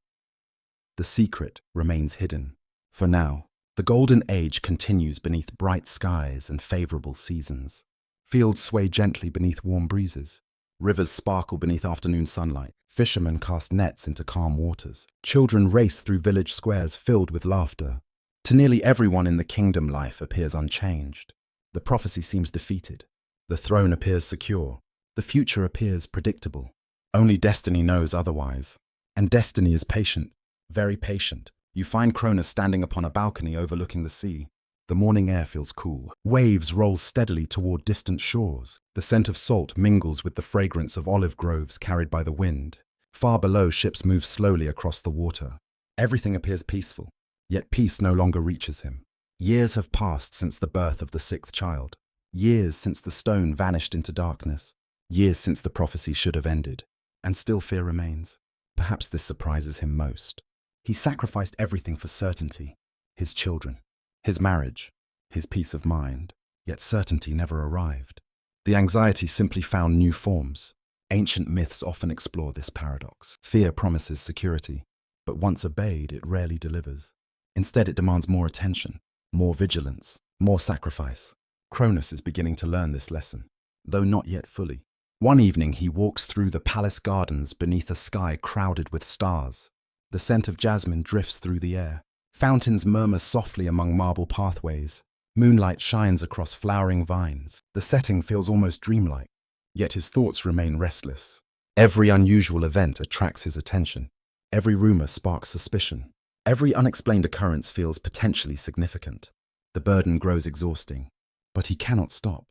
Speaker 1: The secret remains hidden. For now, the golden age continues beneath bright skies and favorable seasons. Fields sway gently beneath warm breezes. Rivers sparkle beneath afternoon sunlight. Fishermen cast nets into calm waters. Children race through village squares filled with laughter. To nearly everyone in the kingdom, life appears unchanged. The prophecy seems defeated. The throne appears secure. The future appears predictable. Only destiny knows otherwise. And destiny is patient, very patient. You find Cronus standing upon a balcony overlooking the sea. The morning air feels cool. Waves roll steadily toward distant shores. The scent of salt mingles with the fragrance of olive groves carried by the wind. Far below, ships move slowly across the water. Everything appears peaceful, yet peace no longer reaches him. Years have passed since the birth of the sixth child. Years since the stone vanished into darkness. Years since the prophecy should have ended. And still fear remains. Perhaps this surprises him most. He sacrificed everything for certainty. His children, his marriage, his peace of mind. Yet certainty never arrived. The anxiety simply found new forms. Ancient myths often explore this paradox. Fear promises security, but once obeyed, it rarely delivers. Instead, it demands more attention, more vigilance, more sacrifice. Cronus is beginning to learn this lesson, though not yet fully. One evening, he walks through the palace gardens beneath a sky crowded with stars. The scent of jasmine drifts through the air. Fountains murmur softly among marble pathways. Moonlight shines across flowering vines. The setting feels almost dreamlike, yet his thoughts remain restless. Every unusual event attracts his attention. Every rumor sparks suspicion. Every unexplained occurrence feels potentially significant. The burden grows exhausting, but he cannot stop,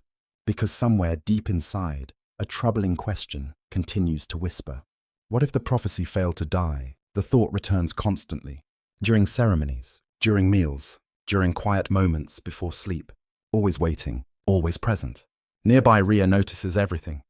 Speaker 1: because somewhere deep inside, a troubling question continues to whisper. What if the prophecy failed to die? The thought returns constantly. During ceremonies, during meals, during quiet moments before sleep. Always waiting, always present. Nearby, Rhea notices everything.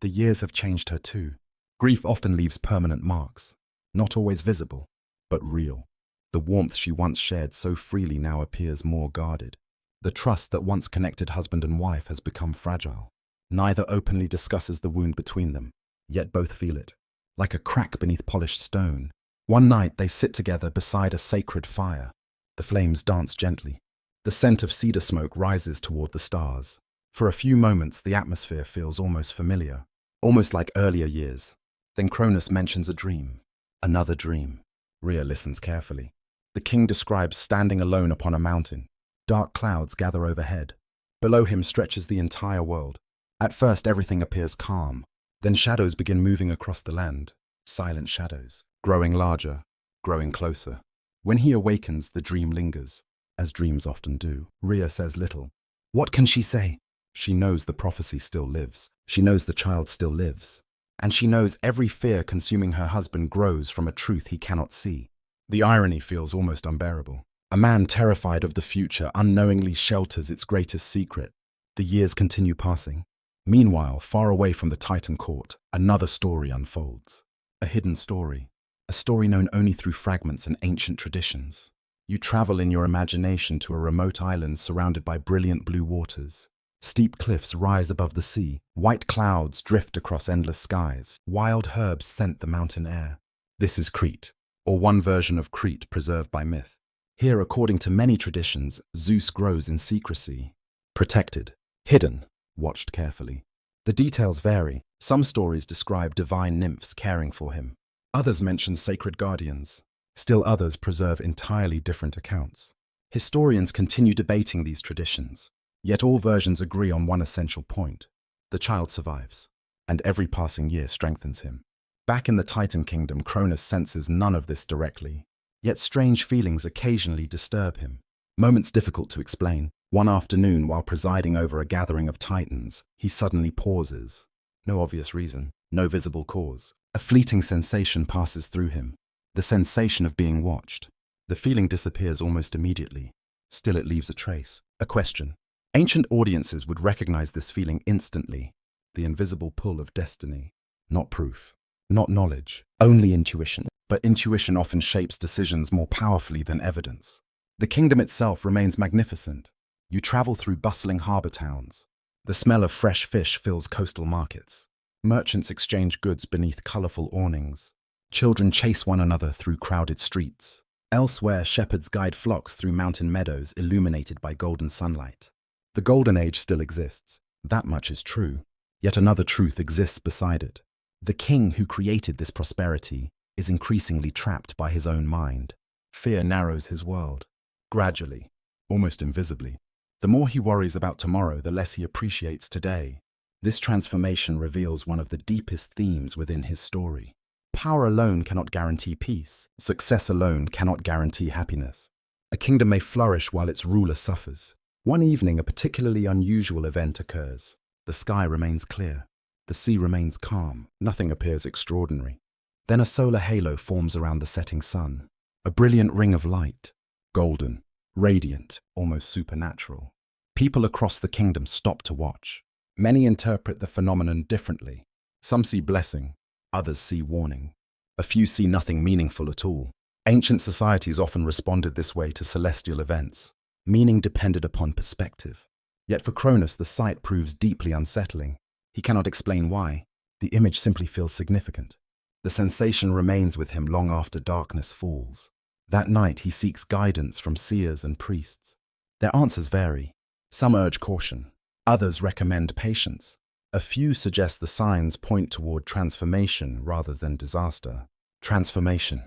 Speaker 1: The years have changed her too. Grief often leaves permanent marks, not always visible, but real. The warmth she once shared so freely now appears more guarded. The trust that once connected husband and wife has become fragile. Neither openly discusses the wound between them, yet both feel it, like a crack beneath polished stone. One night they sit together beside a sacred fire. The flames dance gently. The scent of cedar smoke rises toward the stars. For a few moments the atmosphere feels almost familiar, almost like earlier years. Then Cronus mentions a dream. Another dream. Rhea listens carefully. The king describes standing alone upon a mountain. Dark clouds gather overhead. Below him stretches the entire world. At first everything appears calm. Then shadows begin moving across the land. Silent shadows, growing larger, growing closer. When he awakens, the dream lingers, as dreams often do. Rhea says little. What can she say? She knows the prophecy still lives. She knows the child still lives. And she knows every fear consuming her husband grows from a truth he cannot see. The irony feels almost unbearable. A man terrified of the future unknowingly shelters its greatest secret. The years continue passing. Meanwhile, far away from the Titan court, another story unfolds. A hidden story. A story known only through fragments and ancient traditions. You travel in your imagination to a remote island surrounded by brilliant blue waters. Steep cliffs rise above the sea. White clouds drift across endless skies. Wild herbs scent the mountain air. This is Crete, or one version of Crete preserved by myth. Here, according to many traditions, Zeus grows in secrecy. Protected, hidden, watched carefully. The details vary. Some stories describe divine nymphs caring for him. Others mention sacred guardians. Still others preserve entirely different accounts. Historians continue debating these traditions, yet all versions agree on one essential point. The child survives, and every passing year strengthens him. Back in the Titan kingdom, Cronus senses none of this directly, yet strange feelings occasionally disturb him. Moments difficult to explain. One afternoon, while presiding over a gathering of Titans, he suddenly pauses. No obvious reason, no visible cause. A fleeting sensation passes through him, the sensation of being watched. The feeling disappears almost immediately. Still, it leaves a trace, a question. Ancient audiences would recognize this feeling instantly. The invisible pull of destiny. Not proof, not knowledge, only intuition. But intuition often shapes decisions more powerfully than evidence. The kingdom itself remains magnificent. You travel through bustling harbor towns. The smell of fresh fish fills coastal markets. Merchants exchange goods beneath colorful awnings. Children chase one another through crowded streets. Elsewhere, shepherds guide flocks through mountain meadows illuminated by golden sunlight. The golden age still exists. That much is true. Yet another truth exists beside it. The king who created this prosperity is increasingly trapped by his own mind. Fear narrows his world. Gradually, almost invisibly. The more he worries about tomorrow, the less he appreciates today. This transformation reveals one of the deepest themes within his story. Power alone cannot guarantee peace. Success alone cannot guarantee happiness. A kingdom may flourish while its ruler suffers. One evening, a particularly unusual event occurs. The sky remains clear. The sea remains calm. Nothing appears extraordinary. Then a solar halo forms around the setting sun. A brilliant ring of light. Golden, radiant, almost supernatural. People across the kingdom stop to watch. Many interpret the phenomenon differently. Some see blessing, others see warning. A few see nothing meaningful at all. Ancient societies often responded this way to celestial events. Meaning depended upon perspective. Yet for Cronus, the sight proves deeply unsettling. He cannot explain why. The image simply feels significant. The sensation remains with him long after darkness falls. That night, he seeks guidance from seers and priests. Their answers vary. Some urge caution. Others recommend patience. A few suggest the signs point toward transformation rather than disaster. Transformation.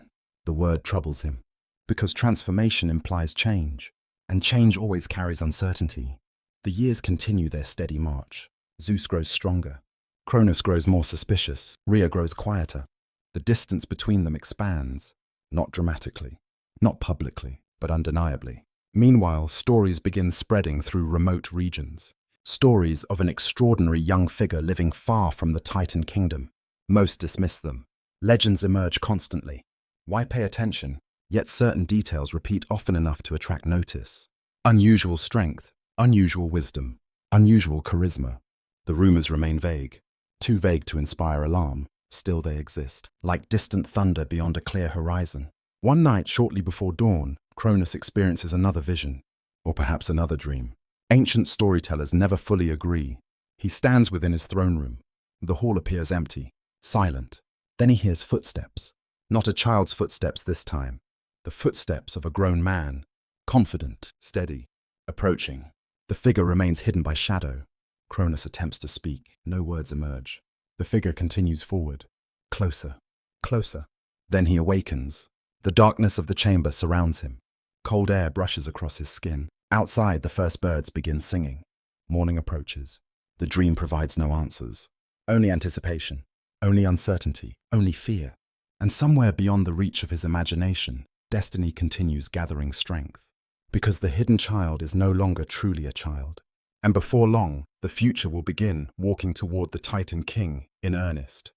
Speaker 1: The word troubles him. Because transformation implies change. And change always carries uncertainty. The years continue their steady march. Zeus grows stronger. Cronus grows more suspicious. Rhea grows quieter. The distance between them expands. Not dramatically. Not publicly, but undeniably. Meanwhile, stories begin spreading through remote regions. Stories of an extraordinary young figure living far from the Titan kingdom. Most dismiss them. Legends emerge constantly. Why pay attention? Yet certain details repeat often enough to attract notice. Unusual strength, unusual wisdom, unusual charisma. The rumors remain vague. Too vague to inspire alarm. Still they exist, like distant thunder beyond a clear horizon. One night, shortly before dawn, Cronus experiences another vision, or perhaps another dream. Ancient storytellers never fully agree. He stands within his throne room. The hall appears empty, silent. Then he hears footsteps. Not a child's footsteps this time. The footsteps of a grown man, confident, steady, approaching. The figure remains hidden by shadow. Cronus attempts to speak. No words emerge. The figure continues forward. Closer, closer. Then he awakens. The darkness of the chamber surrounds him. Cold air brushes across his skin. Outside, the first birds begin singing. Morning approaches. The dream provides no answers. Only anticipation. Only uncertainty. Only fear. And somewhere beyond the reach of his imagination, destiny continues gathering strength. Because the hidden child is no longer truly a child. And before long, the future will begin walking toward the Titan King in earnest.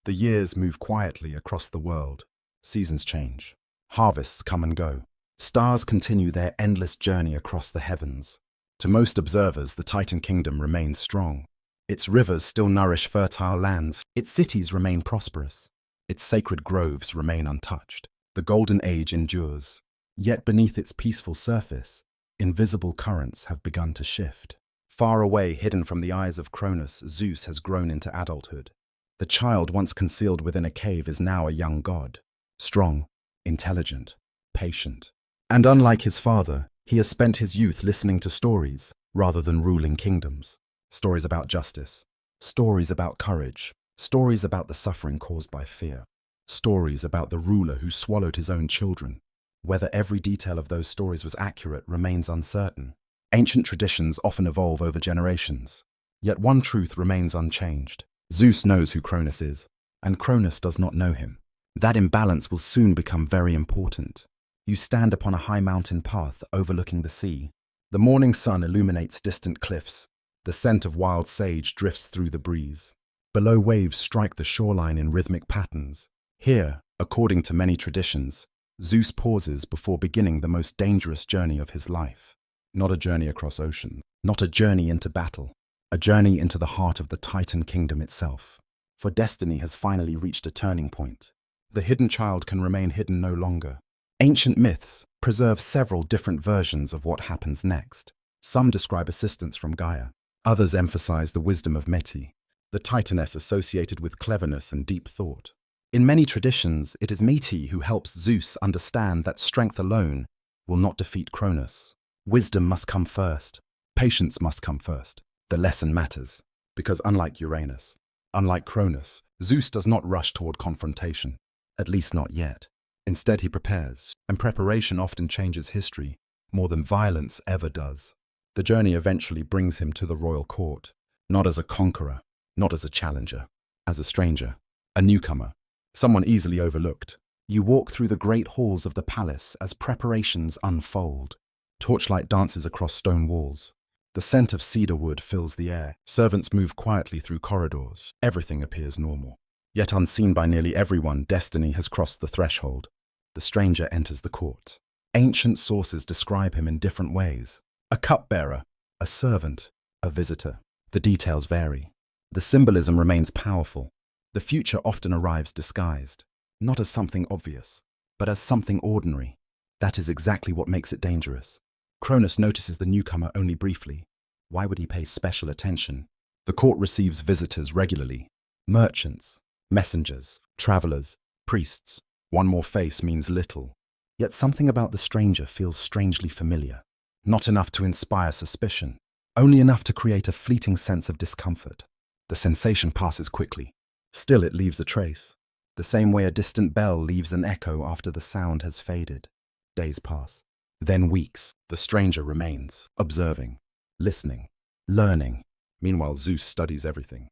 Speaker 1: The years move quietly across the world. Seasons change. Harvests come and go. Stars continue their endless journey across the heavens. To most observers, the Titan Kingdom remains strong. Its rivers still nourish fertile lands. Its cities remain prosperous. Its sacred groves remain untouched. The Golden Age endures. Yet beneath its peaceful surface, invisible currents have begun to shift. Far away, hidden from the eyes of Cronus, Zeus has grown into adulthood. The child once concealed within a cave is now a young god. Strong, intelligent, patient. And unlike his father, he has spent his youth listening to stories rather than ruling kingdoms. Stories about justice. Stories about courage. Stories about the suffering caused by fear. Stories about the ruler who swallowed his own children. Whether every detail of those stories was accurate remains uncertain. Ancient traditions often evolve over generations. Yet one truth remains unchanged. Zeus knows who Cronus is, and Cronus does not know him. That imbalance will soon become very important. You stand upon a high mountain path overlooking the sea. The morning sun illuminates distant cliffs. The scent of wild sage drifts through the breeze. Below, waves strike the shoreline in rhythmic patterns. Here, according to many traditions, Zeus pauses before beginning the most dangerous journey of his life. Not a journey across oceans, not a journey into battle, a journey into the heart of the Titan kingdom itself. For destiny has finally reached a turning point. The hidden child can remain hidden no longer. Ancient myths preserve several different versions of what happens next. Some describe assistance from Gaia. Others emphasize the wisdom of Meti, the Titaness associated with cleverness and deep thought. In many traditions, it is Meti who helps Zeus understand that strength alone will not defeat Cronus. Wisdom must come first. Patience must come first. The lesson matters, because unlike Uranus, unlike Cronus, Zeus does not rush toward confrontation, at least not yet. Instead, he prepares, and preparation often changes history more than violence ever does. The journey eventually brings him to the royal court, not as a conqueror, not as a challenger, as a stranger, a newcomer, someone easily overlooked. You walk through the great halls of the palace as preparations unfold. Torchlight dances across stone walls. The scent of cedar wood fills the air. Servants move quietly through corridors. Everything appears normal. Yet unseen by nearly everyone, destiny has crossed the threshold. The stranger enters the court. Ancient sources describe him in different ways. A cupbearer, a servant, a visitor. The details vary. The symbolism remains powerful. The future often arrives disguised, not as something obvious, but as something ordinary. That is exactly what makes it dangerous. Cronus notices the newcomer only briefly. Why would he pay special attention? The court receives visitors regularly. Merchants, messengers, travelers, priests. One more face means little. Yet something about the stranger feels strangely familiar. Not enough to inspire suspicion, only enough to create a fleeting sense of discomfort. The sensation passes quickly. Still, it leaves a trace. The same way a distant bell leaves an echo after the sound has faded. Days pass. Then weeks. The stranger remains, observing, listening, learning. Meanwhile, Zeus studies everything.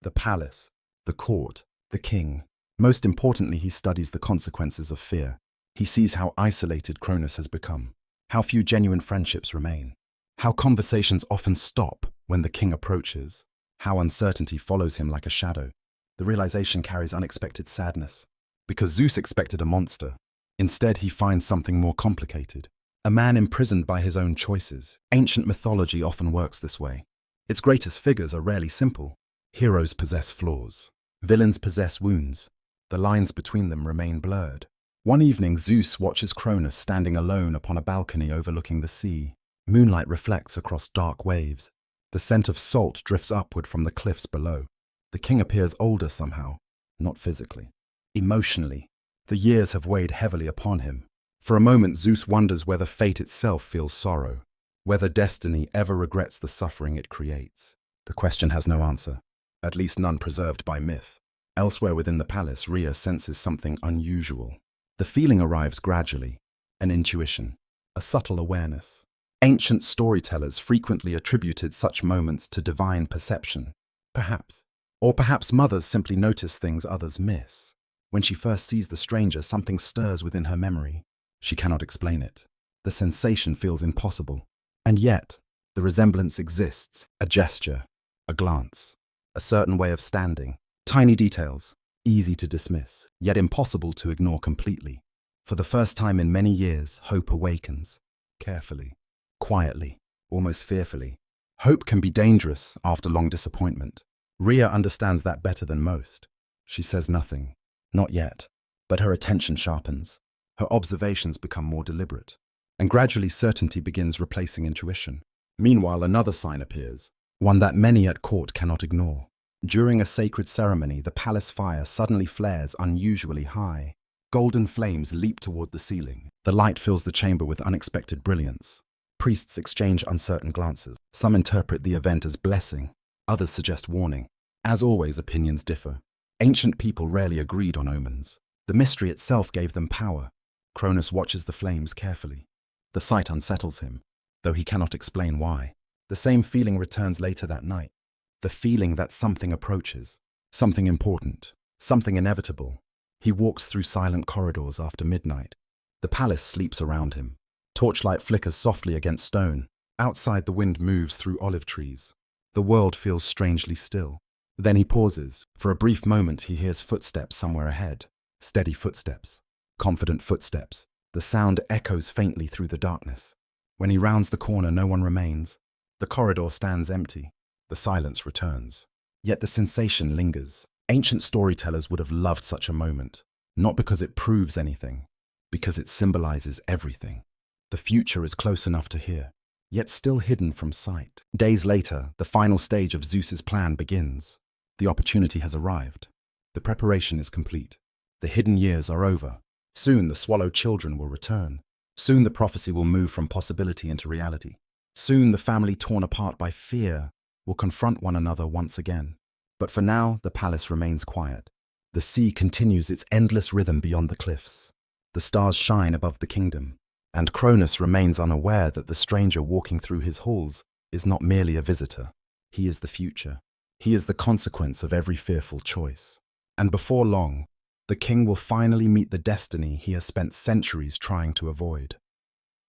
Speaker 1: The palace, the court, the king. Most importantly, he studies the consequences of fear. He sees how isolated Cronus has become, how few genuine friendships remain, how conversations often stop when the king approaches, how uncertainty follows him like a shadow. The realization carries unexpected sadness. Because Zeus expected a monster, instead he finds something more complicated. A man imprisoned by his own choices. Ancient mythology often works this way. Its greatest figures are rarely simple. Heroes possess flaws. Villains possess wounds. The lines between them remain blurred. One evening, Zeus watches Cronus standing alone upon a balcony overlooking the sea. Moonlight reflects across dark waves. The scent of salt drifts upward from the cliffs below. The king appears older somehow, not physically. Emotionally, the years have weighed heavily upon him. For a moment, Zeus wonders whether fate itself feels sorrow, whether destiny ever regrets the suffering it creates. The question has no answer, at least none preserved by myth. Elsewhere within the palace, Rhea senses something unusual. The feeling arrives gradually, an intuition, a subtle awareness. Ancient storytellers frequently attributed such moments to divine perception. Perhaps. Or perhaps mothers simply notice things others miss. When she first sees the stranger, something stirs within her memory. She cannot explain it. The sensation feels impossible. And yet, the resemblance exists. A gesture, a glance, a certain way of standing. Tiny details, easy to dismiss, yet impossible to ignore completely. For the first time in many years, hope awakens. Carefully, quietly, almost fearfully. Hope can be dangerous after long disappointment. Rhea understands that better than most. She says nothing. Not yet. But her attention sharpens. Her observations become more deliberate. And gradually certainty begins replacing intuition. Meanwhile, another sign appears, one that many at court cannot ignore. During a sacred ceremony, the palace fire suddenly flares unusually high. Golden flames leap toward the ceiling. The light fills the chamber with unexpected brilliance. Priests exchange uncertain glances. Some interpret the event as blessing. Others suggest warning. As always, opinions differ. Ancient people rarely agreed on omens. The mystery itself gave them power. Cronus watches the flames carefully. The sight unsettles him, though he cannot explain why. The same feeling returns later that night. the feeling that something approaches, something important, something inevitable. He walks through silent corridors after midnight. The palace sleeps around him. Torchlight flickers softly against stone. Outside, the wind moves through olive trees. The world feels strangely still. Then he pauses. For a brief moment, he hears footsteps somewhere ahead. Steady footsteps. Confident footsteps. The sound echoes faintly through the darkness. When he rounds the corner, no one remains. The corridor stands empty. The silence returns. Yet the sensation lingers. Ancient storytellers would have loved such a moment, not because it proves anything, because it symbolizes everything. The future is close enough to hear, yet still hidden from sight. Days later, the final stage of Zeus's plan begins. The opportunity has arrived. The preparation is complete. The hidden years are over. Soon the swallowed children will return. Soon the prophecy will move from possibility into reality. Soon the family torn apart by fear will confront one another once again. But for now, the palace remains quiet. The sea continues its endless rhythm beyond the cliffs. The stars shine above the kingdom, and Cronus remains unaware that the stranger walking through his halls is not merely a visitor. He is the future. He is the consequence of every fearful choice. And before long, the king will finally meet the destiny he has spent centuries trying to avoid.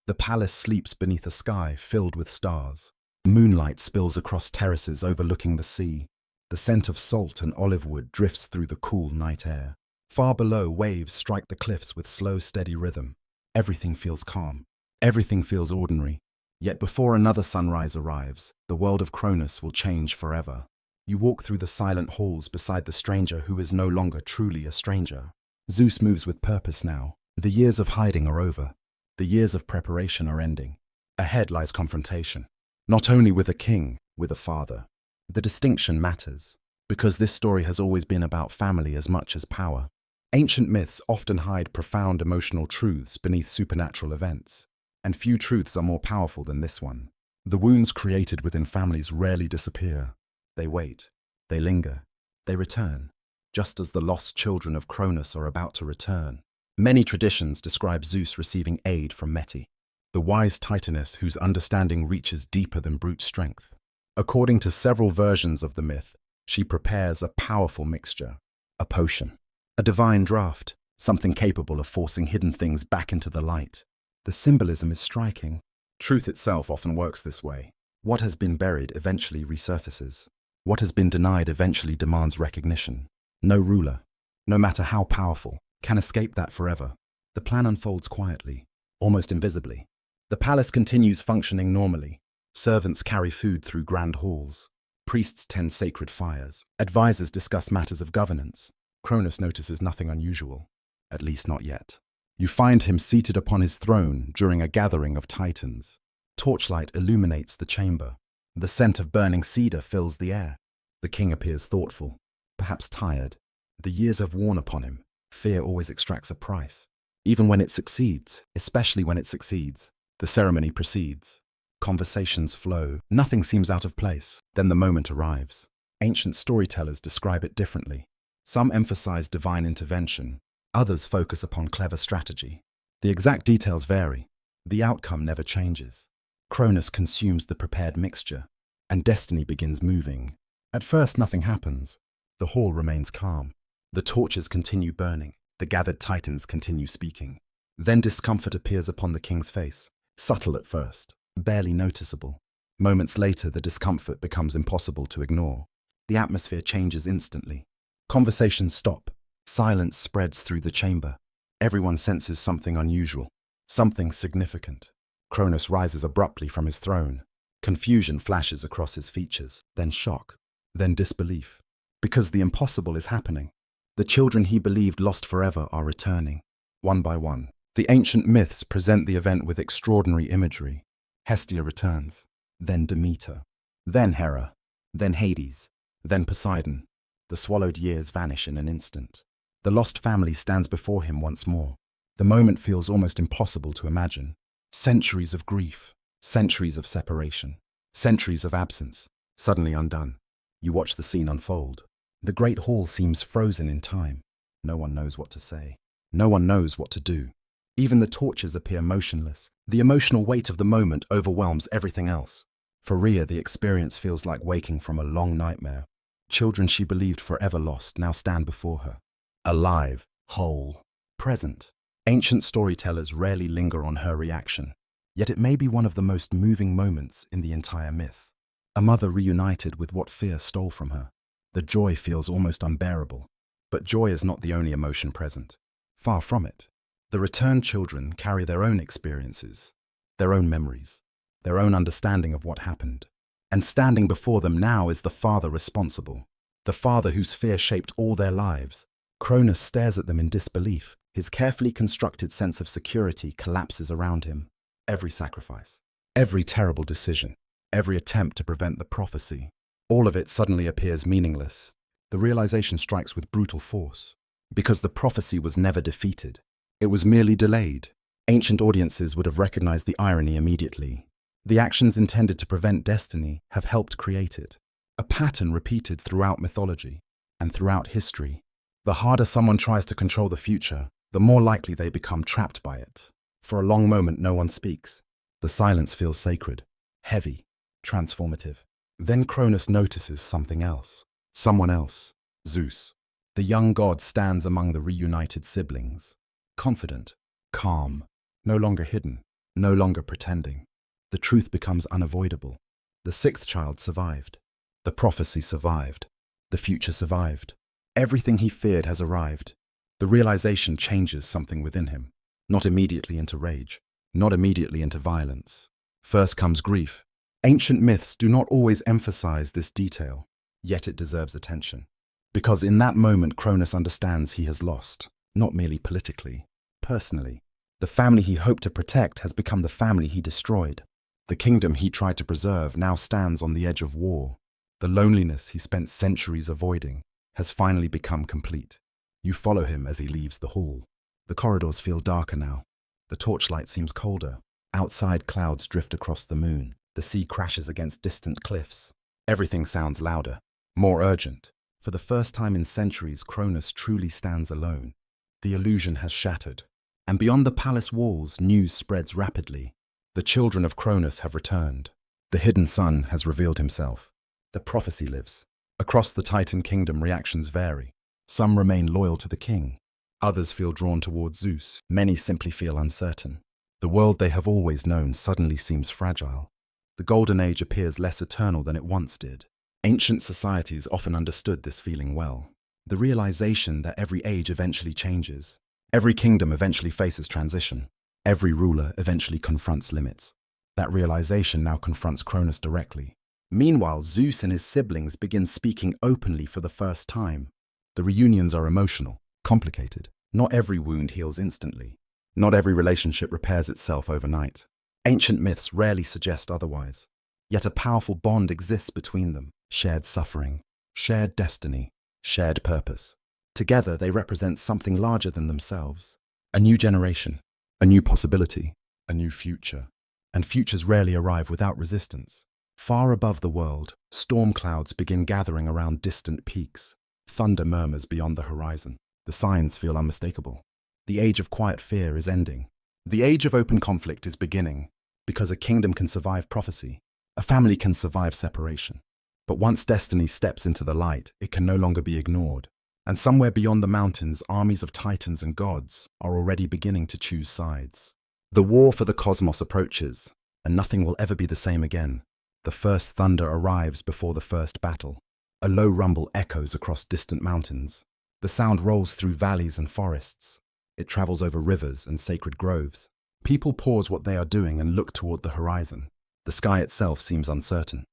Speaker 1: The palace sleeps beneath a sky filled with stars. Moonlight spills across terraces overlooking the sea. The scent of salt and olive wood drifts through the cool night air. Far below, waves strike the cliffs with slow, steady rhythm. Everything feels calm. Everything feels ordinary. Yet before another sunrise arrives, the world of Cronus will change forever. You walk through the silent halls beside the stranger who is no longer truly a stranger. Zeus moves with purpose now. The years of hiding are over. The years of preparation are ending. Ahead lies confrontation. Not only with a king, with a father. The distinction matters, because this story has always been about family as much as power. Ancient myths often hide profound emotional truths beneath supernatural events, and few truths are more powerful than this one. The wounds created within families rarely disappear. They wait, they linger, they return, just as the lost children of Cronus are about to return. Many traditions describe Zeus receiving aid from Meti, the wise titaness whose understanding reaches deeper than brute strength. According to several versions of the myth, she prepares a powerful mixture, a potion, a divine draught, something capable of forcing hidden things back into the light. The symbolism is striking. Truth itself often works this way. What has been buried eventually resurfaces. What has been denied eventually demands recognition. No ruler, no matter how powerful, can escape that forever. The plan unfolds quietly, almost invisibly. The palace continues functioning normally. Servants carry food through grand halls. Priests tend sacred fires. Advisors discuss matters of governance. Cronus notices nothing unusual, at least not yet. You find him seated upon his throne during a gathering of titans. Torchlight illuminates the chamber. The scent of burning cedar fills the air. The king appears thoughtful, perhaps tired. The years have worn upon him. Fear always extracts a price. Even when it succeeds, especially when it succeeds, the ceremony proceeds. Conversations flow. Nothing seems out of place. Then the moment arrives. Ancient storytellers describe it differently. Some emphasize divine intervention. Others focus upon clever strategy. The exact details vary. The outcome never changes. Cronus consumes the prepared mixture, and destiny begins moving. At first, nothing happens. The hall remains calm. The torches continue burning. The gathered titans continue speaking. Then discomfort appears upon the king's face. Subtle at first, barely noticeable. Moments later, the discomfort becomes impossible to ignore. The atmosphere changes instantly. Conversations stop. Silence spreads through the chamber. Everyone senses something unusual, something significant. Cronus rises abruptly from his throne. Confusion flashes across his features, then shock, then disbelief. Because the impossible is happening. The children he believed lost forever are returning, one by one. The ancient myths present the event with extraordinary imagery. Hestia returns, then Demeter, then Hera, then Hades, then Poseidon. The swallowed years vanish in an instant. The lost family stands before him once more. The moment feels almost impossible to imagine. Centuries of grief, centuries of separation, centuries of absence, suddenly undone. You watch the scene unfold. The great hall seems frozen in time. No one knows what to say. No one knows what to do. Even the torches appear motionless. The emotional weight of the moment overwhelms everything else. For Rhea, the experience feels like waking from a long nightmare. Children she believed forever lost now stand before her. Alive, whole, present. Ancient storytellers rarely linger on her reaction, yet it may be one of the most moving moments in the entire myth. A mother reunited with what fear stole from her. The joy feels almost unbearable. But joy is not the only emotion present. Far from it. The returned children carry their own experiences, their own memories, their own understanding of what happened. And standing before them now is the father responsible, the father whose fear shaped all their lives. Cronus stares at them in disbelief. His carefully constructed sense of security collapses around him. Every sacrifice, every terrible decision, every attempt to prevent the prophecy, all of it suddenly appears meaningless. The realization strikes with brutal force. Because the prophecy was never defeated. It was merely delayed. Ancient audiences would have recognized the irony immediately. The actions intended to prevent destiny have helped create it. A pattern repeated throughout mythology and throughout history. The harder someone tries to control the future, the more likely they become trapped by it. For a long moment, no one speaks. The silence feels sacred, heavy, transformative. Then Cronus notices something else. Someone else. Zeus. The young god stands among the reunited siblings. Confident, calm, no longer hidden, no longer pretending. The truth becomes unavoidable. The sixth child survived. The prophecy survived. The future survived. Everything he feared has arrived. The realization changes something within him. Not immediately into rage, not immediately into violence. First comes grief. Ancient myths do not always emphasize this detail, yet it deserves attention. Because in that moment, Cronus understands he has lost, not merely politically, personally. The family he hoped to protect has become the family he destroyed. The kingdom he tried to preserve now stands on the edge of war. The loneliness he spent centuries avoiding has finally become complete. You follow him as he leaves the hall. The corridors feel darker now. The torchlight seems colder. Outside, clouds drift across the moon. The sea crashes against distant cliffs. Everything sounds louder, more urgent. For the first time in centuries, Cronus truly stands alone. The illusion has shattered. And beyond the palace walls, news spreads rapidly. The children of Cronus have returned. The hidden son has revealed himself. The prophecy lives. Across the Titan kingdom, reactions vary. Some remain loyal to the king. Others feel drawn towards Zeus. Many simply feel uncertain. The world they have always known suddenly seems fragile. The Golden Age appears less eternal than it once did. Ancient societies often understood this feeling well. The realization that every age eventually changes. Every kingdom eventually faces transition. Every ruler eventually confronts limits. That realization now confronts Cronus directly. Meanwhile, Zeus and his siblings begin speaking openly for the first time. The reunions are emotional, complicated. Not every wound heals instantly. Not every relationship repairs itself overnight. Ancient myths rarely suggest otherwise. Yet a powerful bond exists between them. Shared suffering, shared destiny, shared purpose. Together they represent something larger than themselves. A new generation, a new possibility, a new future. And futures rarely arrive without resistance. Far above the world, storm clouds begin gathering around distant peaks. Thunder murmurs beyond the horizon. The signs feel unmistakable. The age of quiet fear is ending. The age of open conflict is beginning. Because a kingdom can survive prophecy, a family can survive separation. But once destiny steps into the light, it can no longer be ignored. And somewhere beyond the mountains, armies of titans and gods are already beginning to choose sides. The war for the cosmos approaches, and nothing will ever be the same again. The first thunder arrives before the first battle. A low rumble echoes across distant mountains. The sound rolls through valleys and forests. It travels over rivers and sacred groves. People pause what they are doing and look toward the horizon. The sky itself seems uncertain.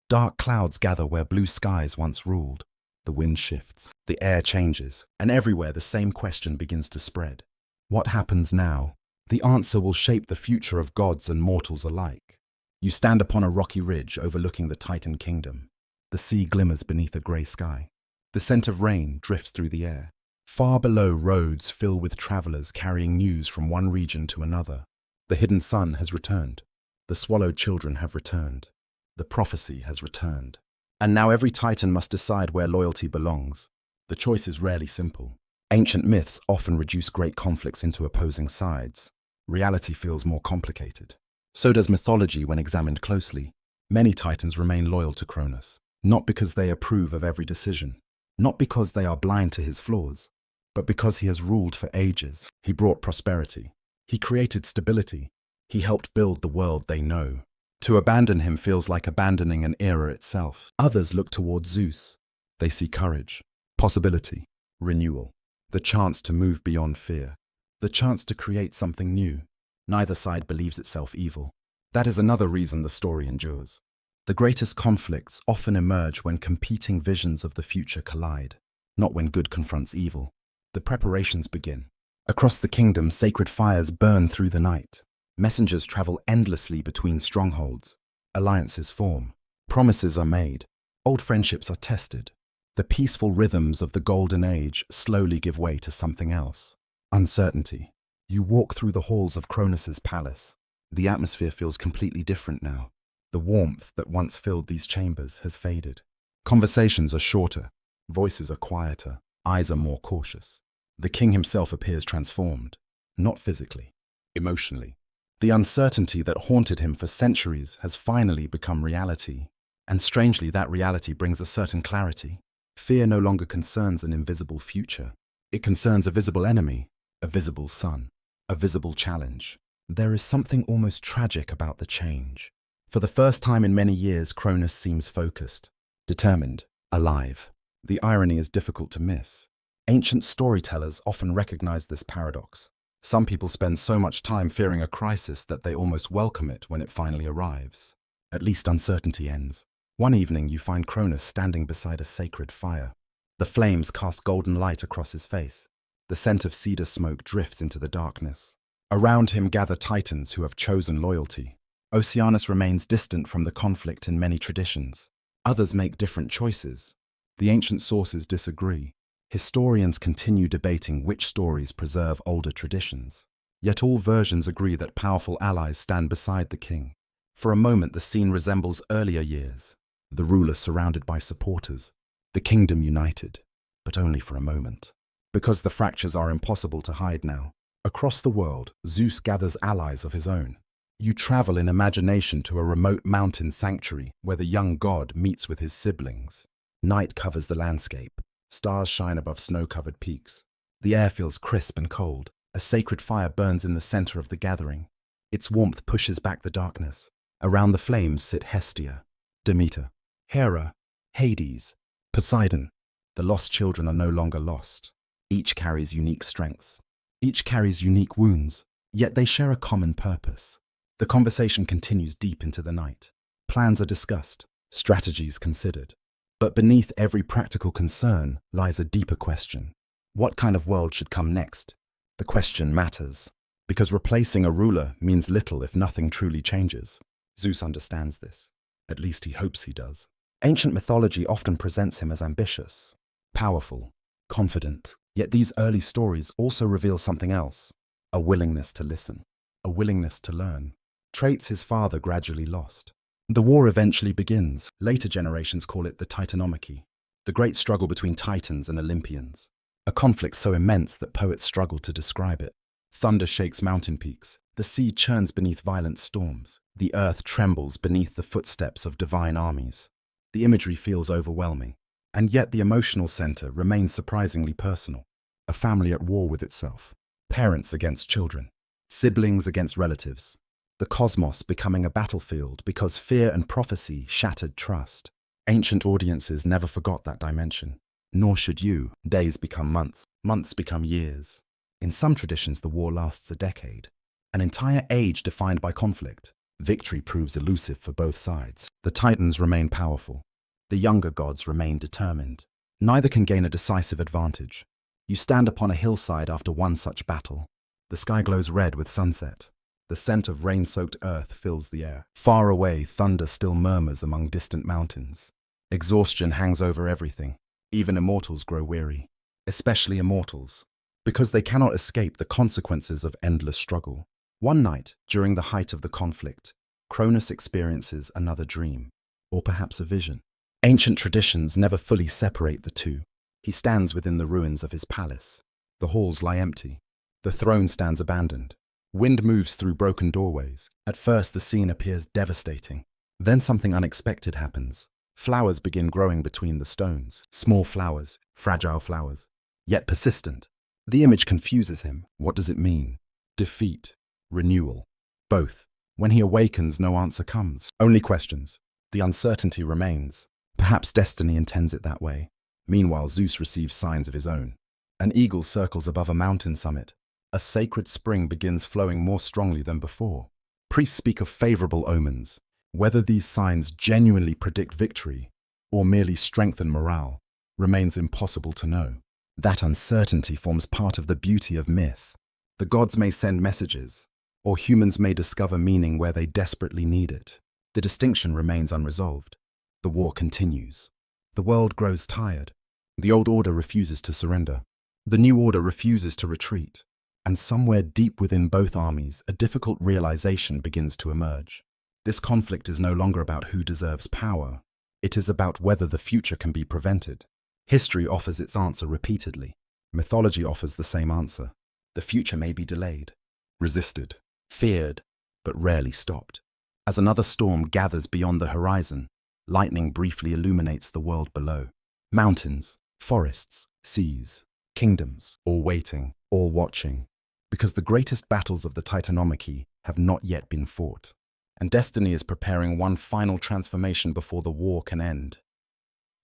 Speaker 1: Dark clouds gather where blue skies once ruled. The wind shifts, the air changes, and everywhere the same question begins to spread. What happens now? The answer will shape the future of gods and mortals alike. You stand upon a rocky ridge overlooking the Titan kingdom. The sea glimmers beneath a grey sky. The scent of rain drifts through the air. Far below, roads fill with travelers carrying news from one region to another. The hidden sun has returned. The swallowed children have returned. The prophecy has returned. And now every Titan must decide where loyalty belongs. The choice is rarely simple. Ancient myths often reduce great conflicts into opposing sides. Reality feels more complicated. So does mythology when examined closely. Many titans remain loyal to Cronus, not because they approve of every decision, not because they are blind to his flaws, but because he has ruled for ages. He brought prosperity. He created stability. He helped build the world they know. To abandon him feels like abandoning an era itself. Others look towards Zeus. They see courage, possibility, renewal, the chance to move beyond fear, the chance to create something new. Neither side believes itself evil. That is another reason the story endures. The greatest conflicts often emerge when competing visions of the future collide, not when good confronts evil. The preparations begin. Across the kingdom, sacred fires burn through the night. Messengers travel endlessly between strongholds. Alliances form. Promises are made. Old friendships are tested. The peaceful rhythms of the Golden Age slowly give way to something else. Uncertainty. You walk through the halls of Cronus's palace. The atmosphere feels completely different now. The warmth that once filled these chambers has faded. Conversations are shorter. Voices are quieter. Eyes are more cautious. The king himself appears transformed. Not physically, emotionally. The uncertainty that haunted him for centuries has finally become reality. And strangely, that reality brings a certain clarity. Fear no longer concerns an invisible future. It concerns a visible enemy, a visible sun, a visible challenge. There is something almost tragic about the change. For the first time in many years, Cronus seems focused, determined, alive. The irony is difficult to miss. Ancient storytellers often recognize this paradox. Some people spend so much time fearing a crisis that they almost welcome it when it finally arrives. At least uncertainty ends. One evening you find Cronus standing beside a sacred fire. The flames cast golden light across his face. The scent of cedar smoke drifts into the darkness. Around him gather titans who have chosen loyalty. Oceanus remains distant from the conflict in many traditions. Others make different choices. The ancient sources disagree. Historians continue debating which stories preserve older traditions. Yet all versions agree that powerful allies stand beside the king. For a moment the scene resembles earlier years. The ruler surrounded by supporters. The kingdom united. But only for a moment. Because the fractures are impossible to hide now. Across the world, Zeus gathers allies of his own. You travel in imagination to a remote mountain sanctuary where the young god meets with his siblings. Night covers the landscape. Stars shine above snow-covered peaks. The air feels crisp and cold. A sacred fire burns in the center of the gathering. Its warmth pushes back the darkness. Around the flames sit Hestia, Demeter, Hera, Hades, Poseidon. The lost children are no longer lost. Each carries unique strengths. Each carries unique wounds. Yet they share a common purpose. The conversation continues deep into the night. Plans are discussed. Strategies considered. But beneath every practical concern lies a deeper question. What kind of world should come next? The question matters, because replacing a ruler means little if nothing truly changes. Zeus understands this. At least he hopes he does. Ancient mythology often presents him as ambitious, powerful, confident. Yet these early stories also reveal something else. A willingness to listen, a willingness to learn. Traits his father gradually lost. The war eventually begins. Later generations call it the Titanomachy, the great struggle between Titans and Olympians. A conflict so immense that poets struggle to describe it. Thunder shakes mountain peaks. The sea churns beneath violent storms. The earth trembles beneath the footsteps of divine armies. The imagery feels overwhelming. And yet the emotional center remains surprisingly personal. A family at war with itself. Parents against children. Siblings against relatives. The cosmos becoming a battlefield because fear and prophecy shattered trust. Ancient audiences never forgot that dimension. Nor should you. Days become months. Months become years. In some traditions, the war lasts a decade. An entire age defined by conflict. Victory proves elusive for both sides. The Titans remain powerful. The younger gods remain determined. Neither can gain a decisive advantage. You stand upon a hillside after one such battle. The sky glows red with sunset. The scent of rain-soaked earth fills the air. Far away, thunder still murmurs among distant mountains. Exhaustion hangs over everything. Even immortals grow weary. Especially immortals, because they cannot escape the consequences of endless struggle. One night, during the height of the conflict, Cronus experiences another dream, or perhaps a vision. Ancient traditions never fully separate the two. He stands within the ruins of his palace. The halls lie empty. The throne stands abandoned. Wind moves through broken doorways. At first, the scene appears devastating. Then something unexpected happens. Flowers begin growing between the stones, small flowers, fragile flowers, yet persistent. The image confuses him. What does it mean? Defeat, renewal, both. When he awakens, no answer comes, only questions. The uncertainty remains. Perhaps destiny intends it that way. Meanwhile, Zeus receives signs of his own. An eagle circles above a mountain summit. A sacred spring begins flowing more strongly than before. Priests speak of favorable omens. Whether these signs genuinely predict victory or merely strengthen morale remains impossible to know. That uncertainty forms part of the beauty of myth. The gods may send messages, or humans may discover meaning where they desperately need it. The distinction remains unresolved. The war continues. The world grows tired. The old order refuses to surrender. The new order refuses to retreat. And somewhere deep within both armies, a difficult realization begins to emerge. This conflict is no longer about who deserves power. It is about whether the future can be prevented. History offers its answer repeatedly. Mythology offers the same answer. The future may be delayed, resisted, feared, but rarely stopped. As another storm gathers beyond the horizon, lightning briefly illuminates the world below. Mountains, forests, seas, kingdoms, all waiting, all watching. Because the greatest battles of the Titanomachy have not yet been fought. And destiny is preparing one final transformation before the war can end.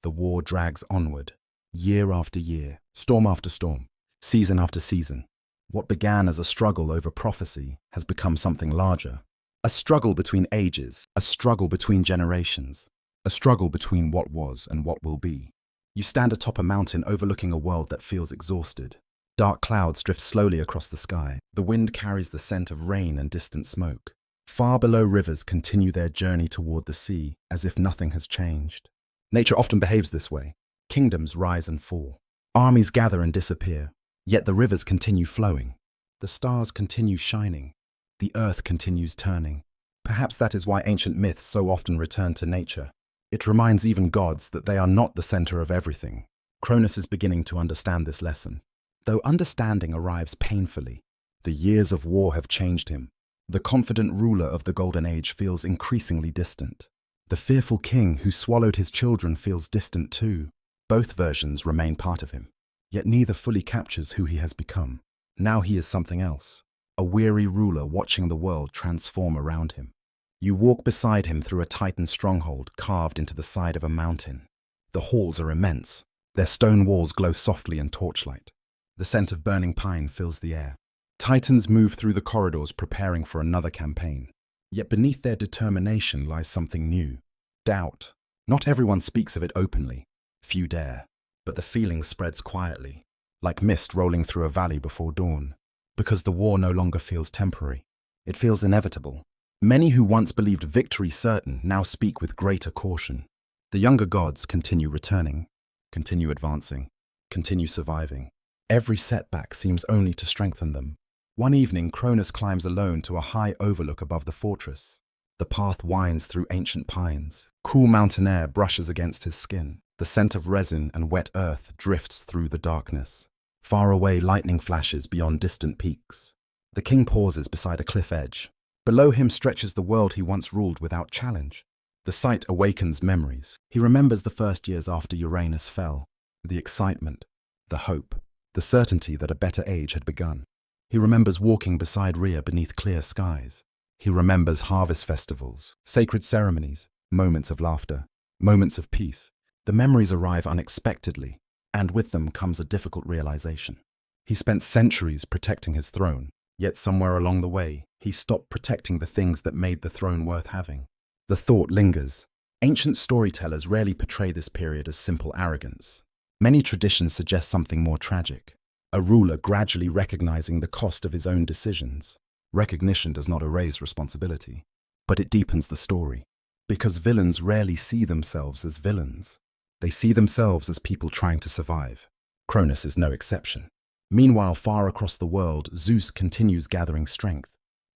Speaker 1: The war drags onward, year after year, storm after storm, season after season. What began as a struggle over prophecy has become something larger. A struggle between ages, a struggle between generations, a struggle between what was and what will be. You stand atop a mountain overlooking a world that feels exhausted. Dark clouds drift slowly across the sky. The wind carries the scent of rain and distant smoke. Far below, rivers continue their journey toward the sea, as if nothing has changed. Nature often behaves this way. Kingdoms rise and fall. Armies gather and disappear. Yet the rivers continue flowing. The stars continue shining. The earth continues turning. Perhaps that is why ancient myths so often return to nature. It reminds even gods that they are not the center of everything. Cronus is beginning to understand this lesson. Though understanding arrives painfully, the years of war have changed him. The confident ruler of the Golden Age feels increasingly distant. The fearful king who swallowed his children feels distant too. Both versions remain part of him, yet neither fully captures who he has become. Now he is something else, a weary ruler watching the world transform around him. You walk beside him through a Titan stronghold carved into the side of a mountain. The halls are immense. Their stone walls glow softly in torchlight. The scent of burning pine fills the air. Titans move through the corridors preparing for another campaign. Yet beneath their determination lies something new. Doubt. Not everyone speaks of it openly. Few dare. But the feeling spreads quietly, like mist rolling through a valley before dawn. Because the war no longer feels temporary. It feels inevitable. Many who once believed victory certain now speak with greater caution. The younger gods continue returning, continue advancing, continue surviving. Every setback seems only to strengthen them. One evening, Cronus climbs alone to a high overlook above the fortress. The path winds through ancient pines. Cool mountain air brushes against his skin. The scent of resin and wet earth drifts through the darkness. Far away, lightning flashes beyond distant peaks. The king pauses beside a cliff edge. Below him stretches the world he once ruled without challenge. The sight awakens memories. He remembers the first years after Uranus fell. The excitement, the hope, the certainty that a better age had begun. He remembers walking beside Rhea beneath clear skies. He remembers harvest festivals, sacred ceremonies, moments of laughter, moments of peace. The memories arrive unexpectedly, and with them comes a difficult realization. He spent centuries protecting his throne, yet somewhere along the way, he stopped protecting the things that made the throne worth having. The thought lingers. Ancient storytellers rarely portray this period as simple arrogance. Many traditions suggest something more tragic. A ruler gradually recognizing the cost of his own decisions. Recognition does not erase responsibility, but it deepens the story. Because villains rarely see themselves as villains. They see themselves as people trying to survive. Cronus is no exception. Meanwhile, far across the world, Zeus continues gathering strength.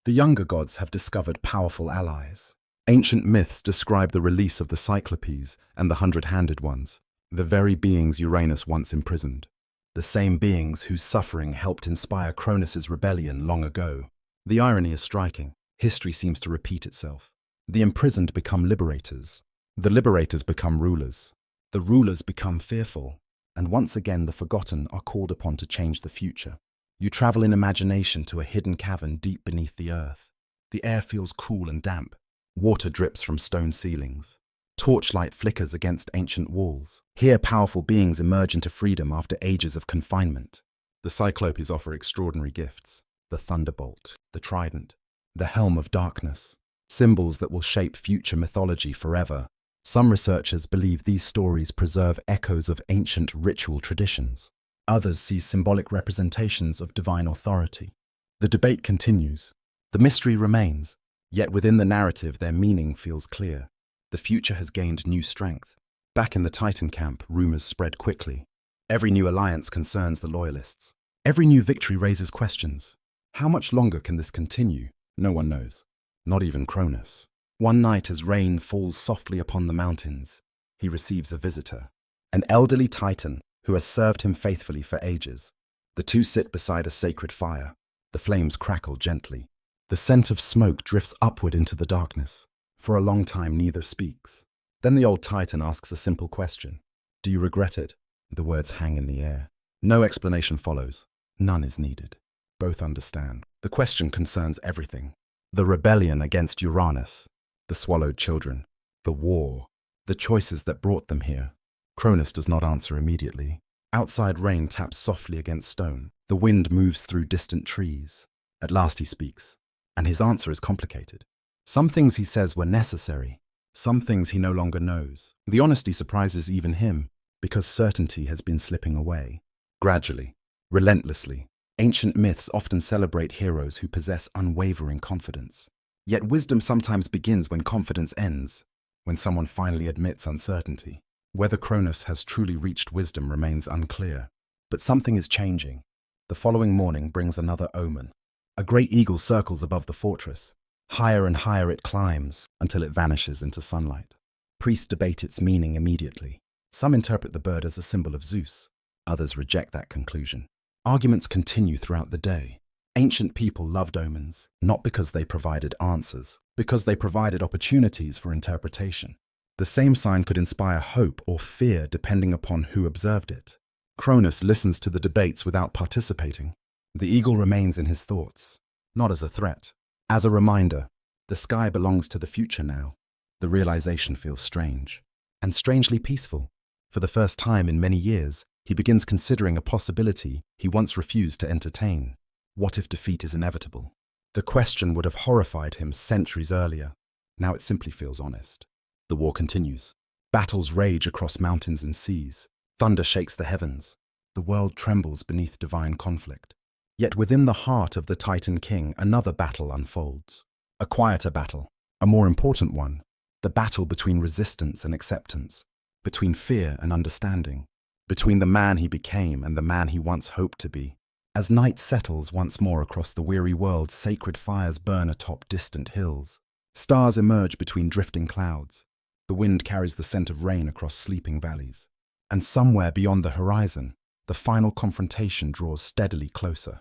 Speaker 1: The younger gods have discovered powerful allies. Ancient myths describe the release of the Cyclopes and the hundred-handed ones, the very beings Uranus once imprisoned. The same beings whose suffering helped inspire Cronus's rebellion long ago. The irony is striking. History seems to repeat itself. The imprisoned become liberators. The liberators become rulers. The rulers become fearful. And once again the forgotten are called upon to change the future. You travel in imagination to a hidden cavern deep beneath the earth. The air feels cool and damp. Water drips from stone ceilings. Torchlight flickers against ancient walls. Here powerful beings emerge into freedom after ages of confinement. The Cyclopes offer extraordinary gifts. The thunderbolt, the trident, the helm of darkness. Symbols that will shape future mythology forever. Some researchers believe these stories preserve echoes of ancient ritual traditions. Others see symbolic representations of divine authority. The debate continues. The mystery remains, yet within the narrative their meaning feels clear. The future has gained new strength. Back in the Titan camp, rumors spread quickly. Every new alliance concerns the loyalists. Every new victory raises questions. How much longer can this continue? No one knows. Not even Cronus. One night as rain falls softly upon the mountains, he receives a visitor. An elderly Titan who has served him faithfully for ages. The two sit beside a sacred fire. The flames crackle gently. The scent of smoke drifts upward into the darkness. For a long time, neither speaks. Then the old Titan asks a simple question. Do you regret it? The words hang in the air. No explanation follows. None is needed. Both understand. The question concerns everything. The rebellion against Uranus. The swallowed children. The war. The choices that brought them here. Cronus does not answer immediately. Outside rain taps softly against stone. The wind moves through distant trees. At last he speaks. And his answer is complicated. Some things he says were necessary. Some things he no longer knows. The honesty surprises even him, because certainty has been slipping away. Gradually, relentlessly, ancient myths often celebrate heroes who possess unwavering confidence. Yet wisdom sometimes begins when confidence ends, when someone finally admits uncertainty. Whether Cronus has truly reached wisdom remains unclear. But something is changing. The following morning brings another omen. A great eagle circles above the fortress. Higher and higher it climbs until it vanishes into sunlight. Priests debate its meaning immediately. Some interpret the bird as a symbol of Zeus. Others reject that conclusion. Arguments continue throughout the day. Ancient people loved omens, not because they provided answers, because they provided opportunities for interpretation. The same sign could inspire hope or fear depending upon who observed it. Cronus listens to the debates without participating. The eagle remains in his thoughts, not as a threat. As a reminder, the sky belongs to the future now. The realization feels strange, and strangely peaceful. For the first time in many years, he begins considering a possibility he once refused to entertain. What if defeat is inevitable? The question would have horrified him centuries earlier. Now it simply feels honest. The war continues. Battles rage across mountains and seas. Thunder shakes the heavens. The world trembles beneath divine conflict. Yet within the heart of the Titan King, another battle unfolds. A quieter battle, a more important one. The battle between resistance and acceptance, between fear and understanding, between the man he became and the man he once hoped to be. As night settles once more across the weary world, sacred fires burn atop distant hills. Stars emerge between drifting clouds. The wind carries the scent of rain across sleeping valleys. And somewhere beyond the horizon, the final confrontation draws steadily closer.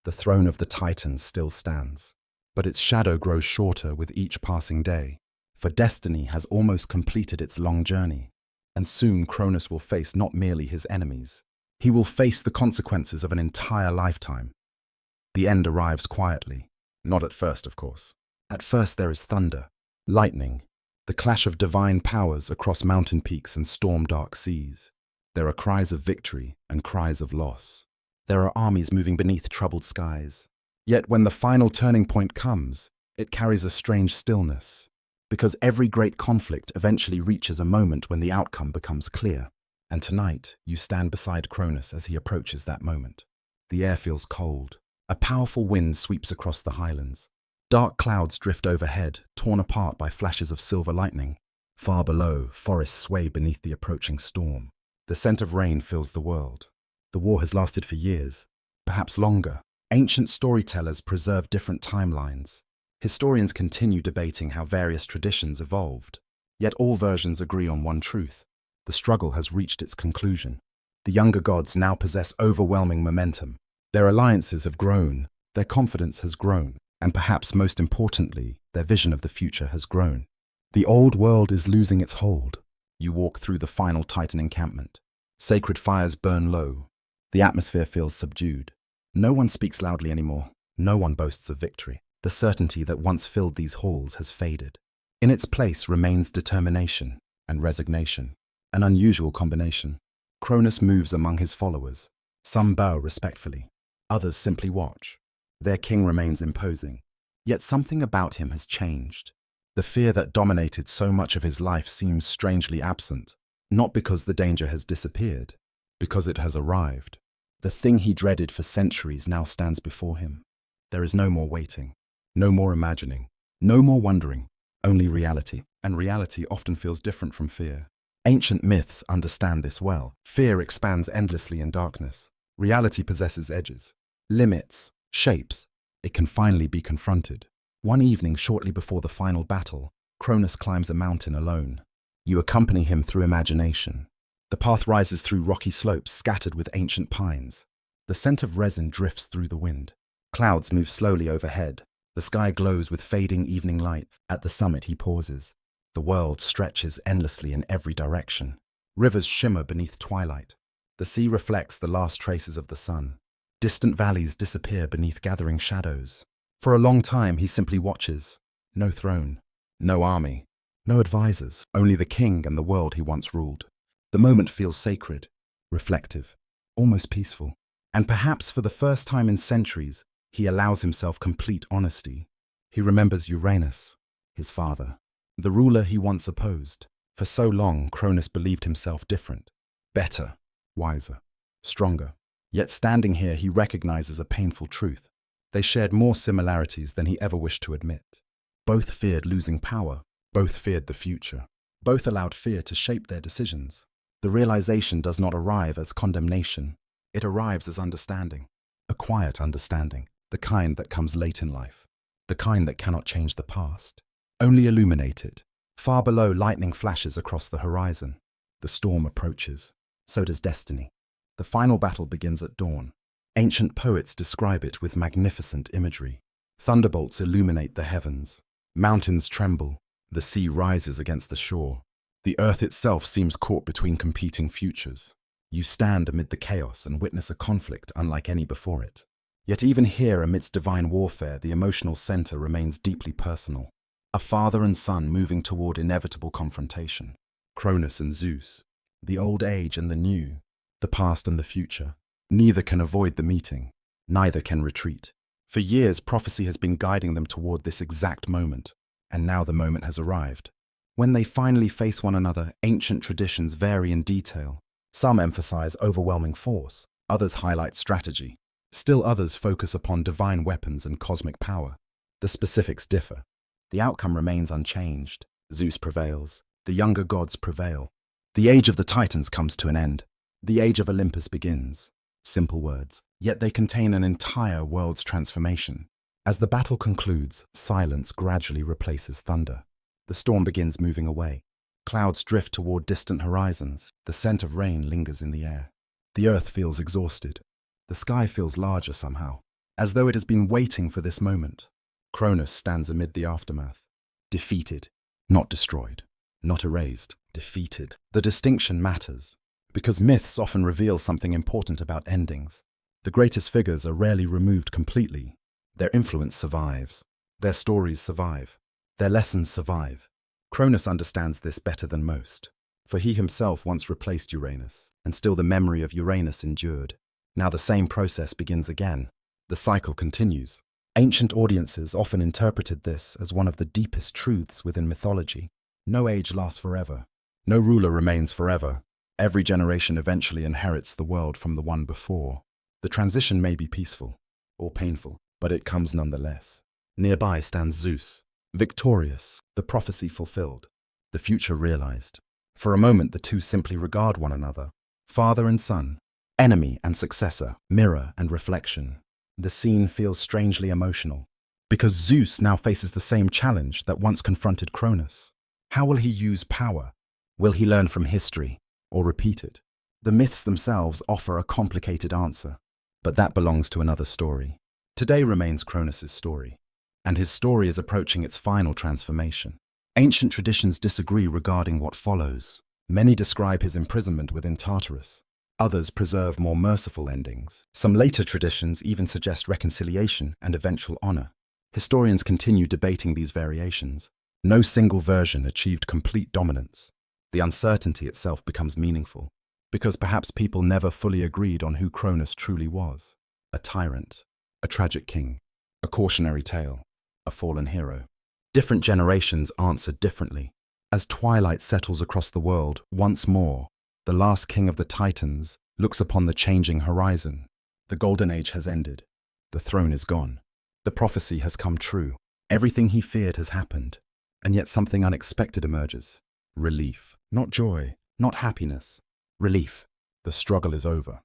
Speaker 1: The throne of the Titans still stands, but its shadow grows shorter with each passing day, for destiny has almost completed its long journey, and soon Cronus will face not merely his enemies. He will face the consequences of an entire lifetime. The end arrives quietly, not at first, of course. At first there is thunder, lightning, the clash of divine powers across mountain peaks and storm-dark seas. There are cries of victory and cries of loss. There are armies moving beneath troubled skies. Yet when the final turning point comes, it carries a strange stillness, because every great conflict eventually reaches a moment when the outcome becomes clear. And tonight, you stand beside Cronus as he approaches that moment. The air feels cold. A powerful wind sweeps across the highlands. Dark clouds drift overhead, torn apart by flashes of silver lightning. Far below, forests sway beneath the approaching storm. The scent of rain fills the world. The war has lasted for years, perhaps longer. Ancient storytellers preserve different timelines. Historians continue debating how various traditions evolved. Yet all versions agree on one truth. The struggle has reached its conclusion. The younger gods now possess overwhelming momentum. Their alliances have grown, their confidence has grown, and perhaps most importantly, their vision of the future has grown. The old world is losing its hold. You walk through the final Titan encampment. Sacred fires burn low. The atmosphere feels subdued. No one speaks loudly anymore. No one boasts of victory. The certainty that once filled these halls has faded. In its place remains determination and resignation, an unusual combination. Cronus moves among his followers. Some bow respectfully. Others simply watch. Their king remains imposing. Yet something about him has changed. The fear that dominated so much of his life seems strangely absent, not because the danger has disappeared, because it has arrived. The thing he dreaded for centuries now stands before him. There is no more waiting, no more imagining, no more wondering, only reality. And reality often feels different from fear. Ancient myths understand this well. Fear expands endlessly in darkness. Reality possesses edges, limits, shapes. It can finally be confronted. One evening shortly before the final battle, Cronus climbs a mountain alone. You accompany him through imagination. The path rises through rocky slopes scattered with ancient pines. The scent of resin drifts through the wind. Clouds move slowly overhead. The sky glows with fading evening light. At the summit he pauses. The world stretches endlessly in every direction. Rivers shimmer beneath twilight. The sea reflects the last traces of the sun. Distant valleys disappear beneath gathering shadows. For a long time he simply watches. No throne, no army, no advisors, only the king and the world he once ruled. The moment feels sacred, reflective, almost peaceful. And perhaps for the first time in centuries, he allows himself complete honesty. He remembers Uranus, his father, the ruler he once opposed. For so long, Cronus believed himself different, better, wiser, stronger. Yet standing here, he recognizes a painful truth. They shared more similarities than he ever wished to admit. Both feared losing power. Both feared the future. Both allowed fear to shape their decisions. The realization does not arrive as condemnation. It arrives as understanding. A quiet understanding. The kind that comes late in life. The kind that cannot change the past. Only illuminate it. Far below, lightning flashes across the horizon. The storm approaches. So does destiny. The final battle begins at dawn. Ancient poets describe it with magnificent imagery. Thunderbolts illuminate the heavens. Mountains tremble. The sea rises against the shore. The earth itself seems caught between competing futures. You stand amid the chaos and witness a conflict unlike any before it. Yet even here, amidst divine warfare, the emotional center remains deeply personal. A father and son moving toward inevitable confrontation. Cronus and Zeus. The old age and the new. The past and the future. Neither can avoid the meeting. Neither can retreat. For years, prophecy has been guiding them toward this exact moment, and now the moment has arrived. When they finally face one another, ancient traditions vary in detail. Some emphasize overwhelming force, others highlight strategy. Still others focus upon divine weapons and cosmic power. The specifics differ. The outcome remains unchanged. Zeus prevails. The younger gods prevail. The age of the Titans comes to an end. The age of Olympus begins. Simple words, yet they contain an entire world's transformation. As the battle concludes, silence gradually replaces thunder. The storm begins moving away. Clouds drift toward distant horizons. The scent of rain lingers in the air. The earth feels exhausted. The sky feels larger somehow, as though it has been waiting for this moment. Cronus stands amid the aftermath. Defeated, not destroyed, not erased, defeated. The distinction matters, because myths often reveal something important about endings. The greatest figures are rarely removed completely. Their influence survives. Their stories survive. Their lessons survive. Cronus understands this better than most, for he himself once replaced Uranus, and still the memory of Uranus endured. Now the same process begins again. The cycle continues. Ancient audiences often interpreted this as one of the deepest truths within mythology. No age lasts forever. No ruler remains forever. Every generation eventually inherits the world from the one before. The transition may be peaceful or painful, but it comes nonetheless. Nearby stands Zeus, victorious, the prophecy fulfilled, the future realized. For a moment, the two simply regard one another, father and son, enemy and successor, mirror and reflection. The scene feels strangely emotional, because Zeus now faces the same challenge that once confronted Cronus. How will he use power? Will he learn from history or repeat it? The myths themselves offer a complicated answer, but that belongs to another story. Today remains Cronus's story, and his story is approaching its final transformation. Ancient traditions disagree regarding what follows. Many describe his imprisonment within Tartarus. Others preserve more merciful endings. Some later traditions even suggest reconciliation and eventual honor. Historians continue debating these variations. No single version achieved complete dominance. The uncertainty itself becomes meaningful, because perhaps people never fully agreed on who Cronus truly was. A tyrant, a tragic king, a cautionary tale, a fallen hero. Different generations answered differently. As twilight settles across the world, once more, the last king of the Titans looks upon the changing horizon. The golden age has ended. The throne is gone. The prophecy has come true. Everything he feared has happened. And yet something unexpected emerges. Relief. Not joy, not happiness. Relief. The struggle is over.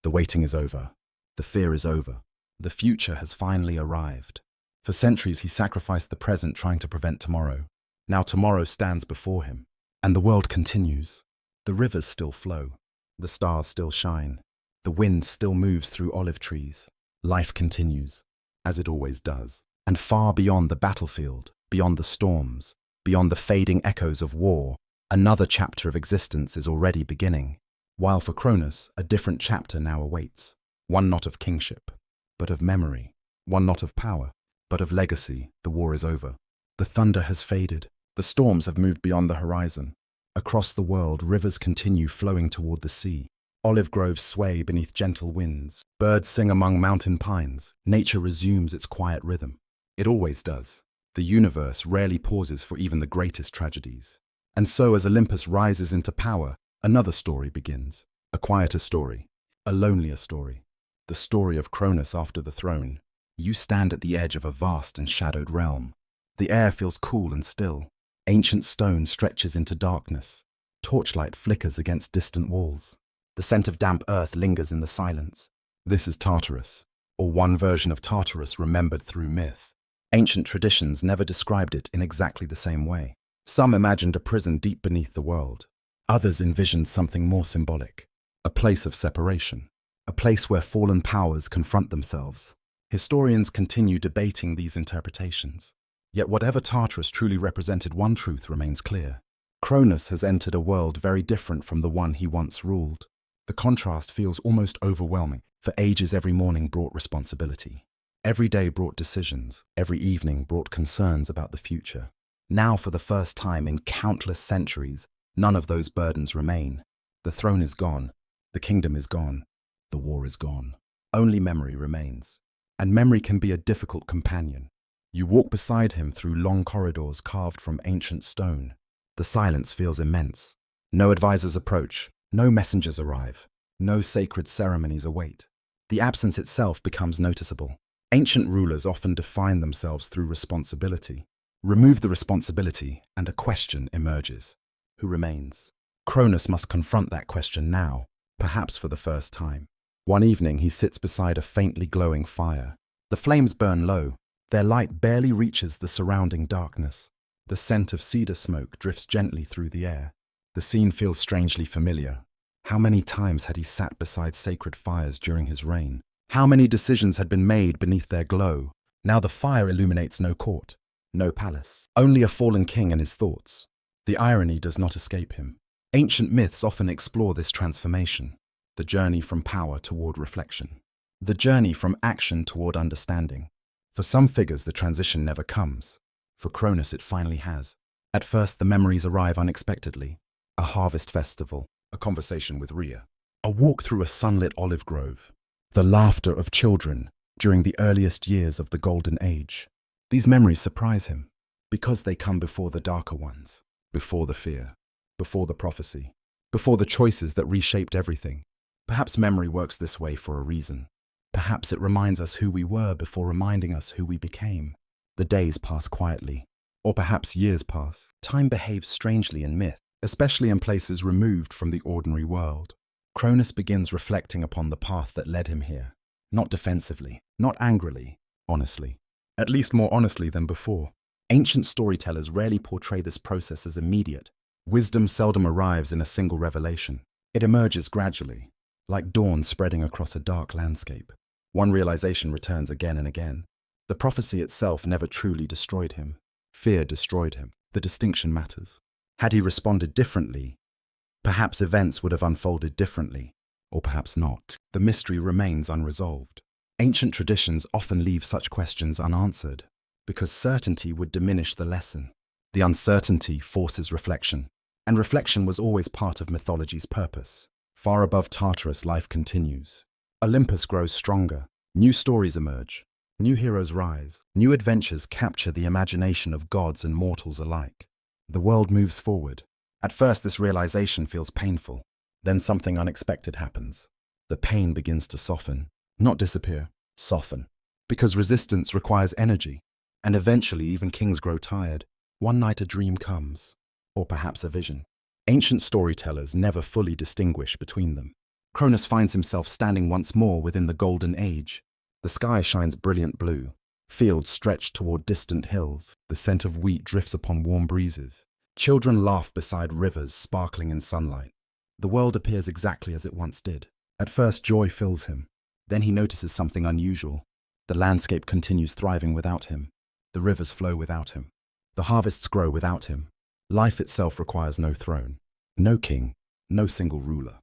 Speaker 1: The waiting is over. The fear is over. The future has finally arrived. For centuries he sacrificed the present trying to prevent tomorrow. Now tomorrow stands before him. And the world continues. The rivers still flow. The stars still shine. The wind still moves through olive trees. Life continues, as it always does. And far beyond the battlefield, beyond the storms, beyond the fading echoes of war, another chapter of existence is already beginning. While for Cronus, a different chapter now awaits. One not of kingship, but of memory. One not of power, but of legacy. The war is over. The thunder has faded. The storms have moved beyond the horizon. Across the world, rivers continue flowing toward the sea. Olive groves sway beneath gentle winds. Birds sing among mountain pines. Nature resumes its quiet rhythm. It always does. The universe rarely pauses for even the greatest tragedies. And so as Olympus rises into power, another story begins. A quieter story. A lonelier story. The story of Cronus after the throne. You stand at the edge of a vast and shadowed realm. The air feels cool and still. Ancient stone stretches into darkness. Torchlight flickers against distant walls. The scent of damp earth lingers in the silence. This is Tartarus, or one version of Tartarus remembered through myth. Ancient traditions never described it in exactly the same way. Some imagined a prison deep beneath the world. Others envisioned something more symbolic. A place of separation. A place where fallen powers confront themselves. Historians continue debating these interpretations. Yet whatever Tartarus truly represented, one truth remains clear. Cronus has entered a world very different from the one he once ruled. The contrast feels almost overwhelming. For ages every morning brought responsibility. Every day brought decisions. Every evening brought concerns about the future. Now for the first time in countless centuries, none of those burdens remain. The throne is gone. The kingdom is gone. The war is gone. Only memory remains. And memory can be a difficult companion. You walk beside him through long corridors carved from ancient stone. The silence feels immense. No advisors approach. No messengers arrive. No sacred ceremonies await. The absence itself becomes noticeable. Ancient rulers often define themselves through responsibility. Remove the responsibility, and a question emerges. Who remains? Cronus must confront that question now, perhaps for the first time. One evening he sits beside a faintly glowing fire. The flames burn low. Their light barely reaches the surrounding darkness. The scent of cedar smoke drifts gently through the air. The scene feels strangely familiar. How many times had he sat beside sacred fires during his reign? How many decisions had been made beneath their glow? Now the fire illuminates no court, no palace, only a fallen king and his thoughts. The irony does not escape him. Ancient myths often explore this transformation, the journey from power toward reflection, the journey from action toward understanding. For some figures, the transition never comes. For Cronus, it finally has. At first, the memories arrive unexpectedly. A harvest festival, a conversation with Rhea, a walk through a sunlit olive grove, the laughter of children during the earliest years of the Golden Age. These memories surprise him because they come before the darker ones, before the fear, before the prophecy, before the choices that reshaped everything. Perhaps memory works this way for a reason. Perhaps it reminds us who we were before reminding us who we became. The days pass quietly, or perhaps years pass. Time behaves strangely in myth, especially in places removed from the ordinary world. Cronus begins reflecting upon the path that led him here. Not defensively, not angrily, honestly. At least more honestly than before. Ancient storytellers rarely portray this process as immediate. Wisdom seldom arrives in a single revelation. It emerges gradually, like dawn spreading across a dark landscape. One realization returns again and again. The prophecy itself never truly destroyed him. Fear destroyed him. The distinction matters. Had he responded differently, perhaps events would have unfolded differently, or perhaps not. The mystery remains unresolved. Ancient traditions often leave such questions unanswered, because certainty would diminish the lesson. The uncertainty forces reflection, and reflection was always part of mythology's purpose. Far above Tartarus, life continues. Olympus grows stronger, new stories emerge, new heroes rise, new adventures capture the imagination of gods and mortals alike. The world moves forward. At first, this realization feels painful. Then something unexpected happens. The pain begins to soften, not disappear, soften. Because resistance requires energy, and eventually even kings grow tired. One night a dream comes, or perhaps a vision. Ancient storytellers never fully distinguish between them. Cronus finds himself standing once more within the Golden Age. The sky shines brilliant blue. Fields stretch toward distant hills. The scent of wheat drifts upon warm breezes. Children laugh beside rivers sparkling in sunlight. The world appears exactly as it once did. At first, joy fills him. Then he notices something unusual. The landscape continues thriving without him. The rivers flow without him. The harvests grow without him. Life itself requires no throne, no king, no single ruler.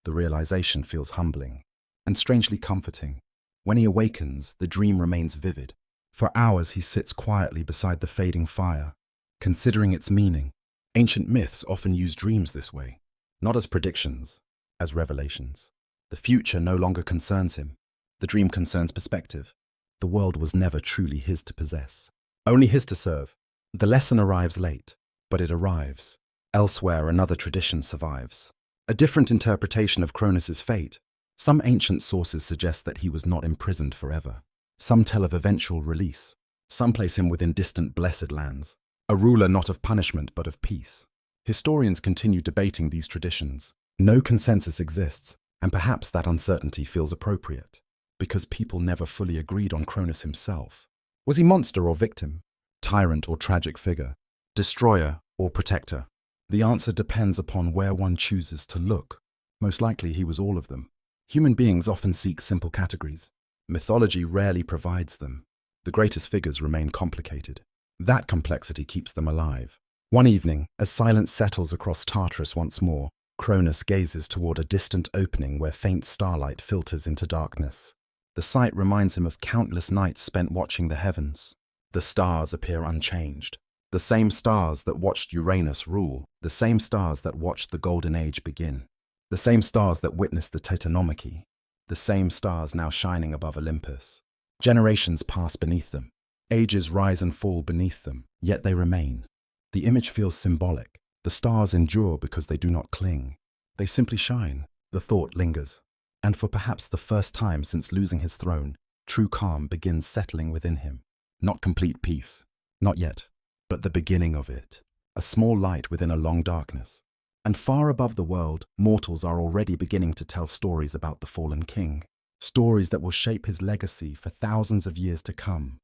Speaker 1: The realization feels humbling and strangely comforting. When he awakens, the dream remains vivid. For hours he sits quietly beside the fading fire, considering its meaning. Ancient myths often use dreams this way, not as predictions, as revelations. The future no longer concerns him. The dream concerns perspective. The world was never truly his to possess, only his to serve. The lesson arrives late, but it arrives. Elsewhere, another tradition survives. A different interpretation of Cronus's fate. Some ancient sources suggest that he was not imprisoned forever. Some tell of eventual release. Some place him within distant blessed lands, a ruler not of punishment but of peace. Historians continue debating these traditions. No consensus exists, and perhaps that uncertainty feels appropriate, because people never fully agreed on Cronus himself. Was he monster or victim? Tyrant or tragic figure? Destroyer or protector? The answer depends upon where one chooses to look. Most likely he was all of them. Human beings often seek simple categories. Mythology rarely provides them. The greatest figures remain complicated. That complexity keeps them alive. One evening, as silence settles across Tartarus once more, Cronus gazes toward a distant opening where faint starlight filters into darkness. The sight reminds him of countless nights spent watching the heavens. The stars appear unchanged. The same stars that watched Uranus rule, the same stars that watched the Golden Age begin, the same stars that witnessed the Titanomachy, the same stars now shining above Olympus. Generations pass beneath them. Ages rise and fall beneath them, yet they remain. The image feels symbolic. The stars endure because they do not cling. They simply shine. The thought lingers. And for perhaps the first time since losing his throne, true calm begins settling within him. Not complete peace. Not yet. But the beginning of it. A small light within a long darkness. And far above the world, mortals are already beginning to tell stories about the fallen king. Stories that will shape his legacy for thousands of years to come.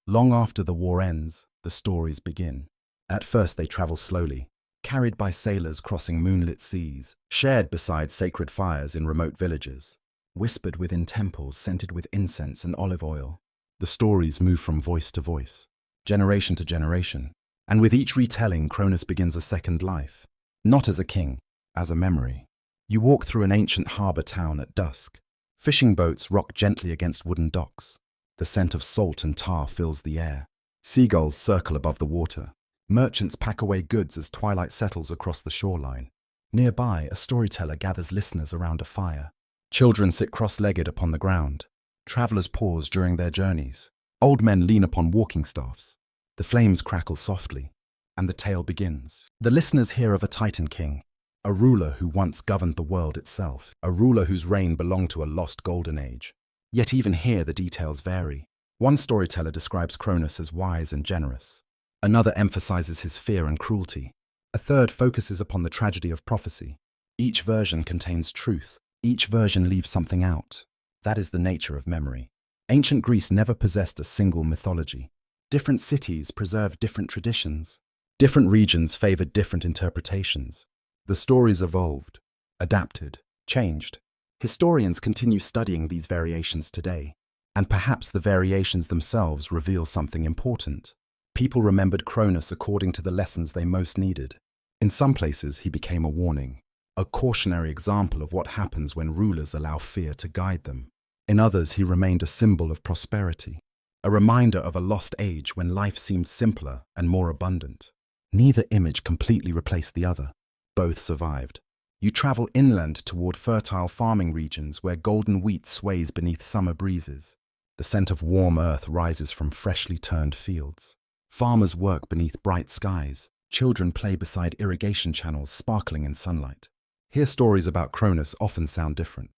Speaker 1: Long after the war ends, the stories begin. At first they travel slowly, carried by sailors crossing moonlit seas, shared beside sacred fires in remote villages, whispered within temples scented with incense and olive oil. The stories move from voice to voice, generation to generation, and with each retelling, Cronus begins a second life. Not as a king, as a memory. You walk through an ancient harbor town at dusk. Fishing boats rock gently against wooden docks. The scent of salt and tar fills the air. Seagulls circle above the water. Merchants pack away goods as twilight settles across the shoreline. Nearby, a storyteller gathers listeners around a fire. Children sit cross-legged upon the ground. Travelers pause during their journeys. Old men lean upon walking staffs. The flames crackle softly, and the tale begins. The listeners hear of a Titan king, a ruler who once governed the world itself, a ruler whose reign belonged to a lost golden age. Yet even here the details vary. One storyteller describes Cronus as wise and generous. Another emphasizes his fear and cruelty. A third focuses upon the tragedy of prophecy. Each version contains truth. Each version leaves something out. That is the nature of memory. Ancient Greece never possessed a single mythology. Different cities preserved different traditions. Different regions favored different interpretations. The stories evolved, adapted, changed. Historians continue studying these variations today, and perhaps the variations themselves reveal something important. People remembered Cronus according to the lessons they most needed. In some places, he became a warning, a cautionary example of what happens when rulers allow fear to guide them. In others, he remained a symbol of prosperity, a reminder of a lost age when life seemed simpler and more abundant. Neither image completely replaced the other. Both survived. You travel inland toward fertile farming regions where golden wheat sways beneath summer breezes. The scent of warm earth rises from freshly turned fields. Farmers work beneath bright skies. Children play beside irrigation channels sparkling in sunlight. Here stories about Cronus often sound different.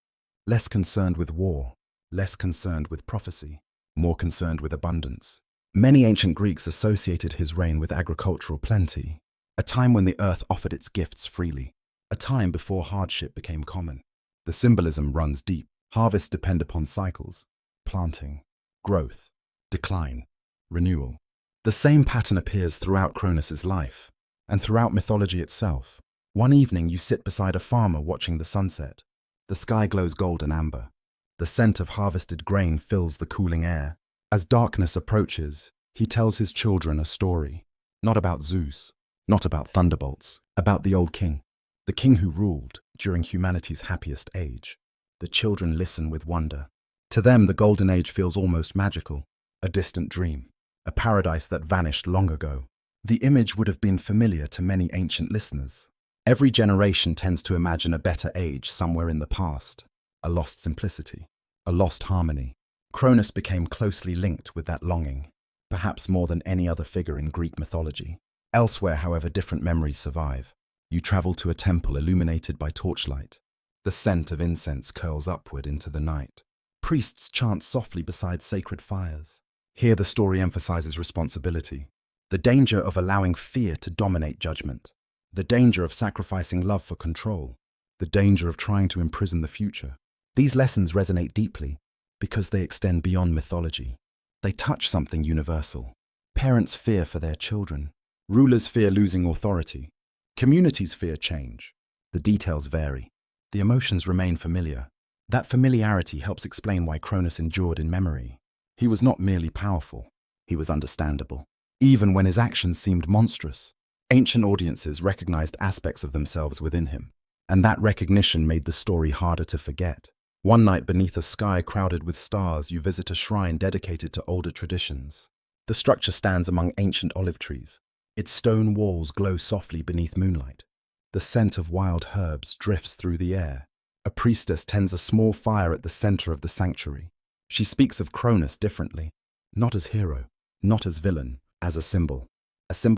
Speaker 1: Less concerned with war, less concerned with prophecy, more concerned with abundance. Many ancient Greeks associated his reign with agricultural plenty, a time when the earth offered its gifts freely, a time before hardship became common. The symbolism runs deep. Harvests depend upon cycles: planting, growth, decline, renewal. The same pattern appears throughout Cronus's life, and throughout mythology itself. One evening you sit beside a farmer watching the sunset. The sky glows gold and amber. The scent of harvested grain fills the cooling air. As darkness approaches, he tells his children a story, not about Zeus, not about thunderbolts, about the old king, the king who ruled during humanity's happiest age. The children listen with wonder. To them, the golden age feels almost magical, a distant dream, a paradise that vanished long ago. The image would have been familiar to many ancient listeners. Every generation tends to imagine a better age somewhere in the past, a lost simplicity, a lost harmony. Cronus became closely linked with that longing, perhaps more than any other figure in Greek mythology. Elsewhere, however, different memories survive. You travel to a temple illuminated by torchlight. The scent of incense curls upward into the night. Priests chant softly beside sacred fires. Here the story emphasizes responsibility, the danger of allowing fear to dominate judgment, the danger of sacrificing love for control, the danger of trying to imprison the future. These lessons resonate deeply because they extend beyond mythology. They touch something universal. Parents fear for their children. Rulers fear losing authority. Communities fear change. The details vary. The emotions remain familiar. That familiarity helps explain why Cronus endured in memory. He was not merely powerful. He was understandable. Even when his actions seemed monstrous, ancient audiences recognized aspects of themselves within him, and that recognition made the story harder to forget. One night beneath a sky crowded with stars, you visit a shrine dedicated to older traditions. The structure stands among ancient olive trees. Its stone walls glow softly beneath moonlight. The scent of wild herbs drifts through the air. A priestess tends a small fire at the center of the sanctuary. She speaks of Cronus differently, not as hero, not as villain, as a symbol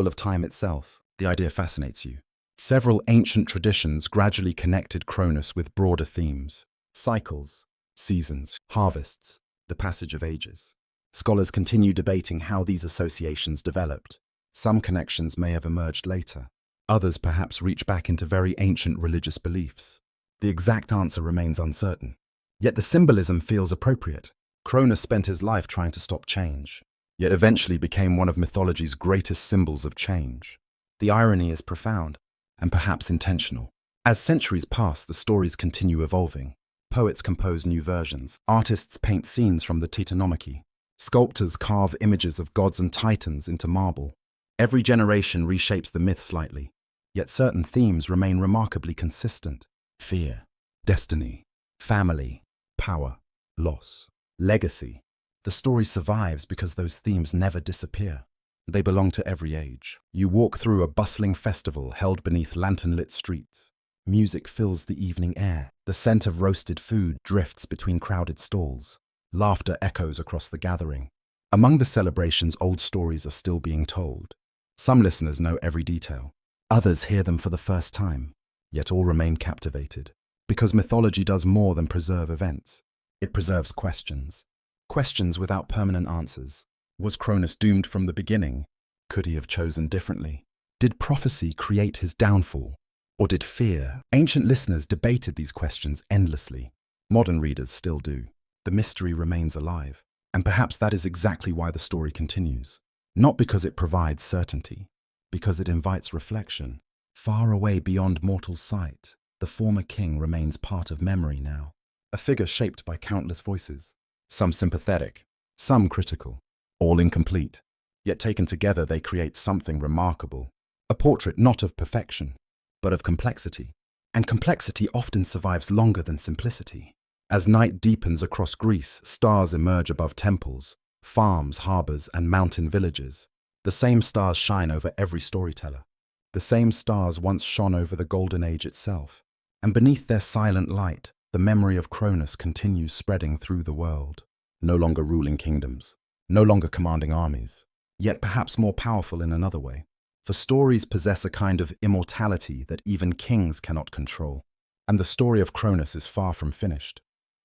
Speaker 1: of time itself. The idea fascinates you. Several ancient traditions gradually connected Cronus with broader themes: cycles, seasons, harvests, the passage of ages. Scholars continue debating how these associations developed. Some connections may have emerged later. Others perhaps reach back into very ancient religious beliefs. The exact answer remains uncertain. Yet the symbolism feels appropriate. Cronus spent his life trying to stop change, yet eventually became one of mythology's greatest symbols of change. The irony is profound, and perhaps intentional. As centuries pass, the stories continue evolving. Poets compose new versions. Artists paint scenes from the Titanomachy. Sculptors carve images of gods and titans into marble. Every generation reshapes the myth slightly, yet certain themes remain remarkably consistent: fear, destiny, family, power, loss, legacy. The story survives because those themes never disappear. They belong to every age. You walk through a bustling festival held beneath lantern-lit streets. Music fills the evening air. The scent of roasted food drifts between crowded stalls. Laughter echoes across the gathering. Among the celebrations, old stories are still being told. Some listeners know every detail. Others hear them for the first time. Yet all remain captivated. Because mythology does more than preserve events. It preserves questions. Questions without permanent answers. Was Cronus doomed from the beginning? Could he have chosen differently? Did prophecy create his downfall? Or did fear? Ancient listeners debated these questions endlessly. Modern readers still do. The mystery remains alive. And perhaps that is exactly why the story continues. Not because it provides certainty, because it invites reflection. Far away beyond mortal sight, the former king remains part of memory now. A figure shaped by countless voices. Some sympathetic, some critical, all incomplete. yet taken together they create something remarkable. A portrait not of perfection, but of complexity. And complexity often survives longer than simplicity. As night deepens across Greece, stars emerge above temples, farms, harbors, and mountain villages. The same stars shine over every storyteller. The same stars once shone over the Golden Age itself. And beneath their silent light, the memory of Cronus continues spreading through the world. No longer ruling kingdoms, no longer commanding armies, yet perhaps more powerful in another way. For stories possess a kind of immortality that even kings cannot control. And the story of Cronus is far from finished.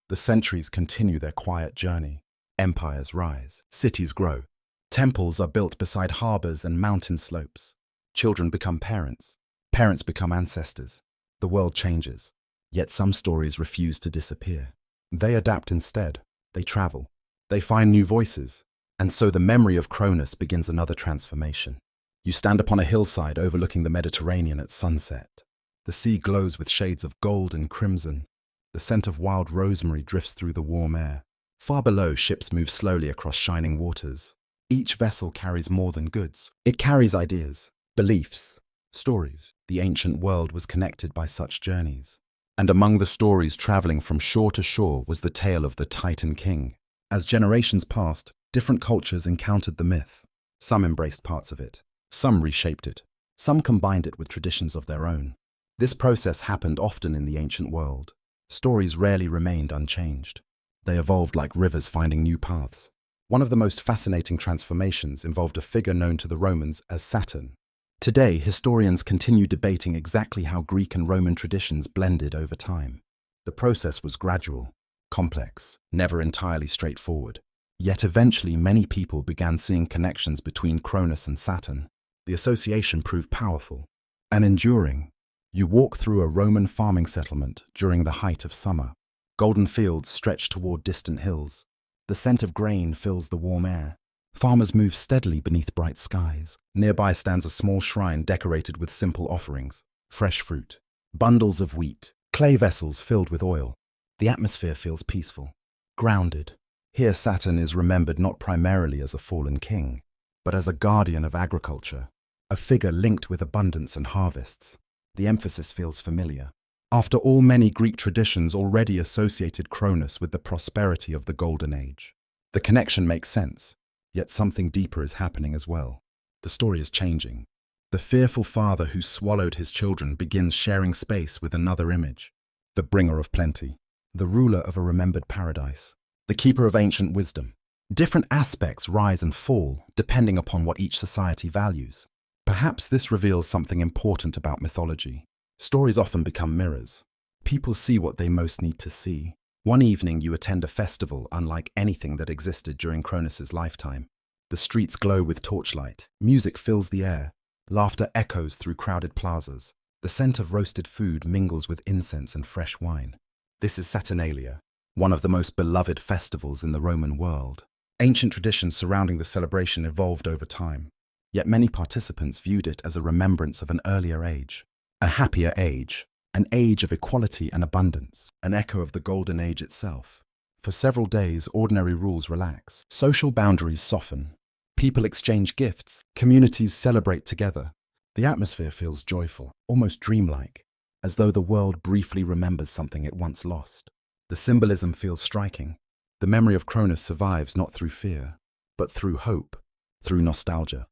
Speaker 1: The centuries continue their quiet journey. Empires rise, cities grow. Temples are built beside harbors and mountain slopes. Children become parents. Parents become ancestors. The world changes. Yet some stories refuse to disappear. They adapt instead. They travel. They find new voices. And so the memory of Cronus begins another transformation. You stand upon a hillside overlooking the Mediterranean at sunset. The sea glows with shades of gold and crimson. The scent of wild rosemary drifts through the warm air. Far below, ships move slowly across shining waters. Each vessel carries more than goods. It carries ideas, beliefs, stories. The ancient world was connected by such journeys. And among the stories traveling from shore to shore was the tale of the Titan King. As generations passed, different cultures encountered the myth. Some embraced parts of it. Some reshaped it. Some combined it with traditions of their own. This process happened often in the ancient world. Stories rarely remained unchanged. They evolved like rivers finding new paths. One of the most fascinating transformations involved a figure known to the Romans as Saturn. Today, historians continue debating exactly how Greek and Roman traditions blended over time. The process was gradual, complex, never entirely straightforward. Yet eventually many people began seeing connections between Cronus and Saturn. The association proved powerful and enduring. You walk through a Roman farming settlement during the height of summer. Golden fields stretch toward distant hills. The scent of grain fills the warm air. Farmers move steadily beneath bright skies. Nearby stands a small shrine decorated with simple offerings, fresh fruit, bundles of wheat, clay vessels filled with oil. The atmosphere feels peaceful, grounded. Here Saturn is remembered not primarily as a fallen king, but as a guardian of agriculture, a figure linked with abundance and harvests. The emphasis feels familiar. After all, many Greek traditions already associated Cronus with the prosperity of the Golden Age. The connection makes sense, yet something deeper is happening as well. The story is changing. The fearful father who swallowed his children begins sharing space with another image. The bringer of plenty, the ruler of a remembered paradise, the keeper of ancient wisdom. Different aspects rise and fall depending upon what each society values. Perhaps this reveals something important about mythology. Stories often become mirrors. People see what they most need to see. One evening you attend a festival unlike anything that existed during Cronus's lifetime. The streets glow with torchlight, music fills the air, laughter echoes through crowded plazas. The scent of roasted food mingles with incense and fresh wine. This is Saturnalia, one of the most beloved festivals in the Roman world. Ancient traditions surrounding the celebration evolved over time, yet many participants viewed it as a remembrance of an earlier age, a happier age, an age of equality and abundance, an echo of the Golden Age itself. For several days, ordinary rules relax. Social boundaries soften. People exchange gifts. Communities celebrate together. The atmosphere feels joyful, almost dreamlike, as though the world briefly remembers something it once lost. The symbolism feels striking. The memory of Cronus survives not through fear, but through hope, through nostalgia,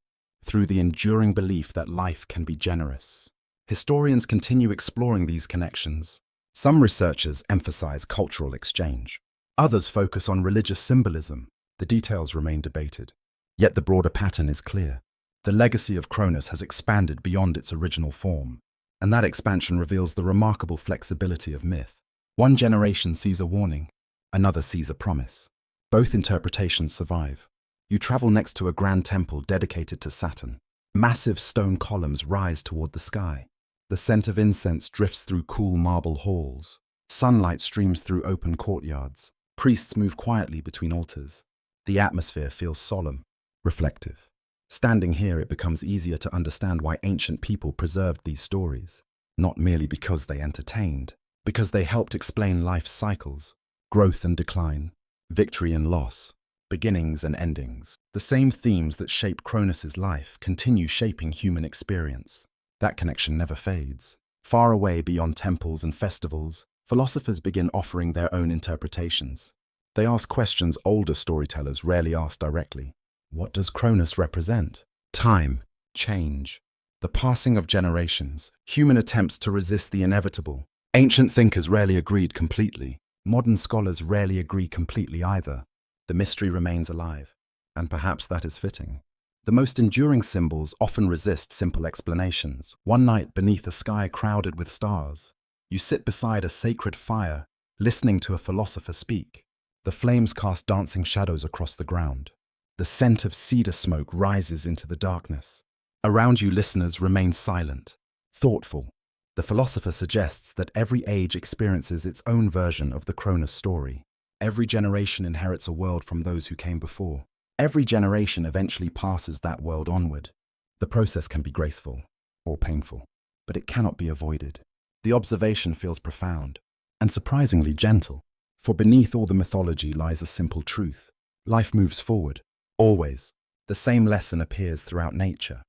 Speaker 1: through the enduring belief that life can be generous. Historians continue exploring these connections. Some researchers emphasize cultural exchange. Others focus on religious symbolism. The details remain debated. Yet the broader pattern is clear. The legacy of Cronus has expanded beyond its original form, and that expansion reveals the remarkable flexibility of myth. One generation sees a warning, another sees a promise. Both interpretations survive. You travel next to a grand temple dedicated to Saturn. Massive stone columns rise toward the sky. The scent of incense drifts through cool marble halls. Sunlight streams through open courtyards. Priests move quietly between altars. The atmosphere feels solemn, reflective. Standing here, it becomes easier to understand why ancient people preserved these stories, not merely because they entertained, because they helped explain life's cycles, growth and decline, victory and loss. beginnings and endings. The same themes that shape Cronus's life continue shaping human experience. That connection never fades. Far away beyond temples and festivals, philosophers begin offering their own interpretations. They ask questions older storytellers rarely ask directly. What does Cronus represent? Time, change, the passing of generations, human attempts to resist the inevitable. Ancient thinkers rarely agreed completely. Modern scholars rarely agree completely either. The mystery remains alive, and perhaps that is fitting. The most enduring symbols often resist simple explanations. One night beneath a sky crowded with stars, you sit beside a sacred fire, listening to a philosopher speak. The flames cast dancing shadows across the ground. The scent of cedar smoke rises into the darkness. Around you, listeners remain silent, thoughtful. The philosopher suggests that every age experiences its own version of the Cronus story. Every generation inherits a world from those who came before. Every generation eventually passes that world onward. The process can be graceful or painful, but it cannot be avoided. The observation feels profound and surprisingly gentle, for beneath all the mythology lies a simple truth. Life moves forward, always. The same lesson appears throughout nature.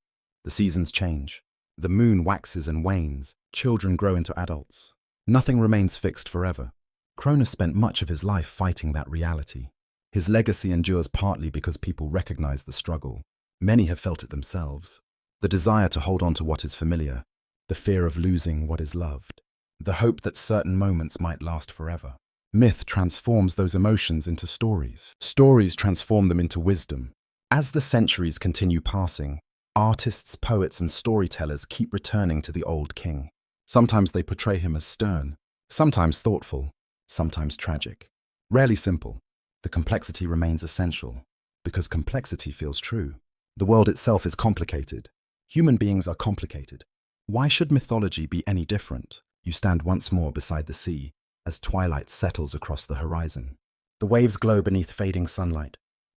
Speaker 1: The seasons change. The moon waxes and wanes. Children grow into adults. Nothing remains fixed forever. Cronus spent much of his life fighting that reality. His legacy endures partly because people recognize the struggle. Many have felt it themselves. The desire to hold on to what is familiar, the fear of losing what is loved, the hope that certain moments might last forever. Myth transforms those emotions into stories. Stories transform them into wisdom. As the centuries continue passing, artists, poets, and storytellers keep returning to the old king. Sometimes they portray him as stern, sometimes thoughtful, sometimes tragic. Rarely simple. The complexity remains essential, because complexity feels true. The world itself is complicated. Human beings are complicated. Why should mythology be any different? You stand once more beside the sea, as twilight settles across the horizon. The waves glow beneath fading sunlight.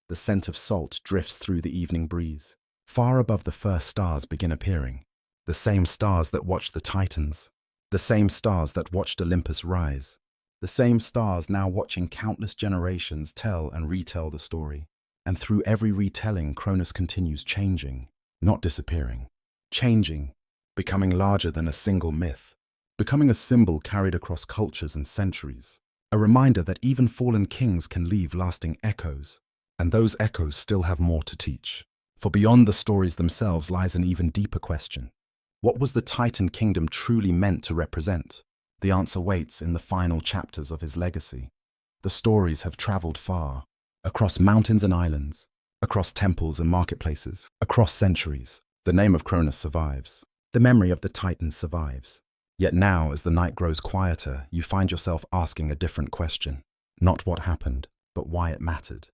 Speaker 1: The scent of salt drifts through the evening breeze. Far above the first stars begin appearing. The same stars that watched the Titans. The same stars that watched Olympus rise. The same stars now watching countless generations tell and retell the story. And through every retelling, Cronus continues changing, not disappearing. Changing, becoming larger than a single myth. Becoming a symbol carried across cultures and centuries. A reminder that even fallen kings can leave lasting echoes. And those echoes still have more to teach. For beyond the stories themselves lies an even deeper question. What was the Titan kingdom truly meant to represent? The answer waits in the final chapters of his legacy. The stories have traveled far, across mountains and islands, across temples and marketplaces, across centuries. The name of Cronus survives. The memory of the Titans survives. Yet now, as the night grows quieter, you find yourself asking a different question. Not what happened, but why it mattered.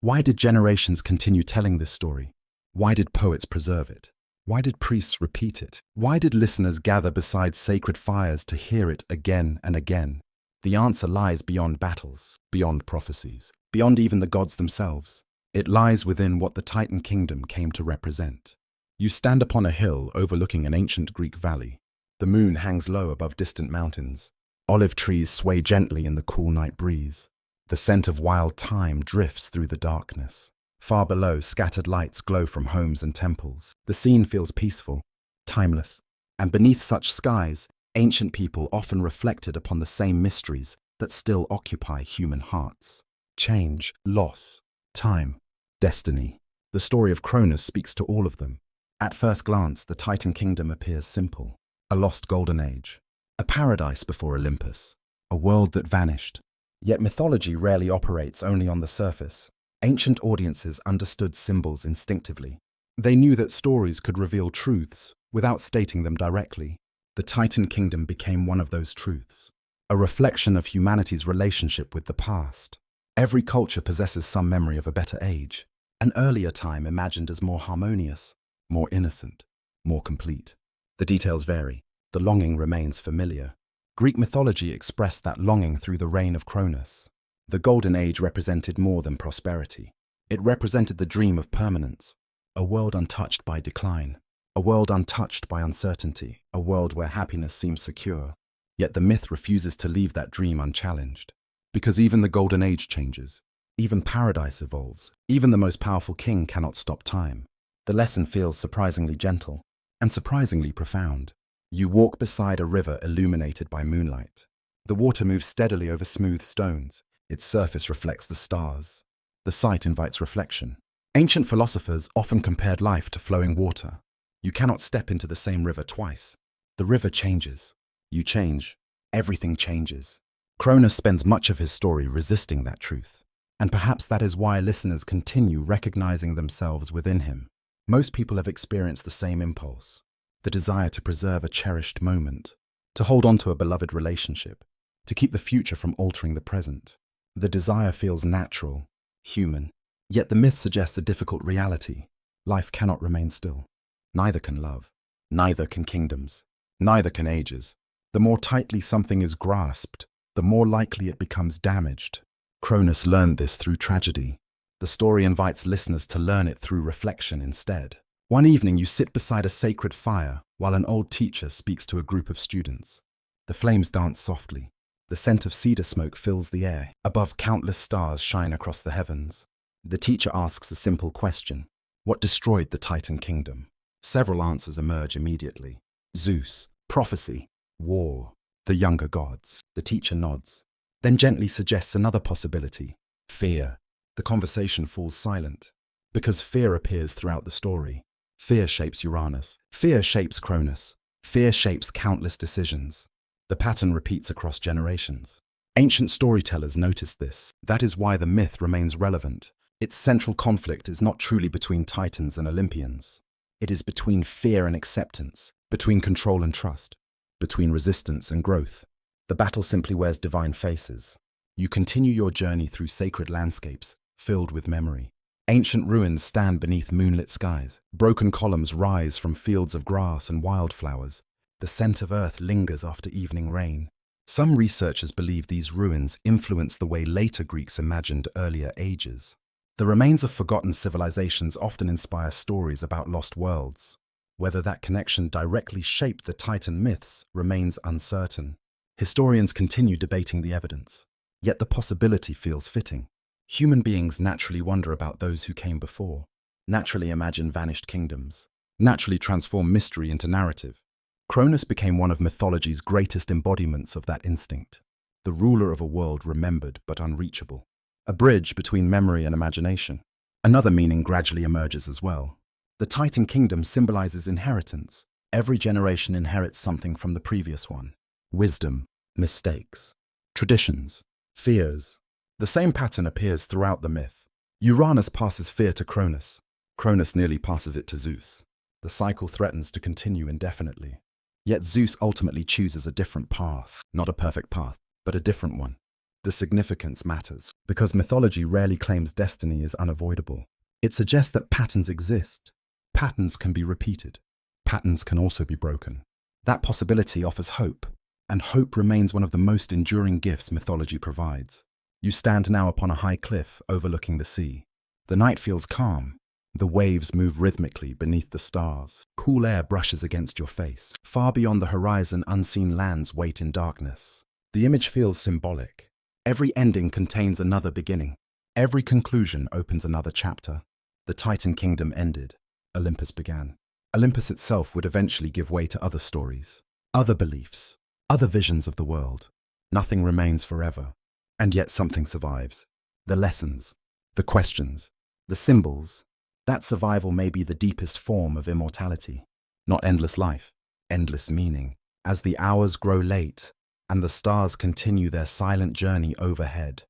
Speaker 1: Why did generations continue telling this story? Why did poets preserve it? Why did priests repeat it? Why did listeners gather beside sacred fires to hear it again and again? The answer lies beyond battles, beyond prophecies, beyond even the gods themselves. It lies within what the Titan kingdom came to represent. You stand upon a hill overlooking an ancient Greek valley. The moon hangs low above distant mountains. Olive trees sway gently in the cool night breeze. The scent of wild thyme drifts through the darkness. Far below, scattered lights glow from homes and temples. The scene feels peaceful, timeless, and beneath such skies, ancient people often reflected upon the same mysteries that still occupy human hearts. Change, loss, time, destiny. The story of Cronus speaks to all of them. At first glance, the Titan kingdom appears simple. A lost golden age. A paradise before Olympus. A world that vanished. Yet mythology rarely operates only on the surface. Ancient audiences understood symbols instinctively. They knew that stories could reveal truths without stating them directly. The Titan kingdom became one of those truths, a reflection of humanity's relationship with the past. Every culture possesses some memory of a better age, an earlier time imagined as more harmonious, more innocent, more complete. The details vary. The longing remains familiar. Greek mythology expressed that longing through the reign of Cronus. The Golden Age represented more than prosperity. It represented the dream of permanence, a world untouched by decline, a world untouched by uncertainty, a world where happiness seems secure. Yet the myth refuses to leave that dream unchallenged, because even the Golden Age changes. Even paradise evolves. Even the most powerful king cannot stop time. The lesson feels surprisingly gentle and surprisingly profound. You walk beside a river illuminated by moonlight. The water moves steadily over smooth stones. Its surface reflects the stars. The sight invites reflection. Ancient philosophers often compared life to flowing water. You cannot step into the same river twice. The river changes. You change. Everything changes. Cronus spends much of his story resisting that truth. And perhaps that is why listeners continue recognizing themselves within him. Most people have experienced the same impulse. The desire to preserve a cherished moment. To hold on to a beloved relationship. To keep the future from altering the present. The desire feels natural, human. Yet the myth suggests a difficult reality. Life cannot remain still. Neither can love. Neither can kingdoms. Neither can ages. The more tightly something is grasped, the more likely it becomes damaged. Cronus learned this through tragedy. The story invites listeners to learn it through reflection instead. One evening you sit beside a sacred fire while an old teacher speaks to a group of students. The flames dance softly. The scent of cedar smoke fills the air. Above, countless stars shine across the heavens. The teacher asks a simple question. What destroyed the Titan kingdom? Several answers emerge immediately. Zeus, prophecy, war, the younger gods. The teacher nods, then gently suggests another possibility. Fear. The conversation falls silent, because fear appears throughout the story. Fear shapes Uranus. Fear shapes Cronus. Fear shapes countless decisions. The pattern repeats across generations. Ancient storytellers noticed this. That is why the myth remains relevant. Its central conflict is not truly between Titans and Olympians. It is between fear and acceptance, between control and trust, between resistance and growth. The battle simply wears divine faces. You continue your journey through sacred landscapes, filled with memory. Ancient ruins stand beneath moonlit skies. Broken columns rise from fields of grass and wildflowers. The scent of earth lingers after evening rain. Some researchers believe these ruins influenced the way later Greeks imagined earlier ages. The remains of forgotten civilizations often inspire stories about lost worlds. Whether that connection directly shaped the Titan myths remains uncertain. Historians continue debating the evidence, yet the possibility feels fitting. Human beings naturally wonder about those who came before, naturally imagine vanished kingdoms, naturally transform mystery into narrative. Cronus became one of mythology's greatest embodiments of that instinct, the ruler of a world remembered but unreachable, a bridge between memory and imagination. Another meaning gradually emerges as well. The Titan kingdom symbolizes inheritance. Every generation inherits something from the previous one. Wisdom, mistakes, traditions, fears. The same pattern appears throughout the myth. Uranus passes fear to Cronus. Cronus nearly passes it to Zeus. The cycle threatens to continue indefinitely. Yet Zeus ultimately chooses a different path. Not a perfect path, but a different one. The significance matters, because mythology rarely claims destiny is unavoidable. It suggests that patterns exist. Patterns can be repeated. Patterns can also be broken. That possibility offers hope, and hope remains one of the most enduring gifts mythology provides. You stand now upon a high cliff overlooking the sea. The night feels calm. The waves move rhythmically beneath the stars. Cool air brushes against your face. Far beyond the horizon, unseen lands wait in darkness. The image feels symbolic. Every ending contains another beginning. Every conclusion opens another chapter. The Titan kingdom ended. Olympus began. Olympus itself would eventually give way to other stories, other beliefs, other visions of the world. Nothing remains forever. And yet something survives. The lessons, the questions, the symbols. That survival may be the deepest form of immortality. Not endless life, endless meaning. As the hours grow late and the stars continue their silent journey overhead,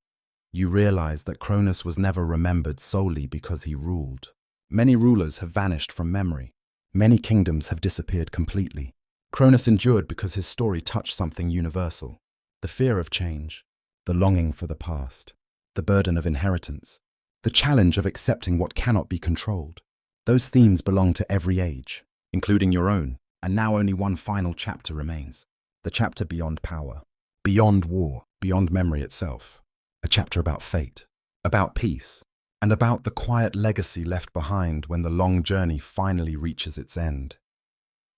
Speaker 1: you realize that Cronus was never remembered solely because he ruled. Many rulers have vanished from memory. Many kingdoms have disappeared completely. Cronus endured because his story touched something universal. The fear of change, the longing for the past, the burden of inheritance, the challenge of accepting what cannot be controlled. Those themes belong to every age, including your own, and now only one final chapter remains. The chapter beyond power, beyond war, beyond memory itself. A chapter about fate, about peace, and about the quiet legacy left behind when the long journey finally reaches its end.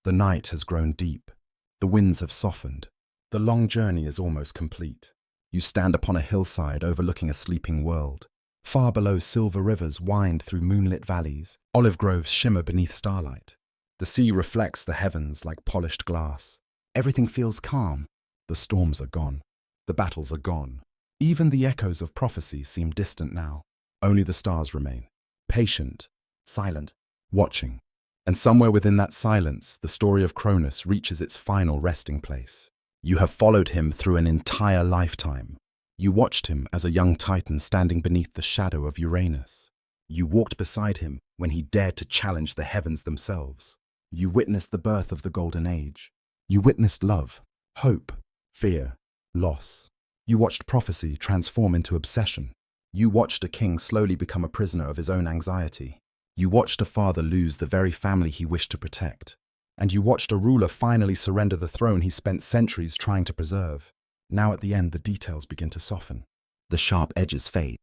Speaker 1: The night has grown deep. The winds have softened. The long journey is almost complete. You stand upon a hillside overlooking a sleeping world. Far below, silver rivers wind through moonlit valleys. Olive groves shimmer beneath starlight. The sea reflects the heavens like polished glass. Everything feels calm. The storms are gone. The battles are gone. Even the echoes of prophecy seem distant now. Only the stars remain, patient, silent, watching. And somewhere within that silence, the story of Cronus reaches its final resting place. You have followed him through an entire lifetime. You watched him as a young titan standing beneath the shadow of Uranus. You walked beside him when he dared to challenge the heavens themselves. You witnessed the birth of the Golden Age. You witnessed love, hope, fear, loss. You watched prophecy transform into obsession. You watched a king slowly become a prisoner of his own anxiety. You watched a father lose the very family he wished to protect. And you watched a ruler finally surrender the throne he spent centuries trying to preserve. Now at the end, the details begin to soften. The sharp edges fade.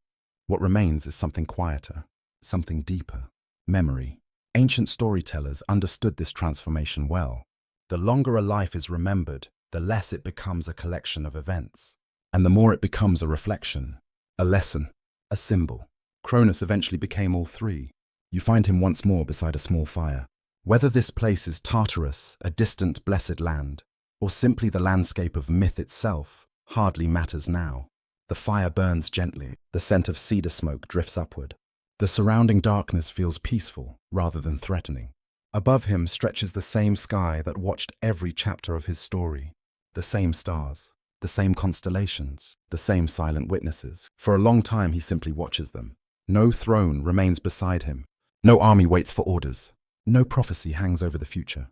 Speaker 1: What remains is something quieter, something deeper. Memory. Ancient storytellers understood this transformation well. The longer a life is remembered, the less it becomes a collection of events. And the more it becomes a reflection, a lesson, a symbol. Cronus eventually became all three. You find him once more beside a small fire. Whether this place is Tartarus, a distant blessed land, or simply the landscape of myth itself, hardly matters now. The fire burns gently, the scent of cedar smoke drifts upward. The surrounding darkness feels peaceful rather than threatening. Above him stretches the same sky that watched every chapter of his story. The same stars, the same constellations, the same silent witnesses. For a long time he simply watches them. No throne remains beside him. No army waits for orders. No prophecy hangs over the future.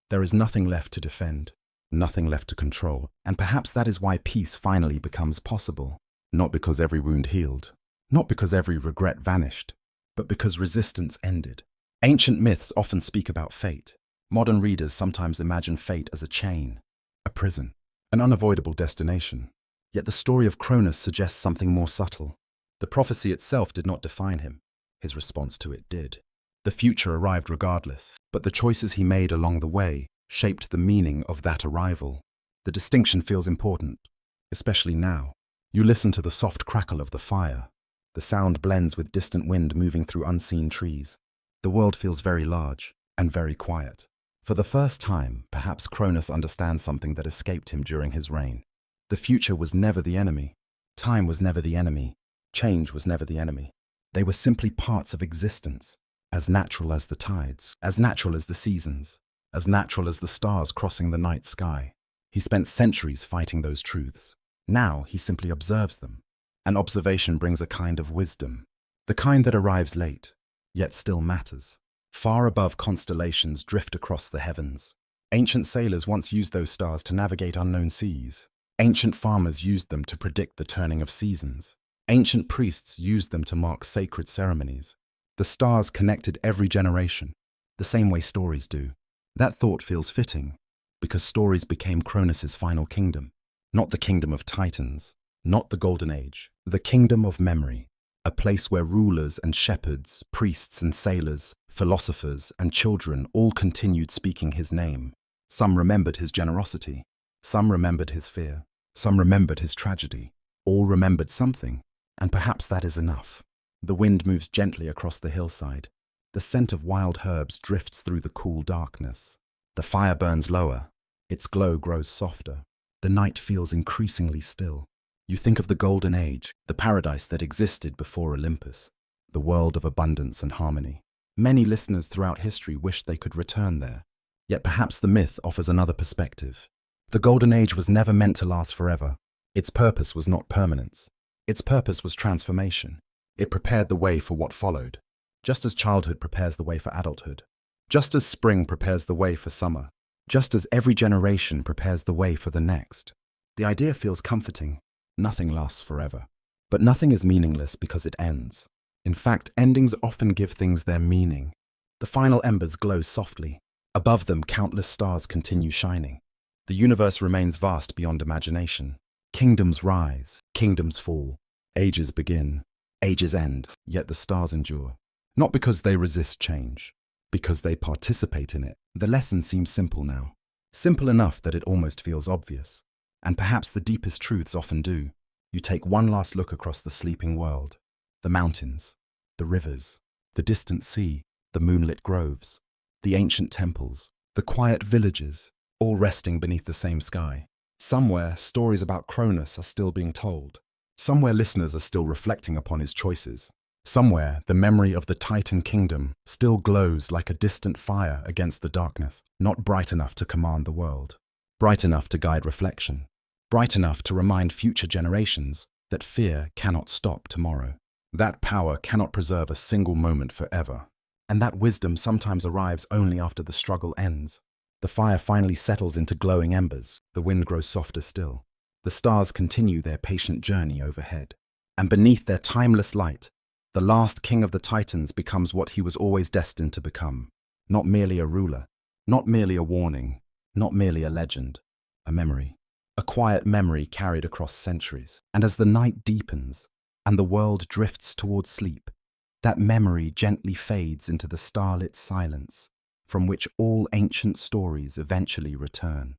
Speaker 1: There is nothing left to defend. Nothing left to control, and perhaps that is why peace finally becomes possible. Not because every wound healed, not because every regret vanished, but because resistance ended. Ancient myths often speak about fate. Modern readers sometimes imagine fate as a chain, a prison, an unavoidable destination. Yet the story of Cronus suggests something more subtle. The prophecy itself did not define him. His response to it did. The future arrived regardless, but the choices he made along the way shaped the meaning of that arrival. The distinction feels important, especially now. You listen to the soft crackle of the fire. The sound blends with distant wind moving through unseen trees. The world feels very large and very quiet. For the first time, perhaps Cronus understands something that escaped him during his reign. The future was never the enemy. Time was never the enemy. Change was never the enemy. They were simply parts of existence, as natural as the tides, as natural as the seasons, as natural as the stars crossing the night sky. He spent centuries fighting those truths. Now he simply observes them. And observation brings a kind of wisdom, the kind that arrives late, yet still matters. Far above, constellations drift across the heavens. Ancient sailors once used those stars to navigate unknown seas. Ancient farmers used them to predict the turning of seasons. Ancient priests used them to mark sacred ceremonies. The stars connected every generation, the same way stories do. That thought feels fitting, because stories became Cronus's final kingdom. Not the kingdom of titans, not the Golden Age, the kingdom of memory. A place where rulers and shepherds, priests and sailors, philosophers and children all continued speaking his name. Some remembered his generosity, some remembered his fear, some remembered his tragedy. All remembered something, and perhaps that is enough. The wind moves gently across the hillside. The scent of wild herbs drifts through the cool darkness. The fire burns lower. Its glow grows softer. The night feels increasingly still. You think of the Golden Age, the paradise that existed before Olympus, the world of abundance and harmony. Many listeners throughout history wish they could return there. Yet perhaps the myth offers another perspective. The Golden Age was never meant to last forever. Its purpose was not permanence. Its purpose was transformation. It prepared the way for what followed. Just as childhood prepares the way for adulthood. Just as spring prepares the way for summer. Just as every generation prepares the way for the next. The idea feels comforting. Nothing lasts forever. But nothing is meaningless because it ends. In fact, endings often give things their meaning. The final embers glow softly. Above them, countless stars continue shining. The universe remains vast beyond imagination. Kingdoms rise, kingdoms fall. Ages begin, ages end, yet the stars endure. Not because they resist change, because they participate in it. The lesson seems simple now. Simple enough that it almost feels obvious. And perhaps the deepest truths often do. You take one last look across the sleeping world. The mountains, the rivers, the distant sea, the moonlit groves, the ancient temples, the quiet villages, all resting beneath the same sky. Somewhere, stories about Cronus are still being told. Somewhere, listeners are still reflecting upon his choices. Somewhere, the memory of the Titan kingdom still glows like a distant fire against the darkness, not bright enough to command the world, bright enough to guide reflection, bright enough to remind future generations that fear cannot stop tomorrow. That power cannot preserve a single moment forever. And that wisdom sometimes arrives only after the struggle ends. The fire finally settles into glowing embers, the wind grows softer still. The stars continue their patient journey overhead. And beneath their timeless light, the last king of the Titans becomes what he was always destined to become. Not merely a ruler, not merely a warning, not merely a legend, a memory. A quiet memory carried across centuries. And as the night deepens and the world drifts towards sleep, that memory gently fades into the starlit silence from which all ancient stories eventually return.